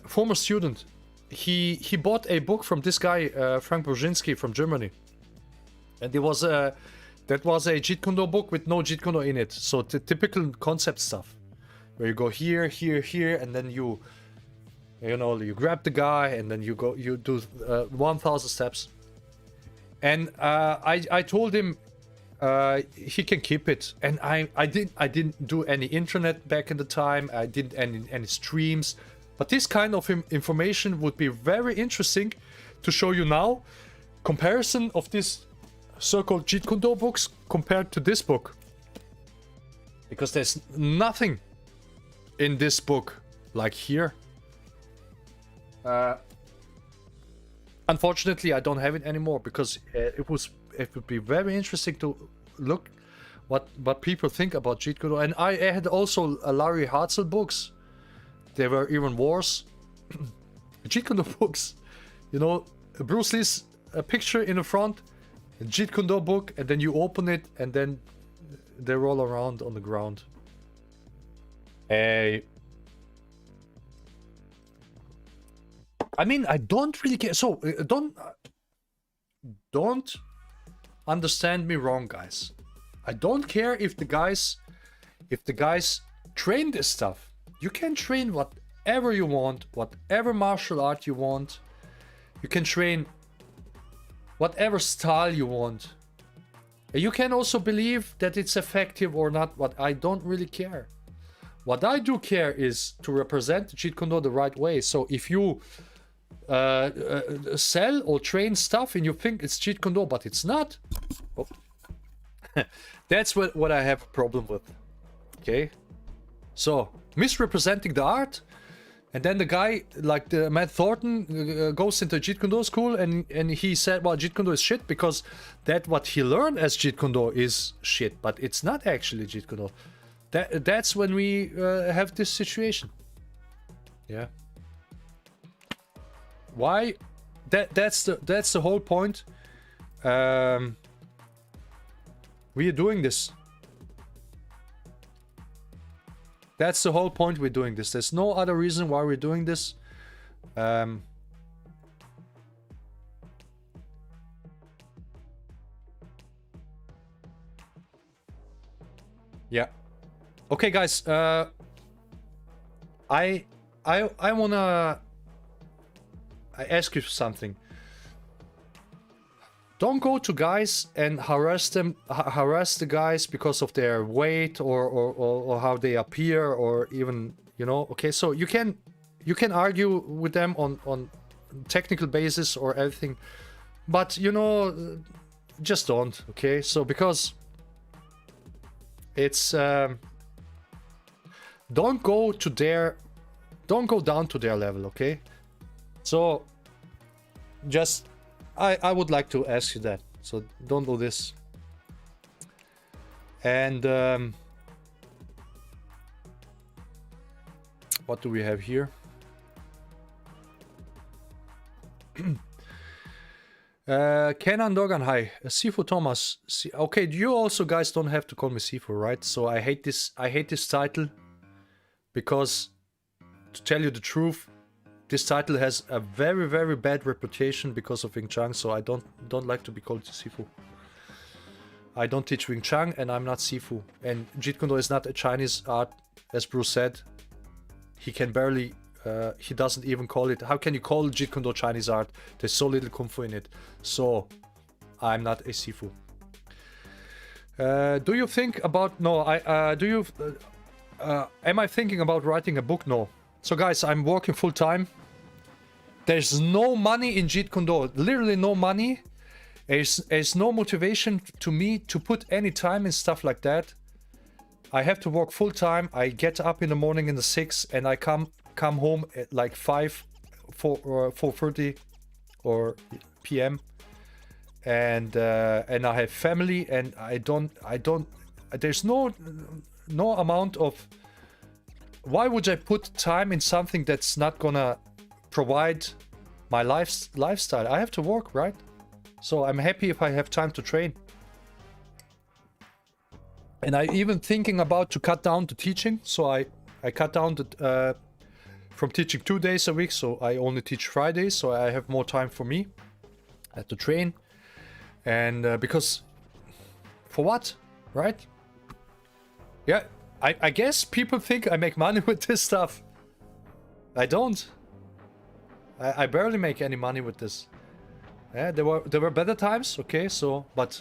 former student. He bought a book from this guy Frank Brzezinski from Germany, and it was that was a Jeet Kune Do book with no Jeet Kune Do in it. So the typical concept stuff, where you go here, here, here, and then you know, you grab the guy, and then you do 1,000 steps. And I told him he can keep it, and I didn't do any internet back in the time. I didn't any streams, but this kind of information would be very interesting to show you now. Comparison of this so-called Jeet Kune Do books compared to this book, because there's nothing in this book like here. Unfortunately, I don't have it anymore, because it would be very interesting to look what people think about Jeet Kune Do. And I had also Larry Hartzell books. They were even worse. Jeet Kune Do books, you know, Bruce Lee's picture in the front, a Jeet Kune Do book, and then you open it, and then they roll around on the ground. I mean, I don't really care. So don't understand me wrong, guys. I don't care if the guys train this stuff. You can train whatever you want, whatever martial art you want. You can train whatever style you want. You can also believe that it's effective or not. What I don't really care. What I do care is to represent Jeet Kune Do the right way. So if you sell or train stuff and you think it's Jeet Kune Do, but it's not, oh. That's what I have a problem with. Okay, so misrepresenting the art, and then the guy like the Matt Thornton goes into Jeet Kune Do school and he said, well, Jeet Kune Do is shit because that what he learned as Jeet Kune Do is shit, but it's not actually Jeet Kune Do. That's when we have this situation. Yeah. Why? That's the whole point. We are doing this. That's the whole point we're doing this. There's no other reason why we're doing this. Yeah. Okay, guys. I wanna I ask you something. Don't go to guys and harass the guys because of their weight or how they appear, or even, you know, okay, so you can argue with them on technical basis or everything, but you know, just don't, okay? So because it's don't go down to their level, okay? So just I would like to ask you that. So don't do this. And what do we have here? Kenan Dogan, hi. Sifu Thomas. Okay, you also guys don't have to call me Sifu, right? So I hate this title because, to tell you the truth, this title has a very, very bad reputation because of Wing Chun, so I don't like to be called Sifu. I don't teach Wing Chun and I'm not Sifu. And Jeet Kune Do is not a Chinese art, as Bruce said. He can barely, he doesn't even call it. How can you call Jeet Kune Do Chinese art? There's so little Kung Fu in it. So, I'm not a Sifu. Do you think about, no, am I thinking about writing a book? No. So guys, I'm working full time. There's no money in Jeet Kune Do. Literally no money. There's no motivation to me to put any time in stuff like that. I have to work full time. I get up in the morning in the 6 and I come home at like 4:30 or p.m. And I have family and I don't. There's no amount of. Why would I put time in something that's not gonna provide my lifestyle? I have to work, right? So I'm happy if I have time to train. And I even thinking about to cut down to teaching. So I cut down from teaching 2 days a week. So I only teach Fridays. So I have more time for me. I have to train. And because for what, right? Yeah. I guess people think I make money with this stuff. I don't. I barely make any money with this. Yeah, there were better times, okay, so, but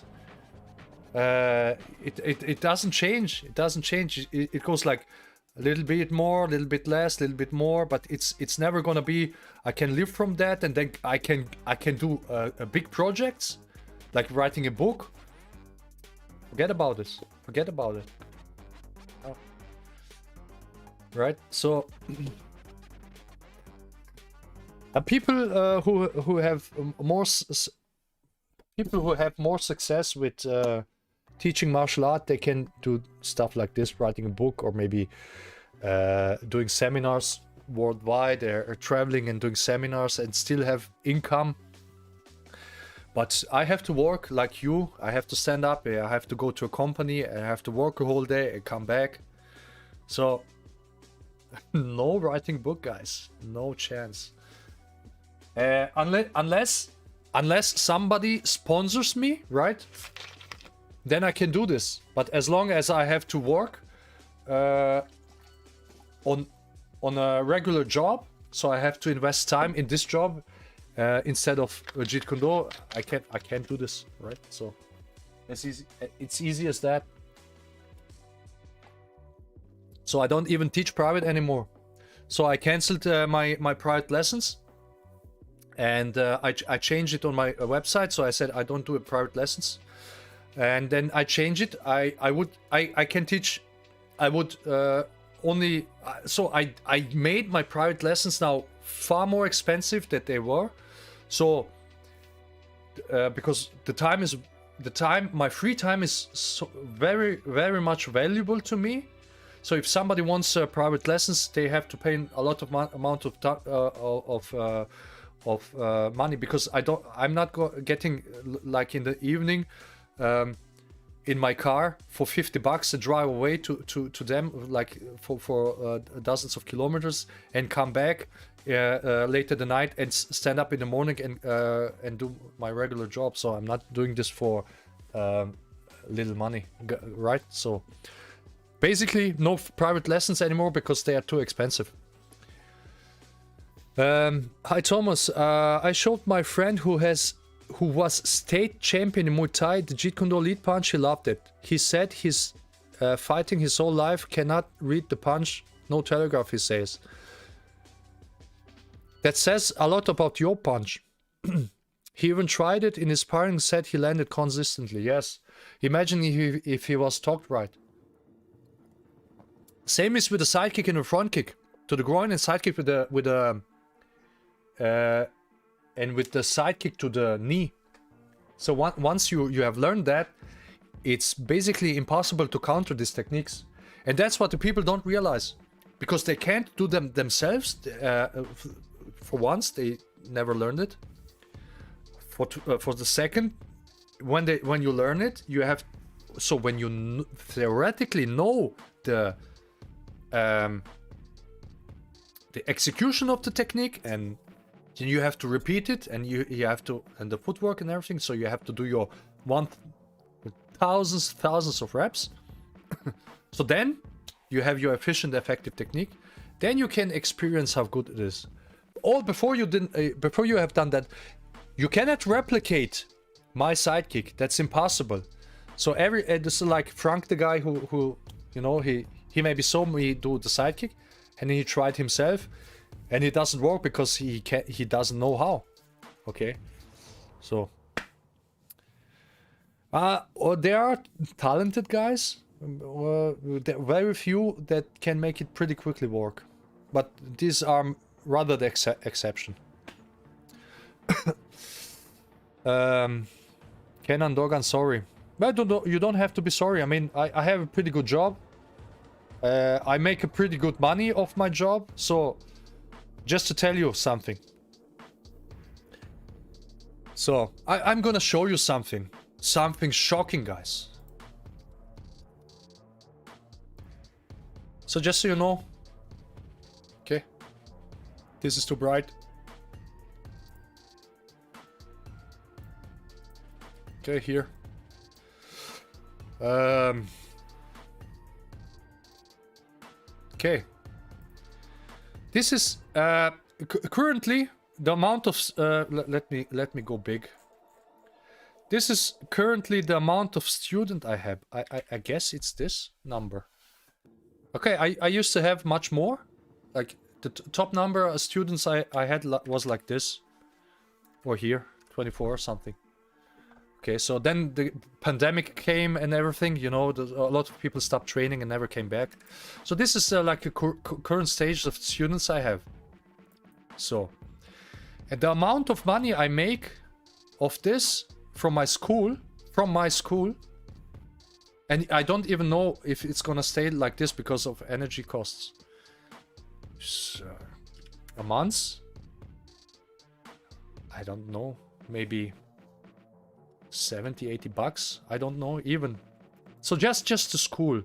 it doesn't change. It doesn't change. It goes like a little bit more, a little bit less, a little bit more, but it's never gonna be. I can live from that, and then I can do big projects, like writing a book. Forget about this. Forget about it. Right, so people who have more success with teaching martial art, they can do stuff like this, writing a book, or maybe doing seminars worldwide. They're traveling and doing seminars and still have income. But I have to work like you. I have to stand up. I have to go to a company. I have to work a whole day and come back. So. No writing book, guys. No chance. Unless somebody sponsors me, right? Then I can do this. But as long as I have to work on a regular job, so I have to invest time in this job instead of Jeet Kune Do, I can't do this, right? So it's easy. It's easy as that. So I don't even teach private anymore. So I canceled my private lessons, and I changed it on my website. So I said I don't do private lessons, and then I changed it. I can teach. I would only. So I made my private lessons now far more expensive than they were. So because my free time is so very, very much valuable to me. So if somebody wants private lessons, they have to pay a lot of amount of money, because I'm not getting like in the evening in my car for $50 a drive away to them, like for dozens of kilometers, and come back later the night and stand up in the morning and do my regular job. So I'm not doing this for little money, right? So. Basically, no private lessons anymore because they are too expensive. Hi Thomas, I showed my friend who was state champion in Muay Thai the Jeet Kune lead punch. He loved it. He said he's fighting his whole life, cannot read the punch, no telegraph, he says. That says a lot about your punch. He even tried it in his sparring, said he landed consistently. Yes, imagine if he was talked right. Same is with the side kick and the front kick to the groin, and side kick with the side kick to the knee. So once you have learned that, it's basically impossible to counter these techniques, and that's what the people don't realize, because they can't do them themselves. For once, they never learned it. For the second, when you learn it, you have, so when you theoretically know the execution of the technique, and then you have to repeat it, and you have to, and the footwork and everything, so you have to do your thousands of reps. So then you have your efficient, effective technique. Then you can experience how good it is. All before you have done that, you cannot replicate my sidekick. That's impossible. So this is like Frank, the guy who you know, he maybe saw me do the sidekick, and he tried himself, and it doesn't work because he doesn't know how. Okay, so there are talented guys, there are very few that can make it pretty quickly work, but these are rather the exception. Kenan Dogan, sorry. But you don't have to be sorry. I mean, I have a pretty good job. I make a pretty good money off my job. So, just to tell you something. So, I'm gonna show you something. Something shocking, guys. So, just so you know. Okay. This is too bright. Okay, here. Okay. This is currently the amount of let me go big. This is currently the amount of student I have. I guess it's this number. Okay, I used to have much more. Like the top number of students I had was like this, or here, 24 or something. Okay, so then the pandemic came and everything, you know, a lot of people stopped training and never came back. So this is like a current stage of students I have. So, and the amount of money I make of this from my school, and I don't even know if it's gonna stay like this because of energy costs. So, a month? I don't know, maybe 70-80 bucks, I don't know even. So just the school,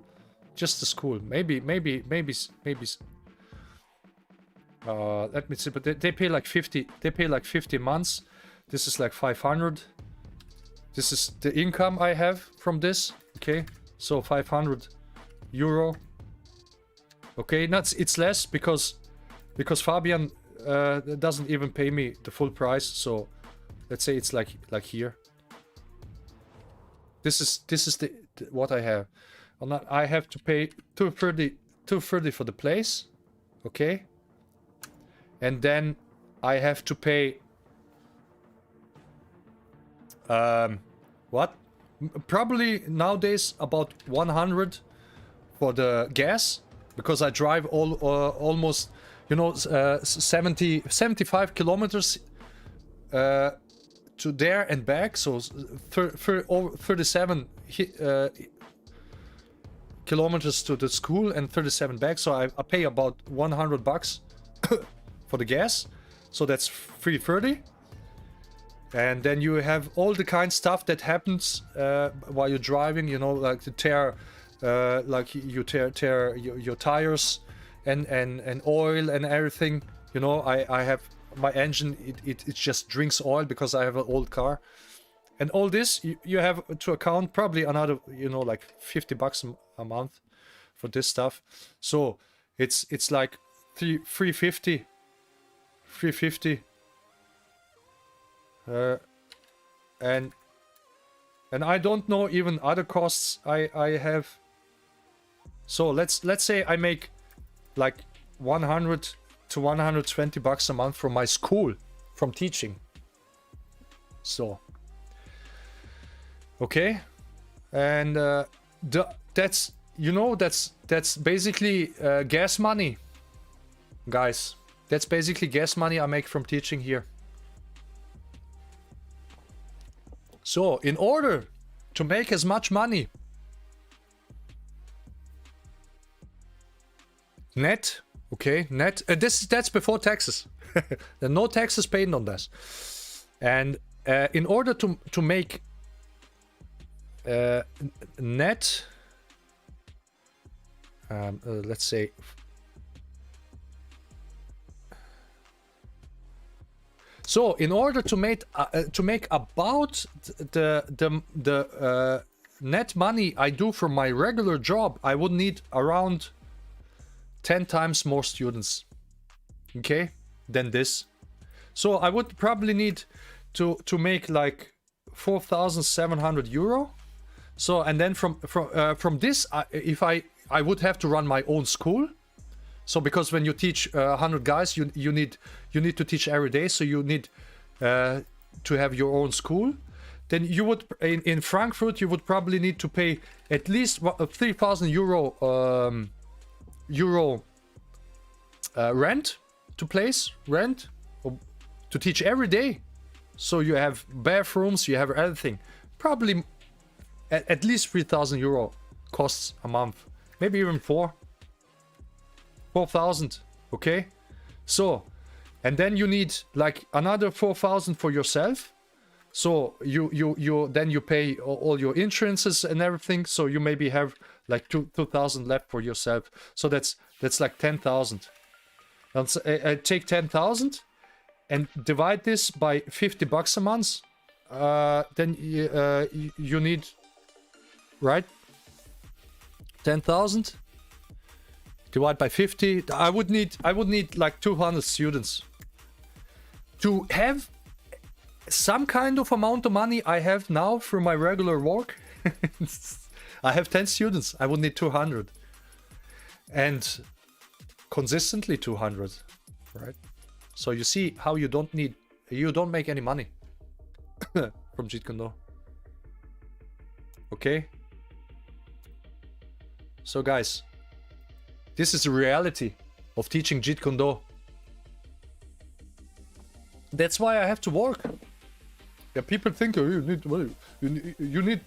maybe let me see, but they pay like 50 months. This is like 500. This is the income I have from this. Okay, so 500 euro. Okay, it's less because Fabian doesn't even pay me the full price. So let's say it's like here. This is the what I have. I have to pay 230 for the place, okay, and then I have to pay what? Probably nowadays about 100 for the gas, because I drive almost, you know, 75 kilometers to there and back, so 37 kilometers to the school and 37 back, so I pay about 100 bucks for the gas, so that's 330. And then you have all the kind of stuff that happens while you're driving, you know, like the tear, like you tear your tires and oil and everything. You know, I have my engine, it just drinks oil because I have an old car. And all this, you have to account probably another, you know, like 50 bucks a month for this stuff. So it's like 350 350. And I don't know even other costs I have. So let's say I make like 100 to 120 bucks a month from my school, from teaching. So okay, and that's, you know, that's basically gas money, guys. That's basically gas money I make from teaching here. So in order to make as much money net, okay, net, that's before taxes. There are no taxes paid on this. And in order to make net, let's say, so in order to make about the net money I do from my regular job, I would need around 10 times more students, okay, than this. So I would probably need to make like 4,700 euro. So, and then from this, if I would have to run my own school. So because when you teach 100 guys, you need to teach every day. So you need to have your own school. Then you would in Frankfurt you would probably need to pay at least 3,000 euro rent to place, rent to teach every day. So you have bathrooms, you have everything. Probably at least 3,000 euro costs a month, maybe even 4,000. Okay, so and then you need like another 4,000 for yourself. So you then you pay all your insurances and everything. So you maybe have like 2,000 left for yourself. So that's like 10,000. And so, take 10,000 and divide this by 50 bucks a month. Then you need, right, 10,000 divide by 50. I would need like 200 students to have some kind of amount of money I have now for my regular work. I have 10 students. I would need 200 and consistently 200, right? So you see how you don't make any money from JEET Kune. Okay, so guys, this is the reality of teaching JEET Kune. That's why I have to work. Yeah, people think, oh, you need money. You need.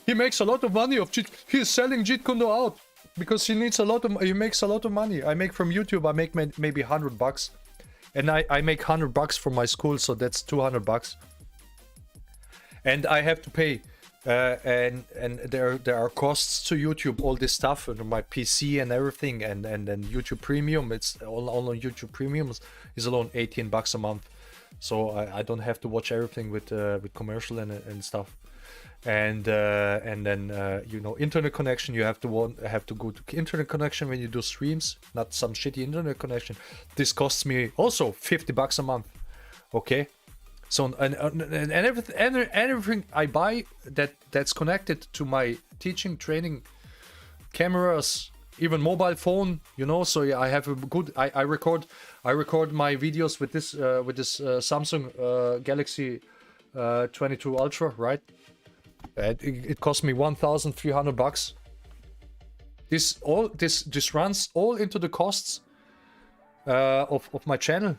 He makes a lot of money of JEET. He's selling JEET Kune out because he makes a lot of money. I make from YouTube. I make maybe 100 bucks, and I make 100 bucks from my school, so that's 200 bucks. And I have to pay. And there are costs to YouTube, all this stuff, and my PC and everything, and then YouTube Premium. It's all on YouTube Premium is alone 18 bucks a month, so I don't have to watch everything with commercial and stuff. And then you know, internet connection. You have to go to internet connection when you do streams, not some shitty internet connection. This costs me also 50 bucks a month. Okay. So and everything I buy that's connected to my teaching, training, cameras, even mobile phone, you know. So yeah, I have a good. I record my videos with this Samsung Galaxy 22 Ultra, right? It cost me 1,300 bucks. This runs all into the costs of my channel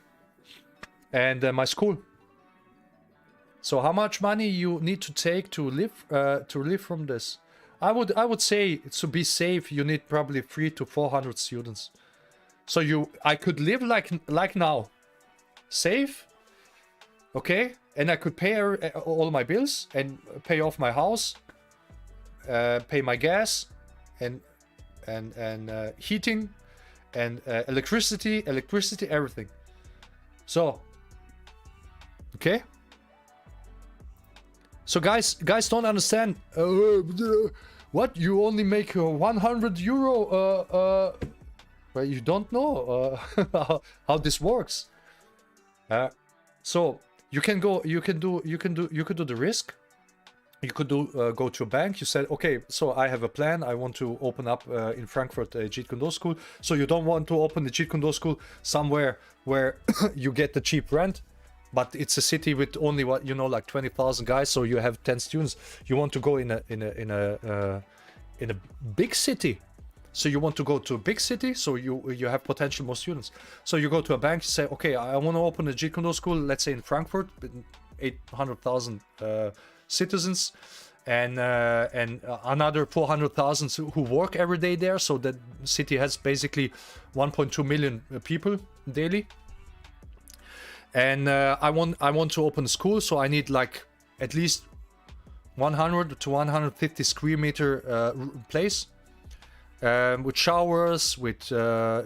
and my school. So how much money you need to take to live from this? I would say, to be safe, you need probably 300 to 400 students. So I could live like now, safe, okay, and I could pay all my bills and pay off my house, pay my gas, and heating, and electricity, everything. So, okay. So guys don't understand. What, you only make 100 euro? Well, you don't know how this works. So you can go, you could do the risk. You could do go to a bank. You said, okay, so I have a plan. I want to open up in Frankfurt a JEET Kune school. So you don't want to open the JEET Kune school somewhere where you get the cheap rent, but it's a city with only what you know, like 20,000 guys. So you have 10 students. You want to go in a big city. So you want to go to a big city, so you have potential more students. So you go to a bank, you say, okay, I want to open a JEET Kune school, let's say in Frankfurt, 800,000 citizens, and another 400,000 who work every day there. So the city has basically 1.2 million people daily. And I want to open a school, so I need like at least 100 to 150 square meter place. With showers, with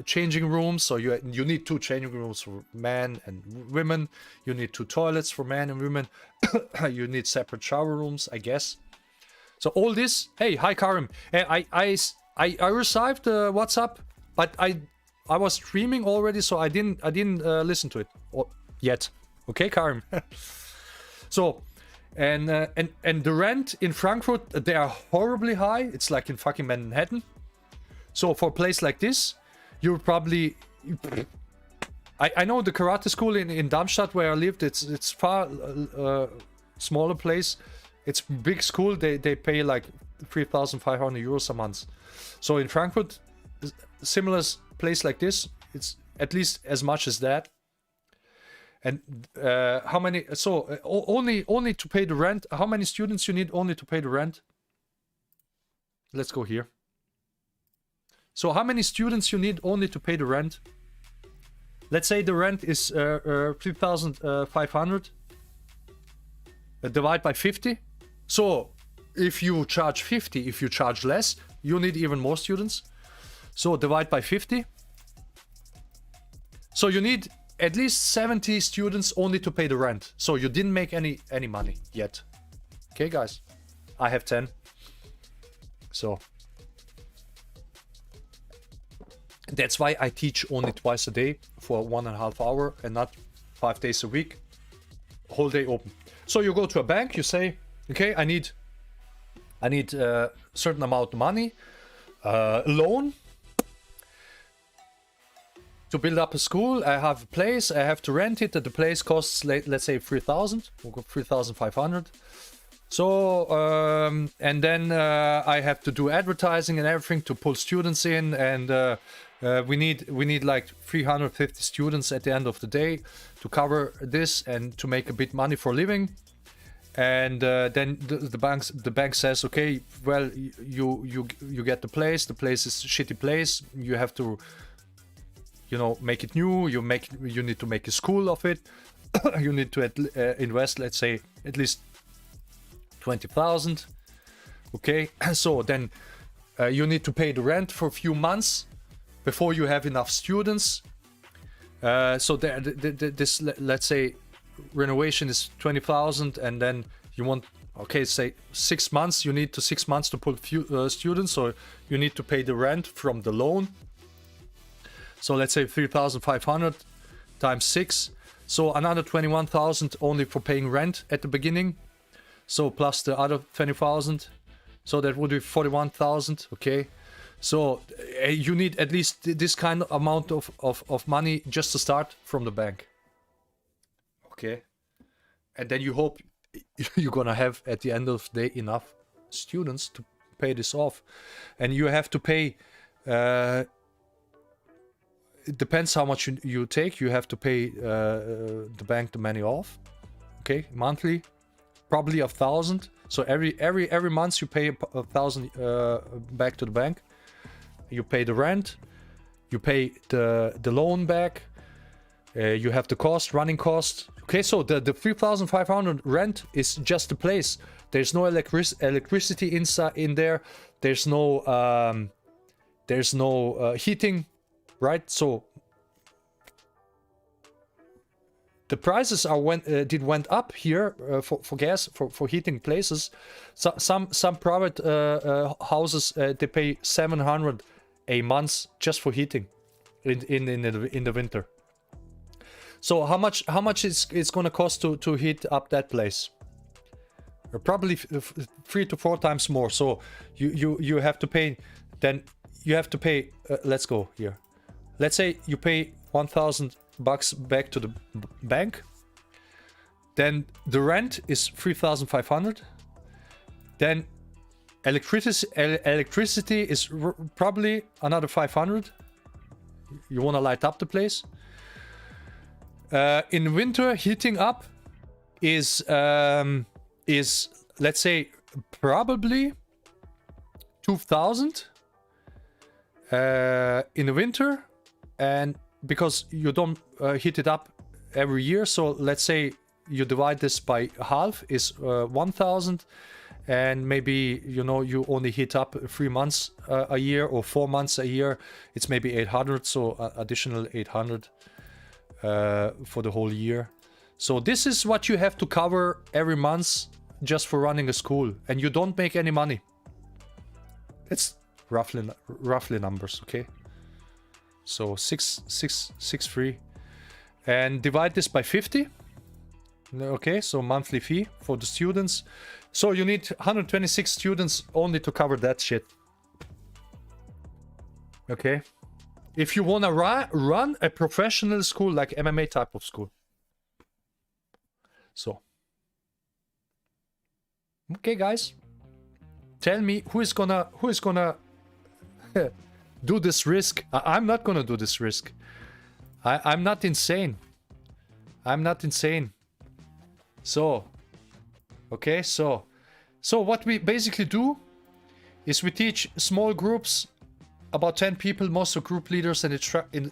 changing rooms. So you need 2 changing rooms for men and women. You need 2 toilets for men and women. You need separate shower rooms, I guess. So all this. Hey, hi Karim. I received WhatsApp, but I was streaming already, so I didn't listen to it yet. Okay, Karim. So. And the rent in Frankfurt, they are horribly high. It's like in fucking Manhattan. So for a place like this, you're probably... I know the karate school in Darmstadt where I lived, it's far smaller place. It's big school, they pay like 3,500 euros a month. So in Frankfurt, similar place like this, it's at least as much as that. And how many... So only to pay the rent, how many students you need only to pay the rent? Let's go here. So how many students you need only to pay the rent? Let's say the rent is 3,500. Divide by 50. So if you charge 50, if you charge less, you need even more students. So divide by 50. So you need at least 70 students only to pay the rent. So you didn't make any money yet. Okay, guys. I have 10. So... That's why I teach only twice a day for 1.5 hours and not 5 days a week. Whole day open. So you go to a bank, you say, okay, I need a certain amount of money, loan to build up a school. I have a place, I have to rent it. The place costs, let's say 3,000, we'll go 3,500. So, and then I have to do advertising and everything to pull students in, and we need like 350 students at the end of the day to cover this and to make a bit money for living. And then the bank says, okay, well, you get the place. The place is a shitty place. You have to, you know, make it new. You need to make a school of it. You need to invest, let's say, at least 20,000. Okay, so then you need to pay the rent for a few months before you have enough students. So this, let's say, renovation is 20,000, and then you want, okay, say 6 months. You need 6 months to put few students, so you need to pay the rent from the loan. So let's say 3,500 times 6. So another 21,000 only for paying rent at the beginning. So plus the other 20,000. So that would be 41,000. Okay. So you need at least this kind of amount of money just to start from the bank. Okay. And then you hope you're gonna have at the end of the day enough students to pay this off. And you have to pay, it depends how much you take. You have to pay the bank the money off. Okay, monthly, probably 1,000. So every month you pay 1,000 back to the bank. You pay the rent, you pay the loan back, you have the cost, running cost. Okay, so the 3,500 rent is just the place. There's no electricity inside in there. There's no heating, right? So the prices are went up here for gas for heating places. So some private houses they pay 700 a month just for heating in the winter. So how much is it's gonna cost to heat up that place? Probably 3 to 4 times more. So you have to pay. Then you have to pay. Let's go here. Let's say you pay $1,000 back to the bank. Then the rent is 3,500. Then electricity is probably another 500. You want to light up the place. In winter, heating up is let's say probably 2,000 in the winter, and because you don't heat it up every year, so let's say you divide this by half is 1,000, and maybe you only heat up 3 months a year or 4 months a year, it's maybe 800, so additional 800 for the whole year. So this is what you have to cover every month just for running a school, and you don't make any money. It's roughly numbers, okay? So 663, and divide this by 50. Okay, so monthly fee for the students. So you need 126 students only to cover that shit. Okay, if you wanna run a professional school, like MMA type of school. So, okay, guys, tell me who is gonna do this risk. I'm not gonna do this risk. I'm not insane. I'm not insane. So, okay, so what we basically do is we teach small groups, about 10 people. Most of group leaders and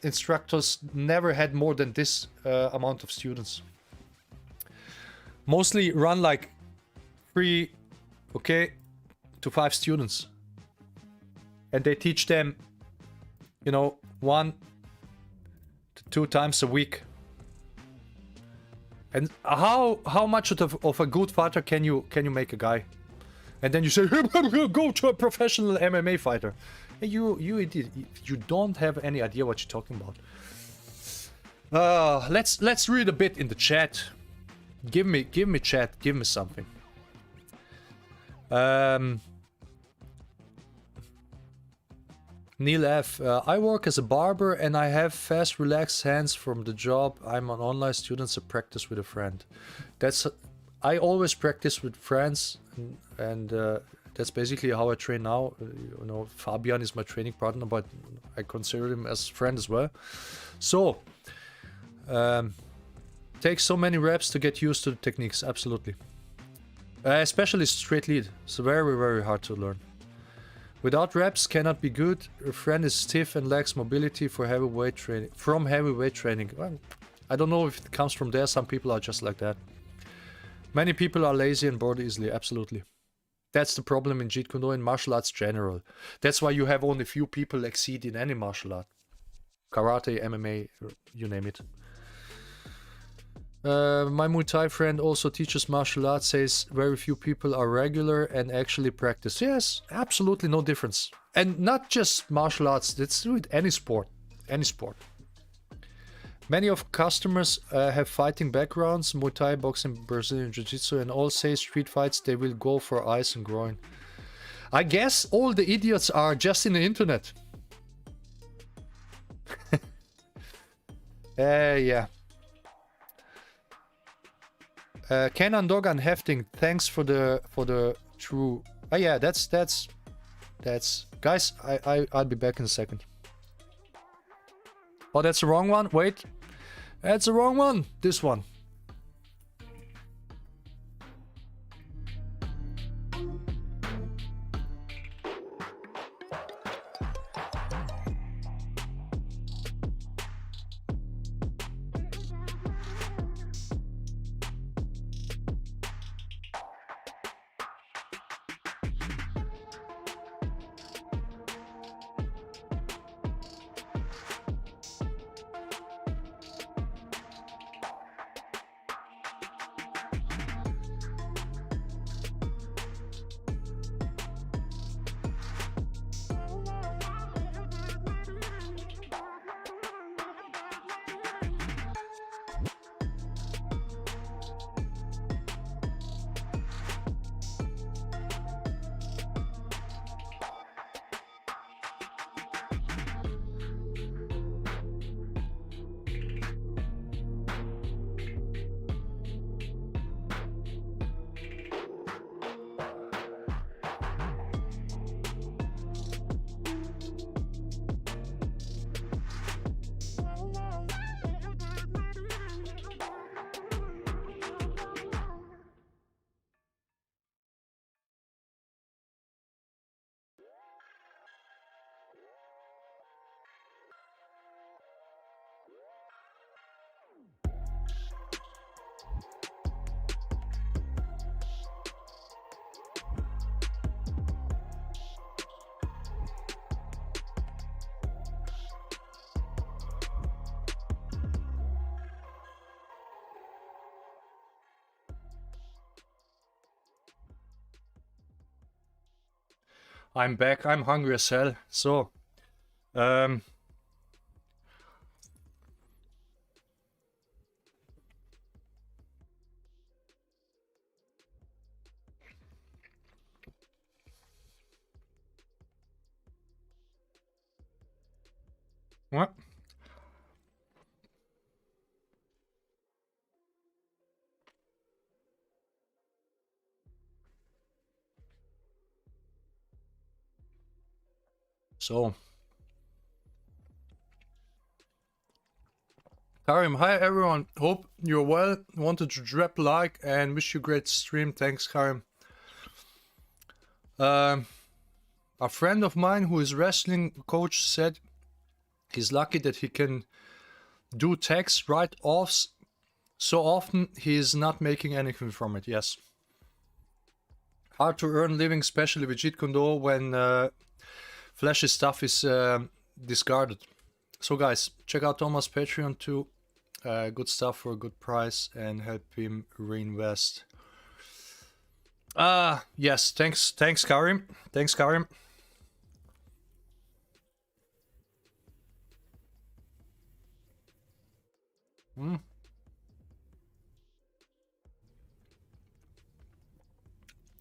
instructors never had more than this amount of students. Mostly run like 3, okay, to 5 students. And they teach them, 1 to 2 times a week. And how much of a good fighter can you make a guy? And then you say, go to a professional MMA fighter. Hey, you idiot! You don't have any idea what you're talking about. Let's read a bit in the chat. Give me chat. Give me something. Neil F. I work as a barber and I have fast, relaxed hands from the job. I'm an online student, so practice with a friend. I always practice with friends, and that's basically how I train now. Fabian is my training partner, but I consider him as a friend as well. So, takes so many reps to get used to the techniques. Absolutely. Especially straight lead. It's very, very hard to learn. Without reps, cannot be good. A friend is stiff and lacks mobility for heavyweight training. From heavyweight training. Well, I don't know if it comes from there. Some people are just like that. Many people are lazy and bored easily. Absolutely. That's the problem in JEET Kune, in martial arts general. That's why you have only few people exceed in any martial art. Karate, MMA, you name it. My Muay Thai friend also teaches martial arts, says very few people are regular and actually practice. Yes, absolutely no difference. And not just martial arts, that's with any sport. Any sport. Many of customers have fighting backgrounds, Muay Thai, boxing, Brazilian Jiu-Jitsu, and all say street fights, they will go for eyes and groin. I guess all the idiots are just in the internet. Yeah. Kenan Dogan Hefting, thanks for the true. Oh yeah, that's guys. I'll be back in a second. Oh, that's the wrong one. Wait, that's the wrong one. This one. I'm back. I'm hungry as hell. So, um, what? So, Karim, hi everyone. Hope you're well. Wanted to drop like and wish you great stream. Thanks, Karim. A friend of mine who is wrestling coach said he's lucky that he can do tax write-offs so often he is not making anything from it. Yes. Hard to earn living, especially with JEET KUNE when flashy stuff is discarded. So guys, check out Thomas' Patreon too. Good stuff for a good price and help him reinvest. Yes, thanks Karim. Thanks, Karim.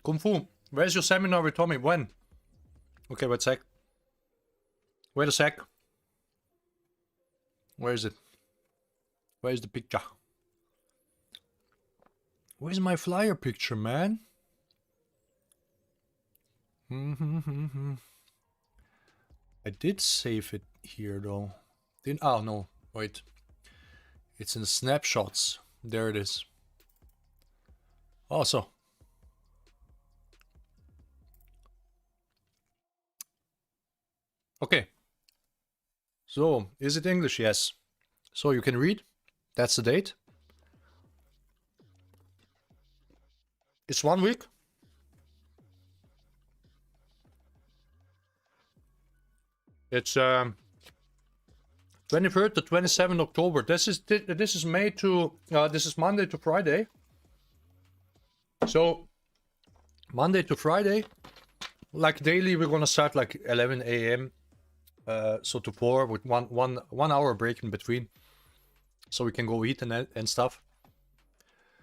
Kung Fu, where's your seminar with Tommy? When? Okay, wait a sec. Wait a sec. Where is it? Where's the picture? Where's my flyer picture, man? I did save it here though. Didn't? Oh no, wait. It's in the snapshots. There it is. Also. Okay. So, is it English? Yes. So you can read. That's the date. It's 1 week. It's 23rd to 27th October. This is May to this is Monday to Friday. So Monday to Friday, like daily, we're gonna start like 11 a.m. So to 4 with one hour break in between, so we can go eat and stuff.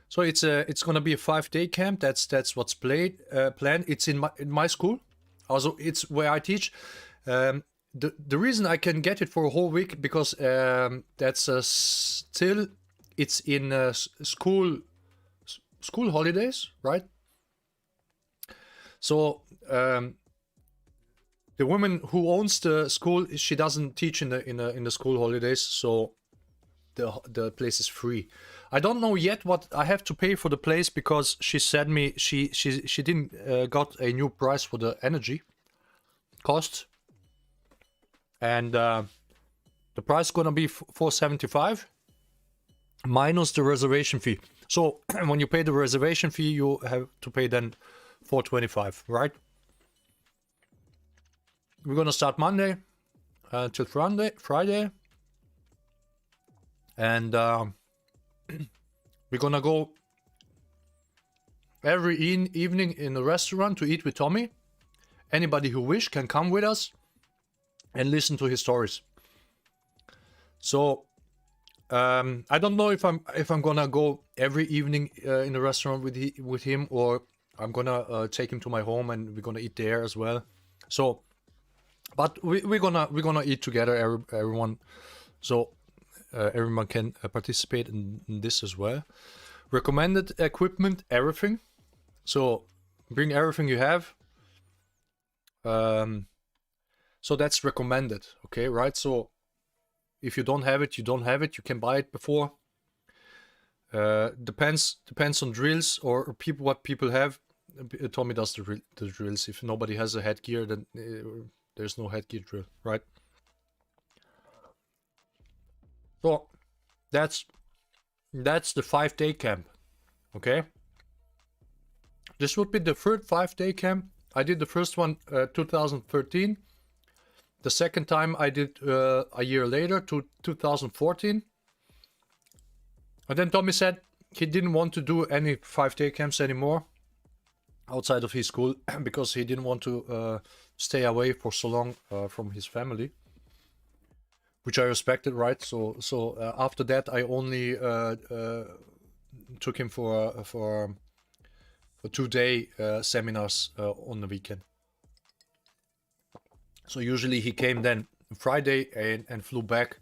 So it's gonna be a 5-day camp. That's what's planned. It's in my school. Also, it's where I teach. The reason I can get it for a whole week because that's still it's in school holidays, right? So the woman who owns the school, she doesn't teach in the school holidays, so the place is free. I don't know yet what I have to pay for the place because she said me she didn't got a new price for the energy cost, and the price gonna be $475 minus the reservation fee. So when you pay the reservation fee, you have to pay then $425, right? We're gonna start Monday till Friday, and we're gonna go every evening in a restaurant to eat with Tommy. Anybody who wish can come with us and listen to his stories. So I don't know if I'm gonna go every evening in a restaurant with him, or I'm gonna take him to my home and we're gonna eat there as well. So, but we're gonna eat together, everyone. So everyone can participate in this as well. Recommended equipment, everything. So bring everything you have. So that's recommended, okay, right? So if you don't have it, you don't have it. You can buy it before. Depends on drills or people, what people have. Tommy does the drills. If nobody has a headgear, then there's no headgear drill, right? So that's the 5-day camp, okay? This would be the third 5-day camp. I did the first one 2013. The second time I did a year later, to 2014. And then Tommy said he didn't want to do any 5-day camps anymore outside of his school because he didn't want to stay away for so long from his family, which I respected, right? So after that, I only took him for 2-day seminars on the weekend. So usually he came then Friday and flew back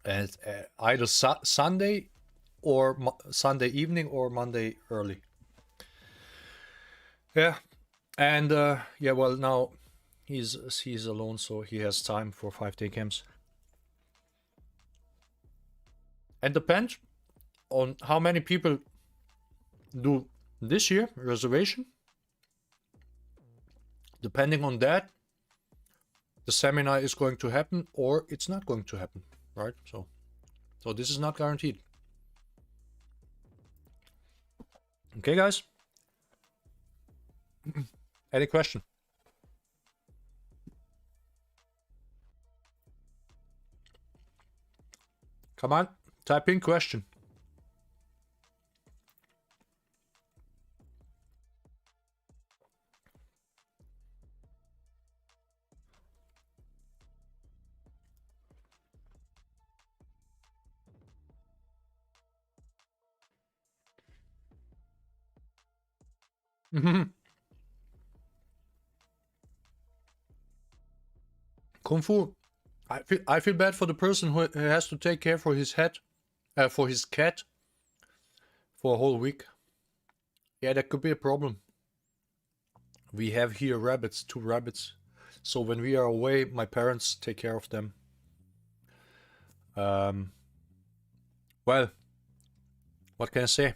at either Sunday or Sunday evening or Monday early. Yeah, and yeah, well, now he's alone, so he has time for 5-day camps. And depends on how many people do this year reservation. Depending on that, the seminar is going to happen or it's not going to happen, right? So this is not guaranteed. Okay, guys. Any question? Come on, type in question. Kung Fu. I feel bad for the person who has to take care for his cat for a whole week. Yeah, that could be a problem. We have here rabbits, 2 rabbits. So when we are away, my parents take care of them. Well, what can I say?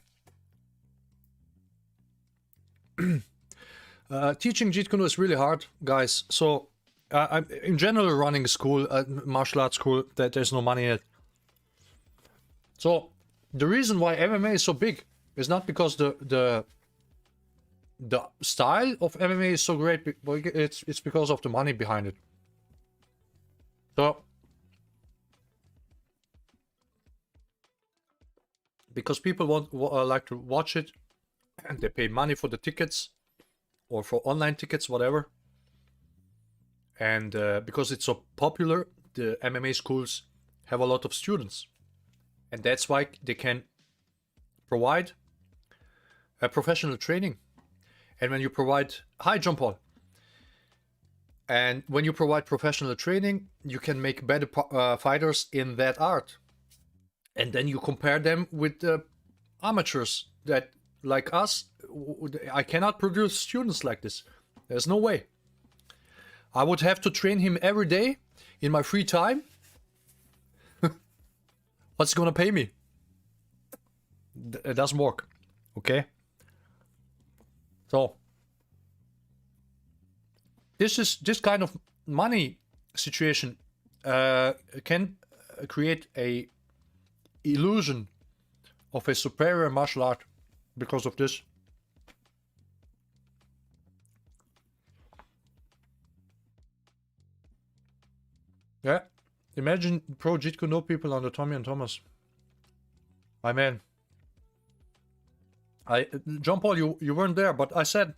Teaching JEET KUNE is really hard, guys. So I'm in general running a school, martial arts school, that there's no money in it. So the reason why MMA is so big is not because the style of MMA is so great, but it's because of the money behind it. So because people like to watch it, and they pay money for the tickets or for online tickets, whatever. And because it's so popular, the MMA schools have a lot of students, and that's why they can provide a professional training. And when you provide, hi John Paul, and when you provide professional training, you can make better fighters in that art. And then you compare them with the amateurs that, like us, I cannot produce students like this. There's no way. I would have to train him every day in my free time. What's gonna pay me? It doesn't work. Okay. So this kind of money situation can create a illusion of a superior martial art because of this. Yeah, imagine pro JEET KUNE people on the Tommy and Thomas. My man. John Paul, you weren't there, but I said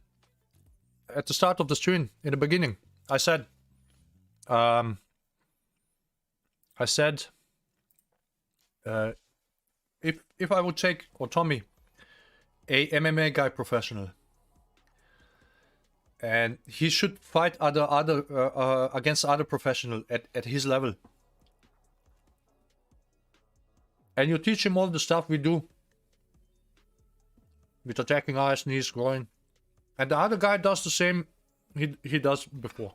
at the start of the stream, in the beginning, I said if I would take, or Tommy, a MMA guy professional, and he should fight against other professional at his level, and you teach him all the stuff we do with attacking eyes, knees, groin, and the other guy does the same he does before.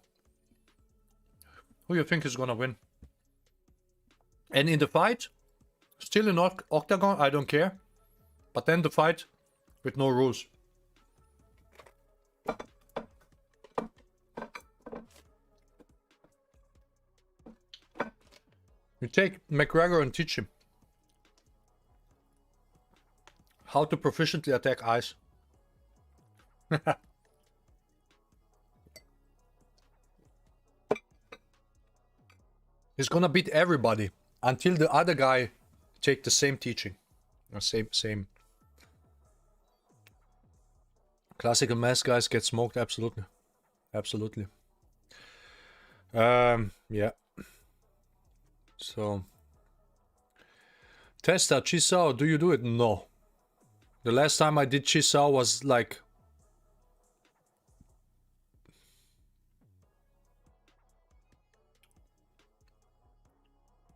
Who you think is gonna win? And in the fight, still in octagon, I don't care, but then the fight with no rules. You take McGregor and teach him how to proficiently attack eyes. He's gonna beat everybody until the other guy take the same teaching. Same. Classical mass guys get smoked, absolutely. Absolutely. Yeah. So, Testa, Chisao, do you do it? No. The last time I did Chisao was like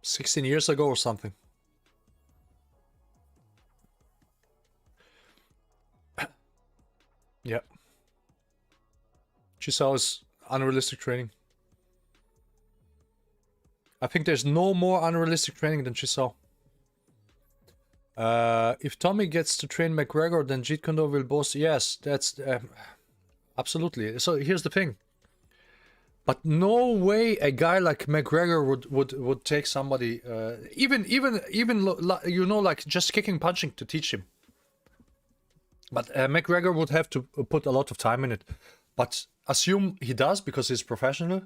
16 years ago or something. Yeah. Chisao is unrealistic training. I think there's no more unrealistic training than Chisao. If Tommy gets to train McGregor, then Jeet Kune Do will boast. Yes, that's absolutely. So here's the thing. But no way a guy like McGregor would take somebody, even you know, like just kicking, punching to teach him. But McGregor would have to put a lot of time in it. But assume he does because he's professional,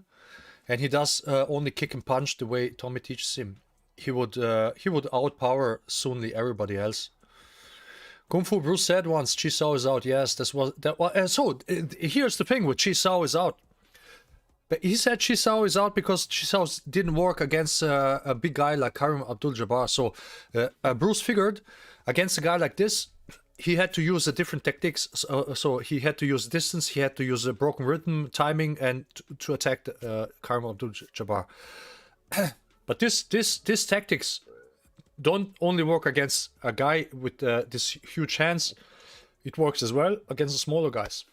and he does only kick and punch the way Tommy teaches him. He would outpower soonly everybody else. Kung Fu Bruce said once, Chisao is out. Yes, here's the thing with Chisao is out. But he said Chisao is out because Chisao didn't work against a big guy like Karim Abdul-Jabbar. So Bruce figured against a guy like this, he had to use a different tactics. So he had to use distance, he had to use a broken rhythm, timing, and to attack Karim Abdul-Jabbar. But this tactics don't only work against a guy with this huge hands. It works as well against the smaller guys.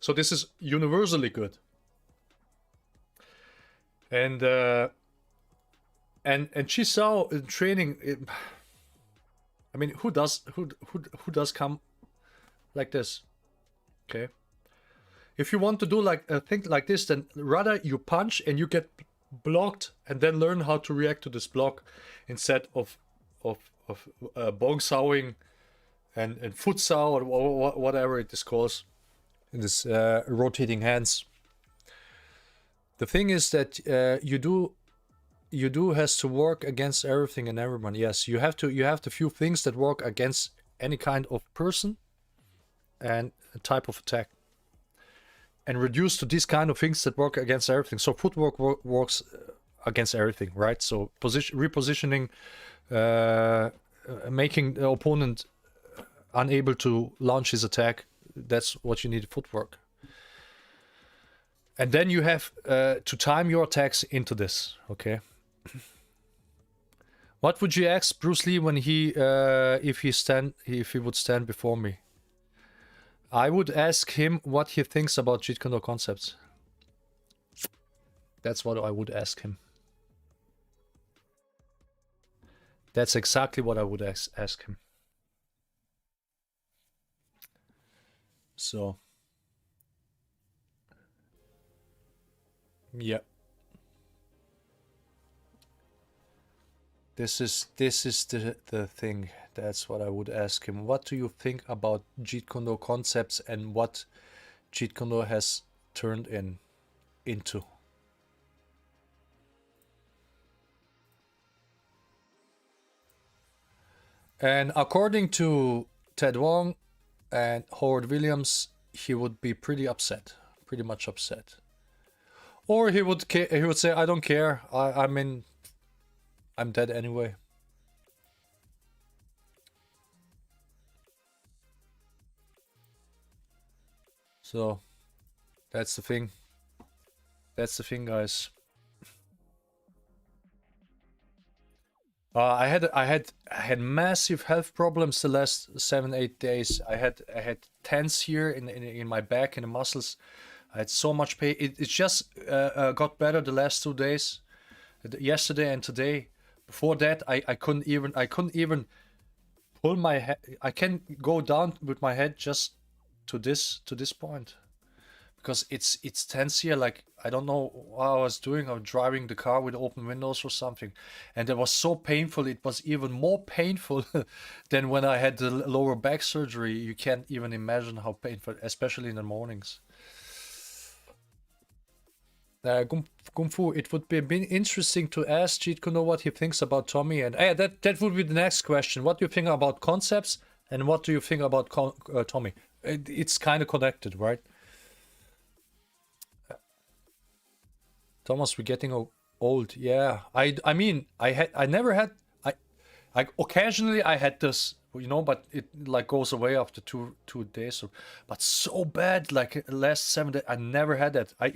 So this is universally good. And Chisao in training, I mean, who does come like this? Okay. If you want to do like a thing like this, then rather you punch and you get blocked, and then learn how to react to this block instead of bong sawing and foot saw or whatever it is called in this rotating hands. The thing is that you do has to work against everything and everyone. Yes, you have the few things that work against any kind of person and a type of attack, and reduce to these kind of things that work against everything. So footwork works against everything, right? So repositioning, making the opponent unable to launch his attack. That's what you need, footwork. And then you have to time your attacks into this, okay? What would you ask Bruce Lee when if he would stand before me? I would ask him what he thinks about Jeet Kune Do concepts. That's what I would ask him. That's exactly what I would ask him. So, yeah. This is the thing. That's what I would ask him. What do you think about Jeet Kune Do concepts and what Jeet Kune Do has turned into? And according to Ted Wong and Howard Williams, he would be pretty much upset. Or he would say, I don't care. I'm dead anyway. So that's the thing. That's the thing, guys. I had massive health problems the last 7-8 days. I had tense here in my back and the muscles. I had so much pain. It just got better the last 2 days, yesterday and today. Before that, I couldn't even pull my head. I can go down with my head just to this point, because it's tense here. Like, I don't know what I was doing. I was driving the car with open windows or something, and it was so painful. It was even more painful than when I had the lower back surgery. You can't even imagine how painful, especially in the mornings. Kung Fu, it would be interesting to ask Jeet Kune Do what he thinks about Tommy, and that would be the next question. What do you think about concepts, and what do you think about Tommy? It's kind of connected, right? Thomas, we're getting old. Yeah, I mean, I never had, I occasionally I had this, you know, but it like goes away after two days. Or, but so bad, like last 7 days, I never had that. I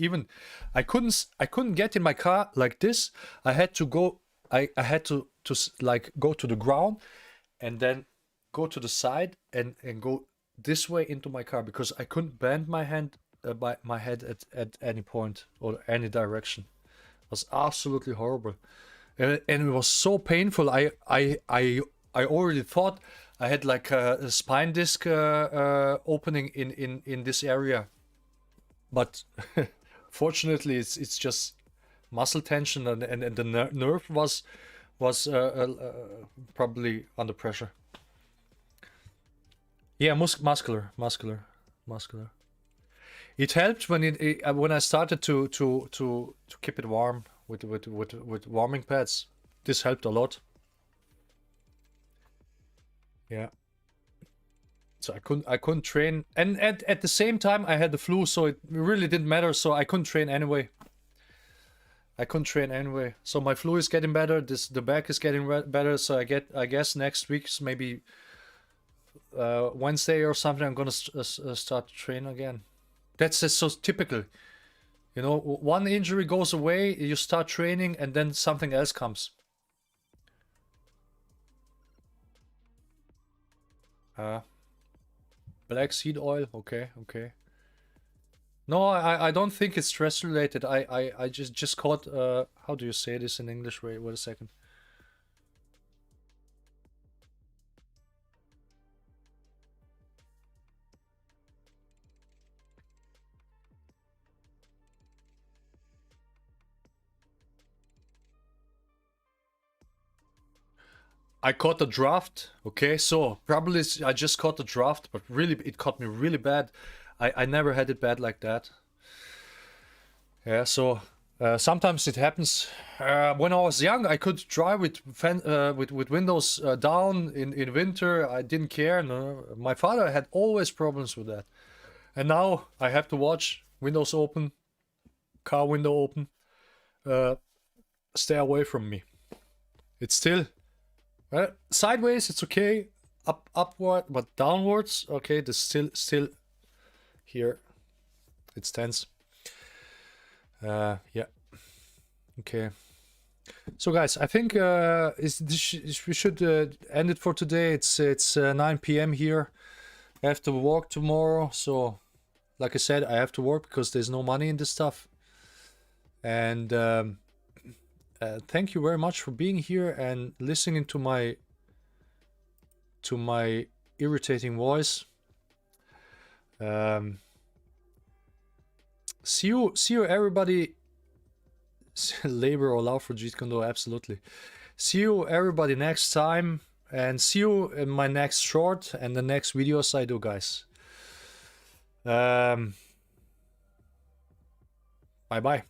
couldn't get in my car like this. I had to go. I had to like go to the ground, and then go to the side and go this way into my car because I couldn't bend my hand by my head at any point or any direction. It was absolutely horrible, and it was so painful. I already thought I had like a spine disc opening in this area, but fortunately it's just muscle tension, and the nerve was probably under pressure. Yeah, muscular. It helped when I started to keep it warm with warming pads. This helped a lot. Yeah. So I couldn't train, and at the same time I had the flu, so it really didn't matter. So I couldn't train anyway. So my flu is getting better. The back is getting better. So I guess next week's maybe Wednesday or something, I'm gonna start to train again. That's just so typical. You know, one injury goes away, you start training, and then something else comes. Black seed oil, okay. No, I don't think it's stress related. I just caught how do you say this in English? Wait a second. I caught the draft. Okay, so probably I just caught the draft, but really it caught me really bad. I never had it bad like that. Yeah, so sometimes it happens. When I was young, I could drive with windows down in winter. I didn't care. No, my father had always problems with that, and now I have to watch windows open, car window open. Stay away from me. It's still. Sideways, it's okay. Upward, but downwards, okay. This still here. It's tense. Yeah. Okay. So guys, I think we should end it for today. It's 9 p.m. here. I have to work tomorrow, so like I said, I have to work because there's no money in this stuff. And thank you very much for being here and listening to my irritating voice. See you everybody. Labor or love for JEET KUNE, absolutely. See you everybody next time, and see you in my next short and the next videos I do, guys. Bye bye.